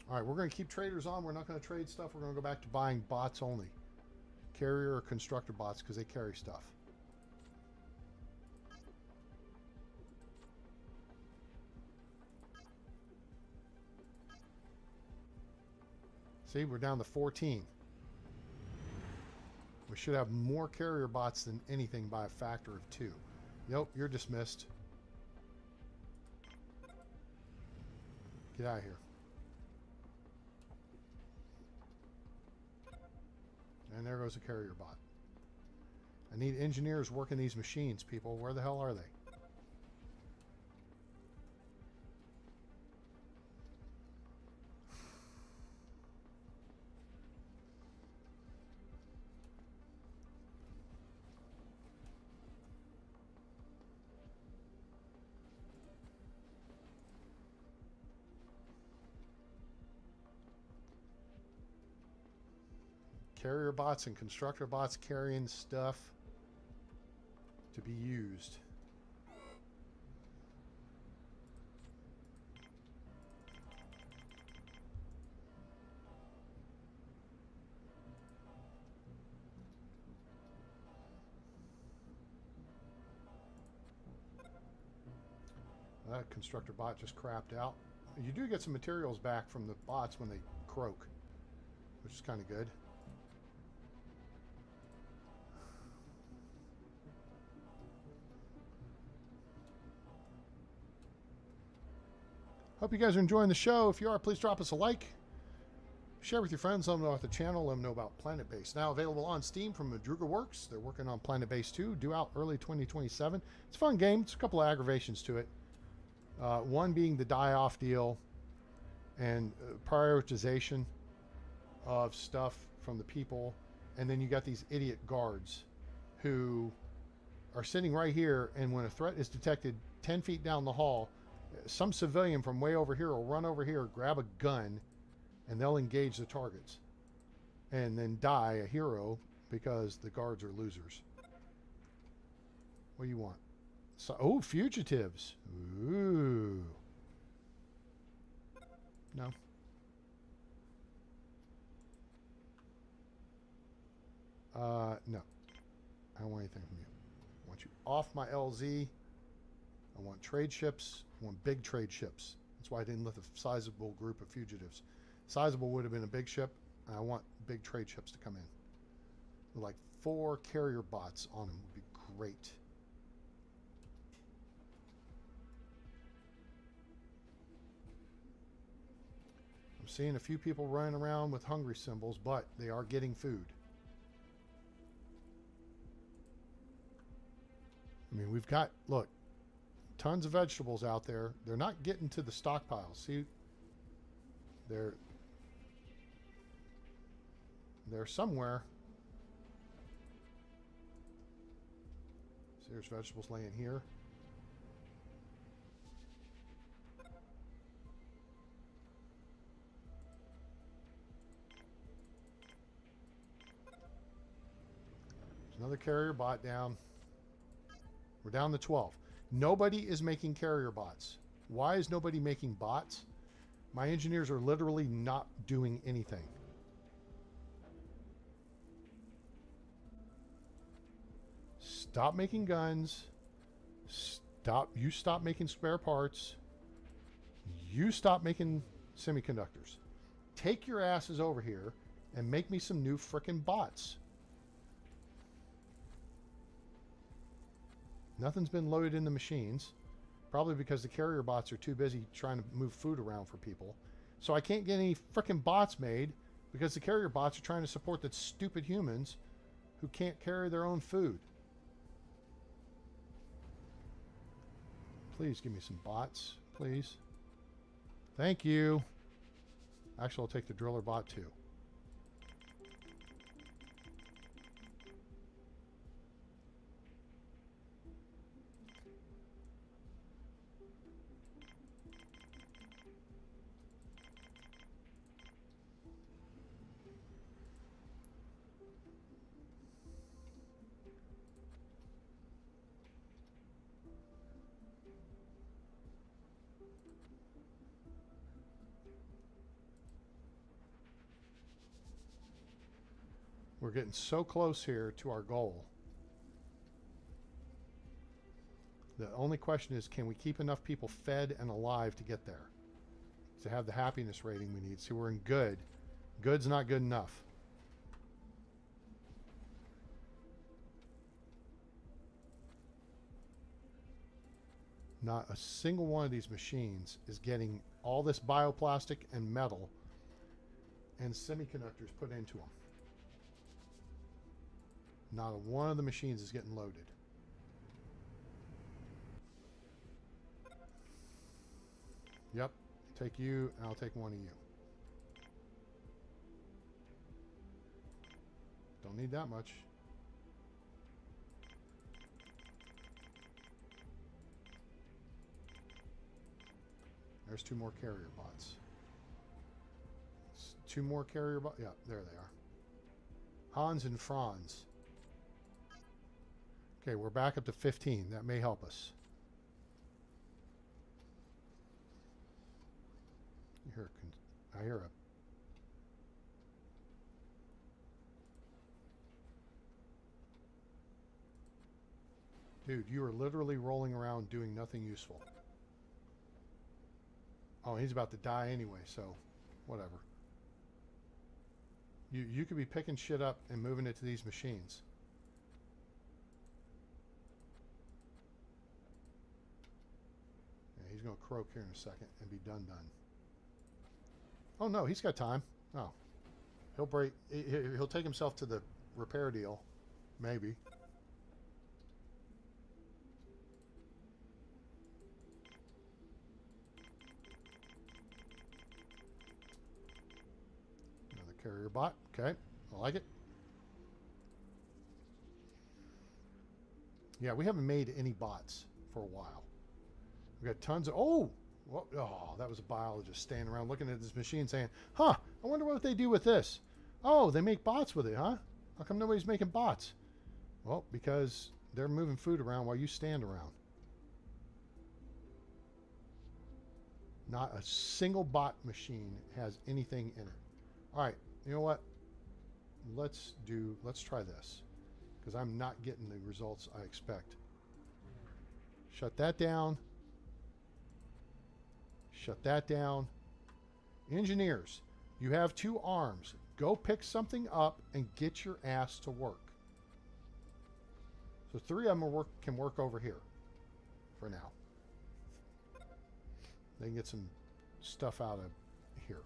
[SPEAKER 1] All right, we're going to keep traders on. We're not going to trade stuff. We're going to go back to buying bots only. Carrier or constructor bots, because they carry stuff. See, we're down to 14. We should have more carrier bots than anything by a factor of 2. Nope, you're dismissed. Get out of here. And there goes a carrier bot. I need engineers working these machines, people. Where the hell are they? Carrier bots and constructor bots carrying stuff to be used. That constructor bot just crapped out. You do get some materials back from the bots when they croak, which is kind of good. Hope you guys are enjoying the show. If you are, please drop us a like. Share with your friends. Let them know about the channel. Let them know about Planetbase. Now available on Steam from Madruga Works. They're working on Planetbase 2, due out early 2027. It's a fun game. It's a couple of aggravations to it. One being the die-off deal and prioritization of stuff from the people. And then you got these idiot guards who are sitting right here, and when a threat is detected 10 feet down the hall, some civilian from way over here will run over here, grab a gun, and they'll engage the targets and then die a hero because the guards are losers. What do you want? So, oh, fugitives. Ooh. No. No. I don't want anything from you. I want you off my LZ. I want trade ships. I want big trade ships. That's why I didn't let the sizable group of fugitives. Sizable would have been a big ship. And I want big trade ships to come in. Like 4 carrier bots on them would be great. I'm seeing a few people running around with hungry symbols, but they are getting food. I mean, we've got, look, tons of vegetables out there. They're not getting to the stockpiles. See, they're somewhere. See, there's vegetables laying here. There's another carrier bot down. We're down to 12. Nobody is making carrier bots. Why is nobody making bots? My engineers are literally not doing anything. Stop making guns. You stop making spare parts. You stop making semiconductors. Take your asses over here and make me some new frickin' bots. Nothing's been loaded in the machines, probably because the carrier bots are too busy trying to move food around for people. So I can't get any frickin' bots made because the carrier bots are trying to support the stupid humans who can't carry their own food. Please give me some bots, please. Thank you. Actually, I'll take the driller bot too. We're getting so close here to our goal. The only question is, can we keep enough people fed and alive to get there? To have the happiness rating we need. See, we're in good. Good's not good enough. Not a single one of these machines is getting all this bioplastic and metal and semiconductors put into them. Not a one of the machines is getting loaded. Yep. Take you, and I'll take one of you. Don't need that much. There's 2 more carrier bots. 2 more carrier bots. Yeah, there they are. Hans and Franz. Okay, we're back up to 15. That may help us. I hear a... Dude, you are literally rolling around doing nothing useful. Oh, he's about to die anyway, so whatever. You could be picking shit up and moving it to these machines. Yeah, he's going to croak here in a second and be done. Oh, no, he's got time. Oh. He'll take himself to the repair deal. Maybe. Another carrier bot. Okay. I like it. Yeah, we haven't made any bots for a while. We got tons of... Oh! Oh, that was a biologist standing around looking at this machine saying, huh, I wonder what they do with this. Oh, they make bots with it, huh? How come nobody's making bots? Well, because they're moving food around while you stand around. Not a single bot machine has anything in it. All right, you know what? Let's try this, because I'm not getting the results I expect. Shut that down. Shut that down. Engineers, you have 2 arms. Go pick something up and get your ass to work. So 3 of them can work over here for now. They can get some stuff out of here.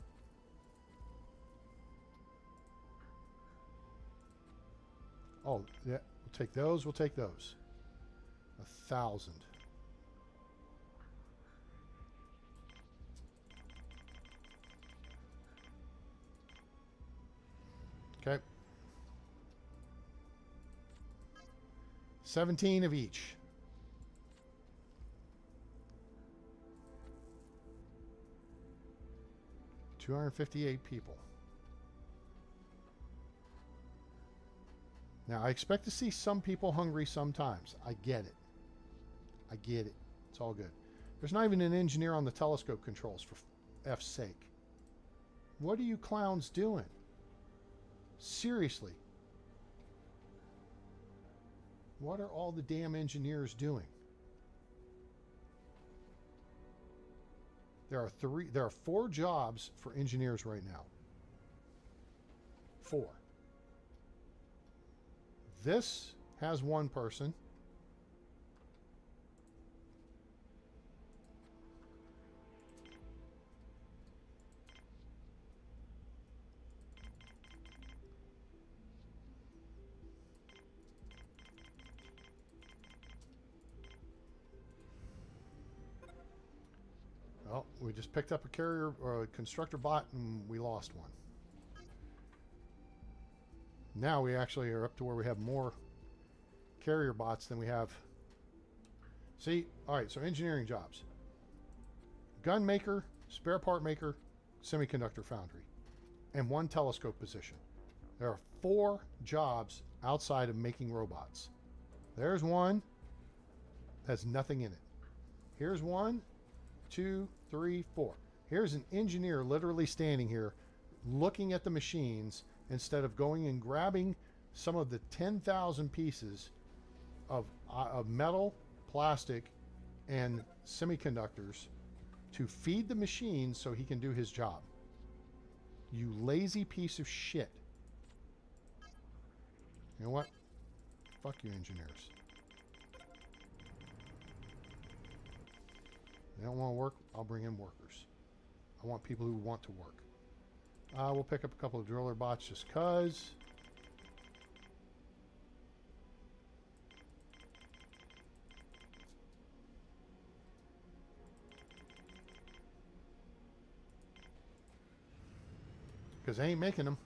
[SPEAKER 1] Oh, yeah. We'll take those. We'll take those. 1,000. Okay. 17 of each. $258 people. Now, I expect to see some people hungry sometimes. I get it. I get it. It's all good. There's not even an engineer on the telescope controls, for F's sake. What are you clowns doing? Seriously. What are all the damn engineers doing? There are 4 jobs for engineers right now. 4. This has 1 person. Well, we just picked up a carrier or a constructor bot and we lost one. Now we actually are up to where we have more carrier bots than we have. See, all right, so engineering jobs. Gun maker, spare part maker, semiconductor foundry, and 1 telescope position. There are 4 jobs outside of making robots. There's 1. Has nothing in it. Here's 1, 2, 3, 4. Here's an engineer literally standing here looking at the machines instead of going and grabbing some of the 10,000 pieces of metal, plastic, and semiconductors to feed the machines so he can do his job. You lazy piece of shit. You know what? Fuck you, engineers. They don't want to work, I'll bring in workers. I want people who want to work. We'll pick up a couple of driller bots just cuz. Because they ain't making them.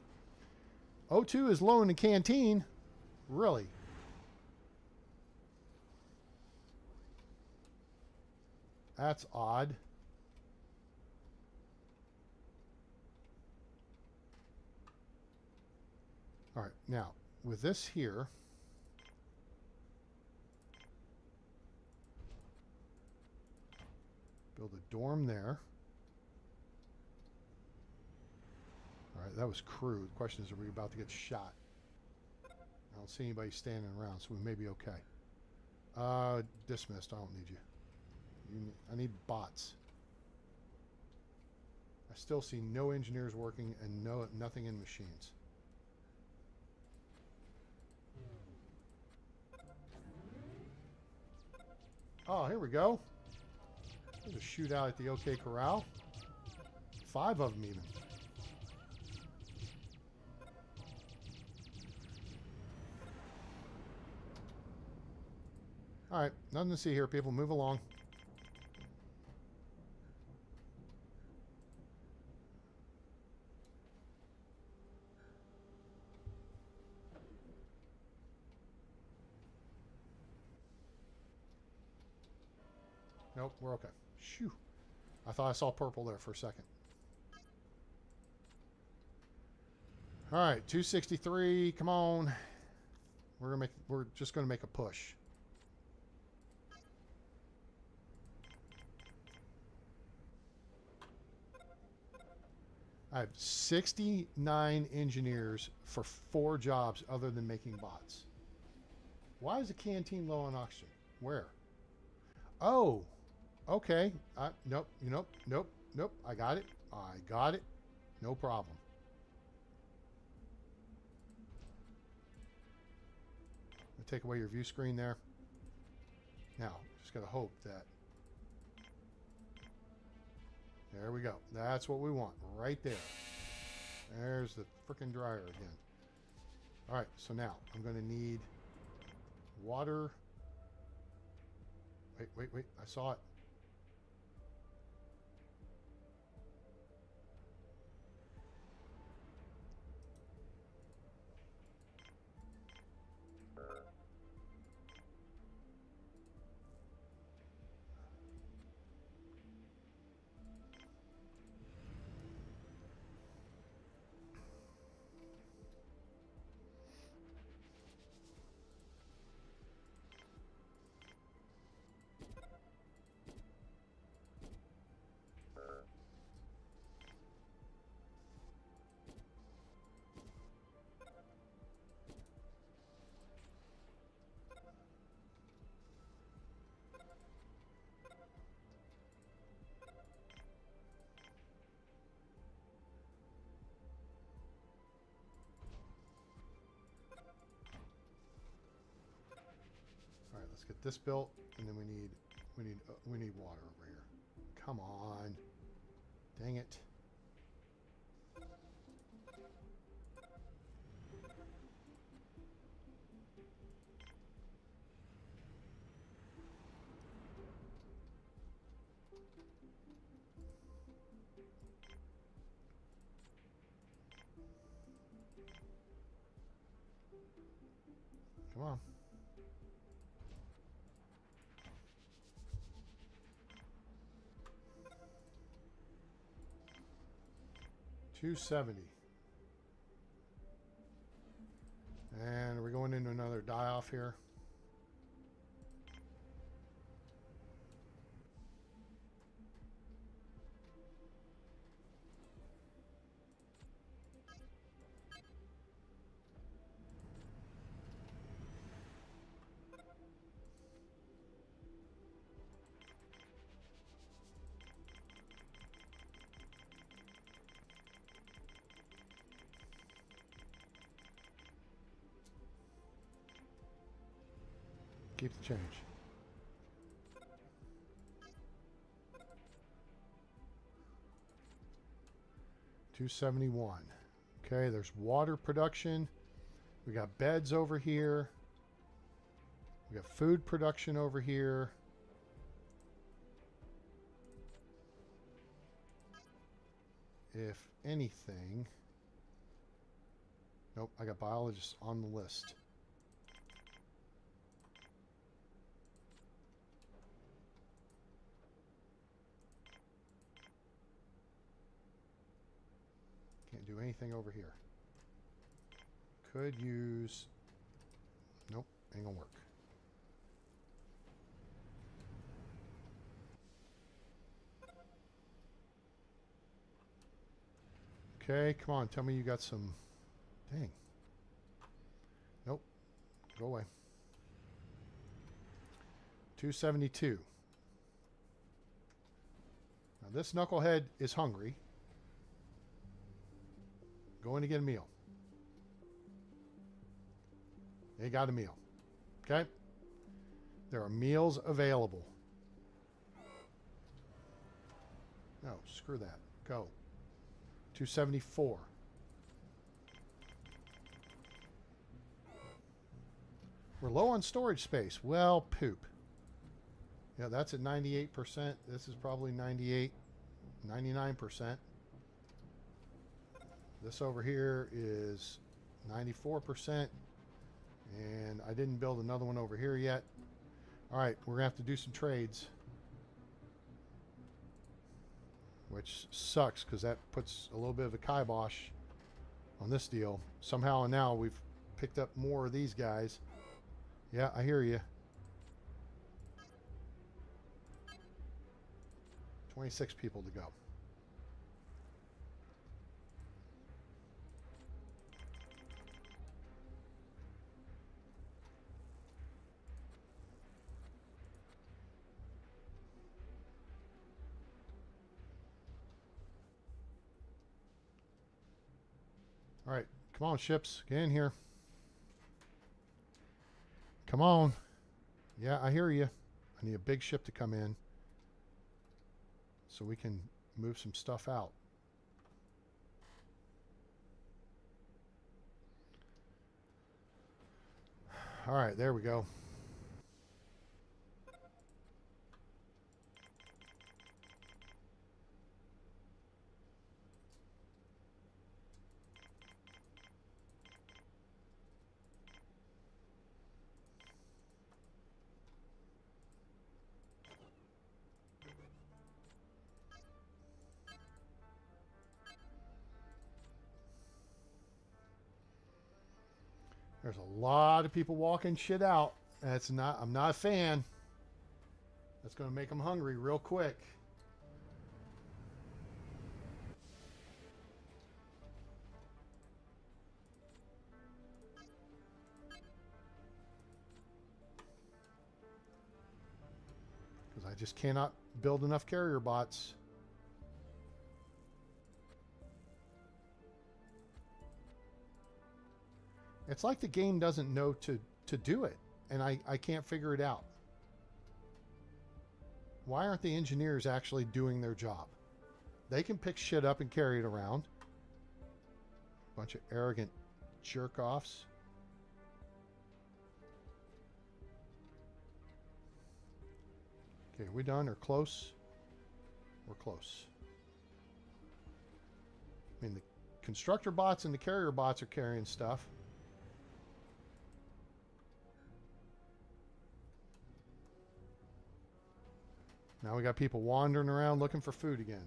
[SPEAKER 1] O2 is low in the canteen. Really? That's odd. All right, now with this here, build a dorm there. All right, that was crude. The question is, are we about to get shot? I don't see anybody standing around, so we may be okay. Dismissed. I don't need you. I need bots. I still see no engineers working and nothing in machines. Oh, here we go. There's a shootout at the OK Corral. 5 of them even. All right, nothing to see here, people. Move along. Nope, we're okay. Shoo. I thought I saw purple there for a second. All right, 263. Come on. We're just gonna make a push. I have 69 engineers for 4 jobs other than making bots. Why is the canteen low on oxygen? Where? Oh, okay. Nope, nope. I got it. No problem. I'll take away your view screen there. Now, just got to hope that... There we go. That's what we want. Right there. There's the frickin' dryer again. All right, so now I'm going to need water. Wait. I saw it. All right, let's get this built, and then we need water over here. Come on, dang it! Come on. $270. And we're going into another die-off here. Keep the change. $271. Okay, there's water production. We got beds over here. We got food production over here. If anything... Nope, I got biologists on the list. Can't do anything over here. Could use... Nope, ain't gonna work. Okay, come on, tell me you got some... Dang. Nope, go away. 272. Now this knucklehead is hungry. Going to get a meal. They got a meal. Okay? There are meals available. No, screw that. Go. 274. We're low on storage space. Well, poop. Yeah, that's at 98%. This is probably 98, 99%. This over here is 94%. And I didn't build another one over here yet. All right, we're going to have to do some trades. Which sucks because that puts a little bit of a kibosh on this deal. Somehow and now we've picked up more of these guys. Yeah, I hear you. 26 people to go. All right, come on, ships, get in here. Come on. Yeah, I hear you. I need a big ship to come in so we can move some stuff out. All right, there we go. There's a lot of people walking shit out. That's not. I'm not a fan. That's going to make them hungry real quick. Because I just cannot build enough carrier bots. It's like the game doesn't know to do it, and I can't figure it out. Why aren't the engineers actually doing their job? They can pick shit up and carry it around. Bunch of arrogant jerk-offs. Okay, are we done or close? We're close. I mean, the constructor bots and the carrier bots are carrying stuff. Now we got people wandering around looking for food again.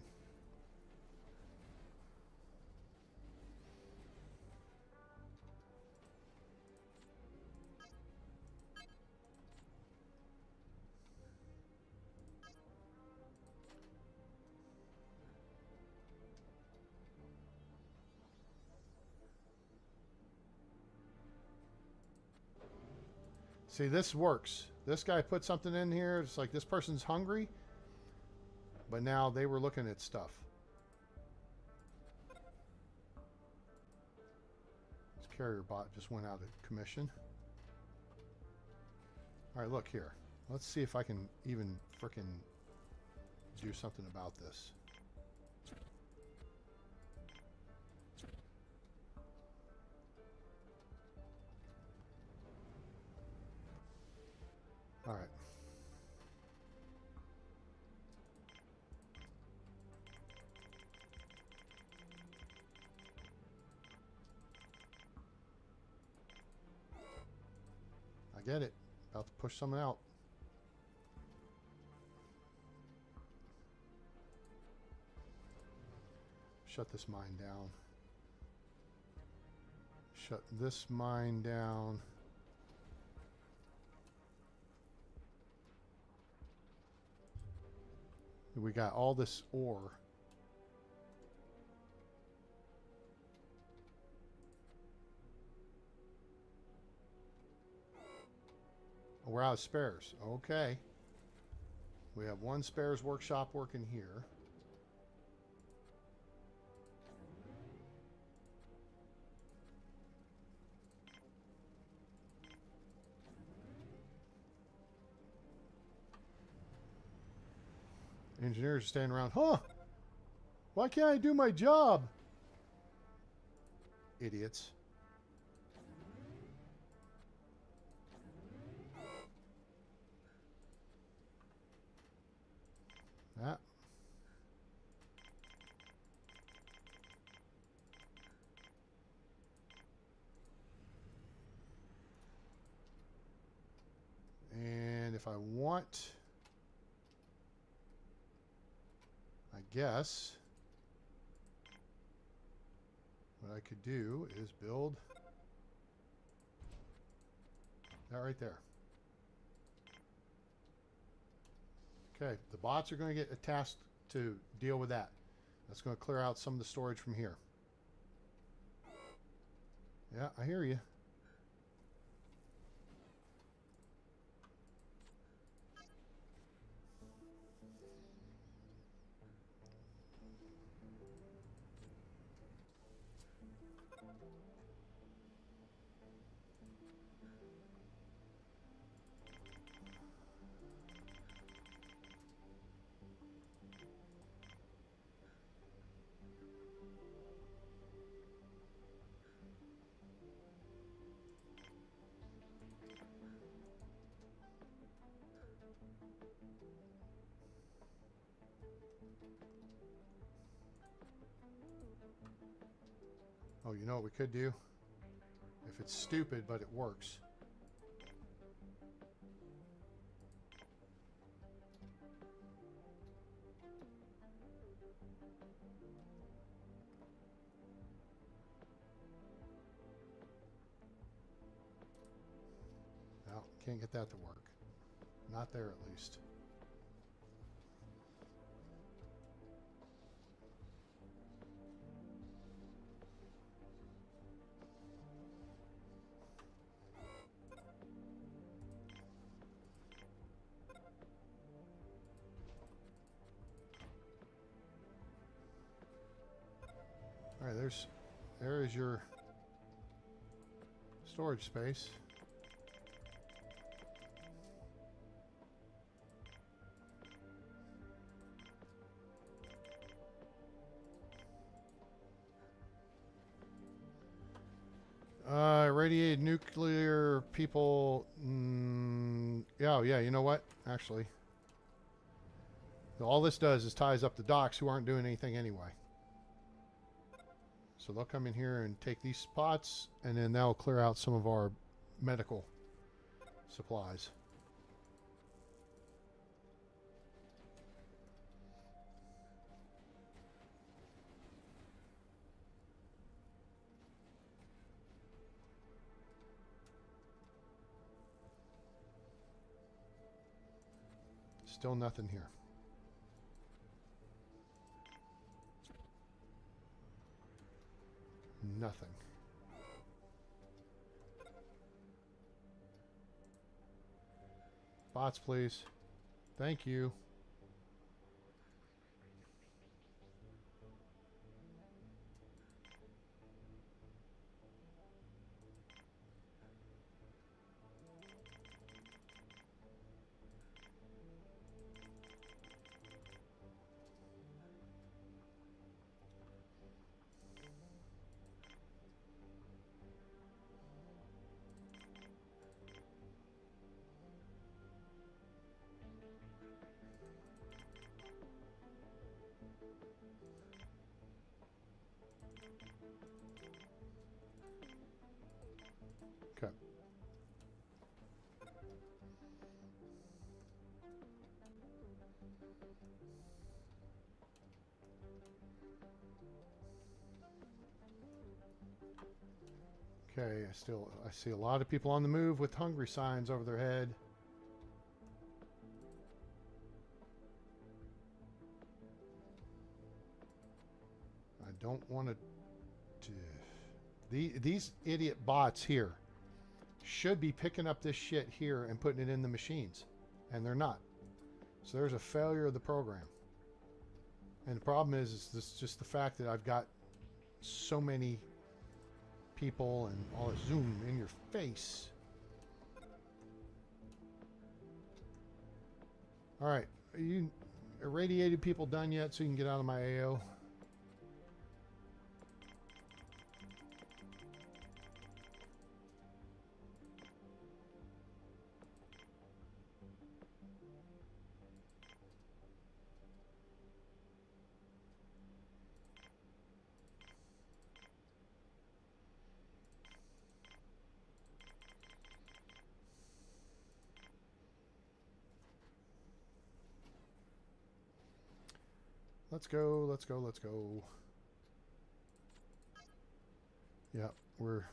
[SPEAKER 1] See, this works. This guy put something in here. It's like this person's hungry. But now they were looking at stuff. This carrier bot just went out of commission. All right, look here. Let's see if I can even frickin' do something about this. All right. I get it. About to push something out. Shut this mine down. Shut this mine down. We got all this ore. We're out of spares. Okay. We have one spares workshop working here. Engineers are standing around. Huh? Why can't I do my job? Idiots. That. And if I want, I guess what I could do is build that right there. Okay, the bots are going to get a task to deal with that. That's going to clear out some of the storage from here. Yeah, I hear you. Oh, you know what we could do? If it's stupid, but it works. No, can't get that to work. Not there, at least. All right, there is your storage space. Irradiated nuclear people. Yeah, yeah. You know what? Actually, all this does is ties up the docks who aren't doing anything anyway. So they'll come in here and take these spots, and then that'll clear out some of our medical supplies. Still nothing here. Nothing. Bots, please. Thank you. Okay. Okay, I see a lot of people on the move with hungry signs over their head. I don't want to... These idiot bots here should be picking up this shit here and putting it in the machines, and they're not. So there's a failure of the program. And the problem is this just the fact that I've got so many people and all this zoom in your face. All right, are you irradiated people done yet so you can get out of my AO? Let's go, let's go, let's go. Yeah, we're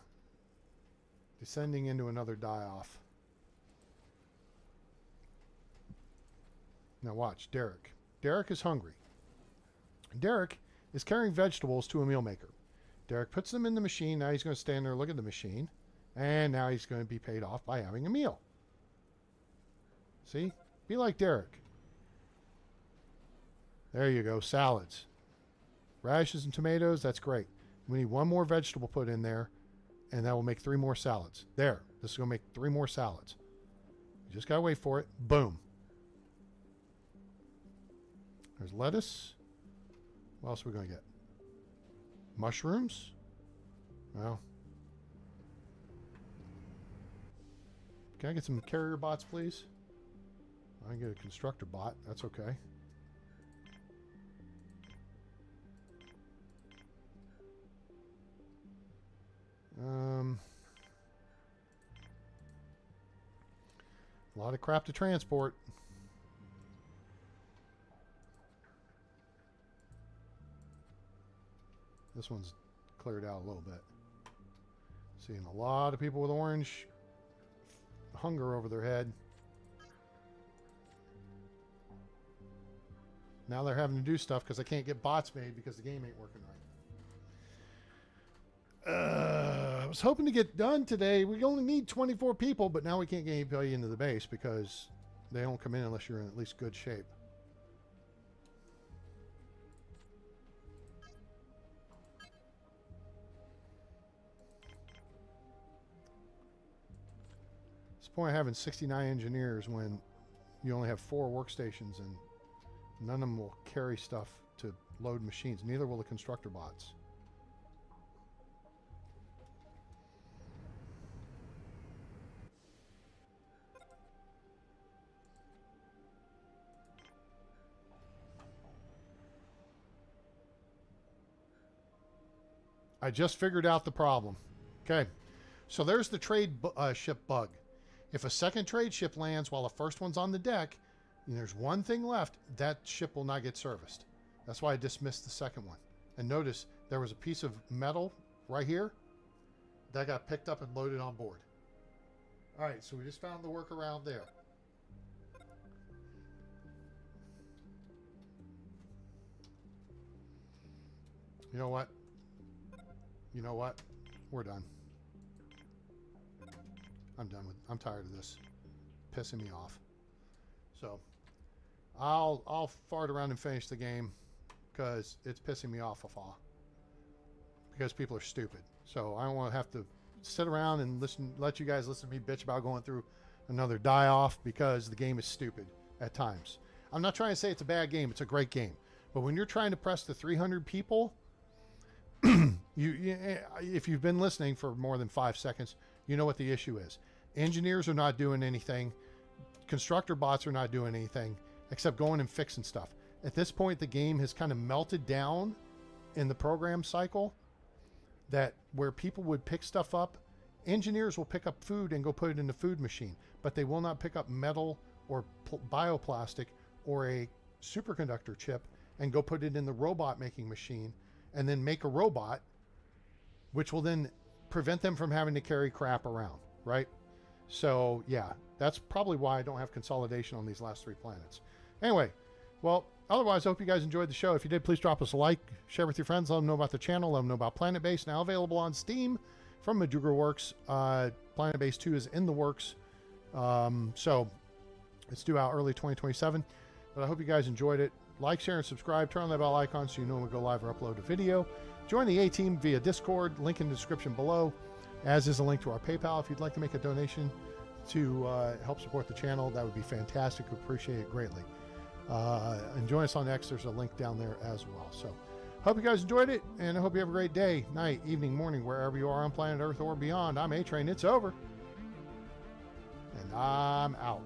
[SPEAKER 1] descending into another die-off. Now watch, Derek. Derek is hungry. Derek is carrying vegetables to a meal maker. Derek puts them in the machine. Now he's going to stand there and look at the machine. And now he's going to be paid off by having a meal. See? Be like Derek. There you go, salads. Radishes and tomatoes, that's great. We need one more vegetable put in there, and that will make 3 more salads. There, this is going to make 3 more salads. You just got to wait for it. Boom. There's lettuce. What else are we going to get? Mushrooms? Well. Can I get some carrier bots, please? I can get a constructor bot. That's okay. A lot of crap to transport. This one's cleared out a little bit. Seeing a lot of people with orange hunger over their head. Now they're having to do stuff because I can't get bots made because the game ain't working right. I was hoping to get done today. We only need 24 people, but now we can't get anybody into the base because they don't come in unless you're in at least good shape. What's the point of having 69 engineers when you only have 4 workstations and none of them will carry stuff to load machines? Neither will the constructor bots. I just figured out the problem. Okay, so there's the trade ship bug. If a second trade ship lands while the first one's on the deck, and there's one thing left, that ship will not get serviced. That's why I dismissed the second one. And notice there was a piece of metal right here that got picked up and loaded on board. All right, so we just found the workaround there. You know what? You know what? We're done. I'm tired of this. Pissing me off. So I'll fart around and finish the game because it's pissing me off because people are stupid. So I don't want to have to sit around and let you guys listen to me bitch about going through another die-off because the game is stupid at times. I'm not trying to say it's a bad game. It's a great game. But when you're trying to press the 300 people, if you've been listening for more than 5 seconds, you know what the issue is. Engineers are not doing anything. Constructor bots are not doing anything except going and fixing stuff. At this point, the game has kind of melted down in the program cycle that where people would pick stuff up, engineers will pick up food and go put it in the food machine, but they will not pick up metal or bioplastic or a superconductor chip and go put it in the robot making machine and then make a robot, which will then prevent them from having to carry crap around, right? So yeah, that's probably why I don't have consolidation on these last 3 planets. Anyway, well, otherwise, I hope you guys enjoyed the show. If you did, please drop us a like, share with your friends, let them know about the channel, let them know about Planetbase, now available on Steam from Madruga Works. Planetbase 2 is in the works, so it's due out early 2027. But I hope you guys enjoyed it. Like, share, and subscribe. Turn on that bell icon so you know when we go live or upload a video. Join the A-Team via Discord, link in the description below, as is a link to our PayPal. If you'd like to make a donation to help support the channel, that would be fantastic. We appreciate it greatly. And join us on X. There's a link down there as well. So hope you guys enjoyed it, and I hope you have a great day, night, evening, morning, wherever you are on planet Earth or beyond. I'm A-Train. It's over, and I'm out.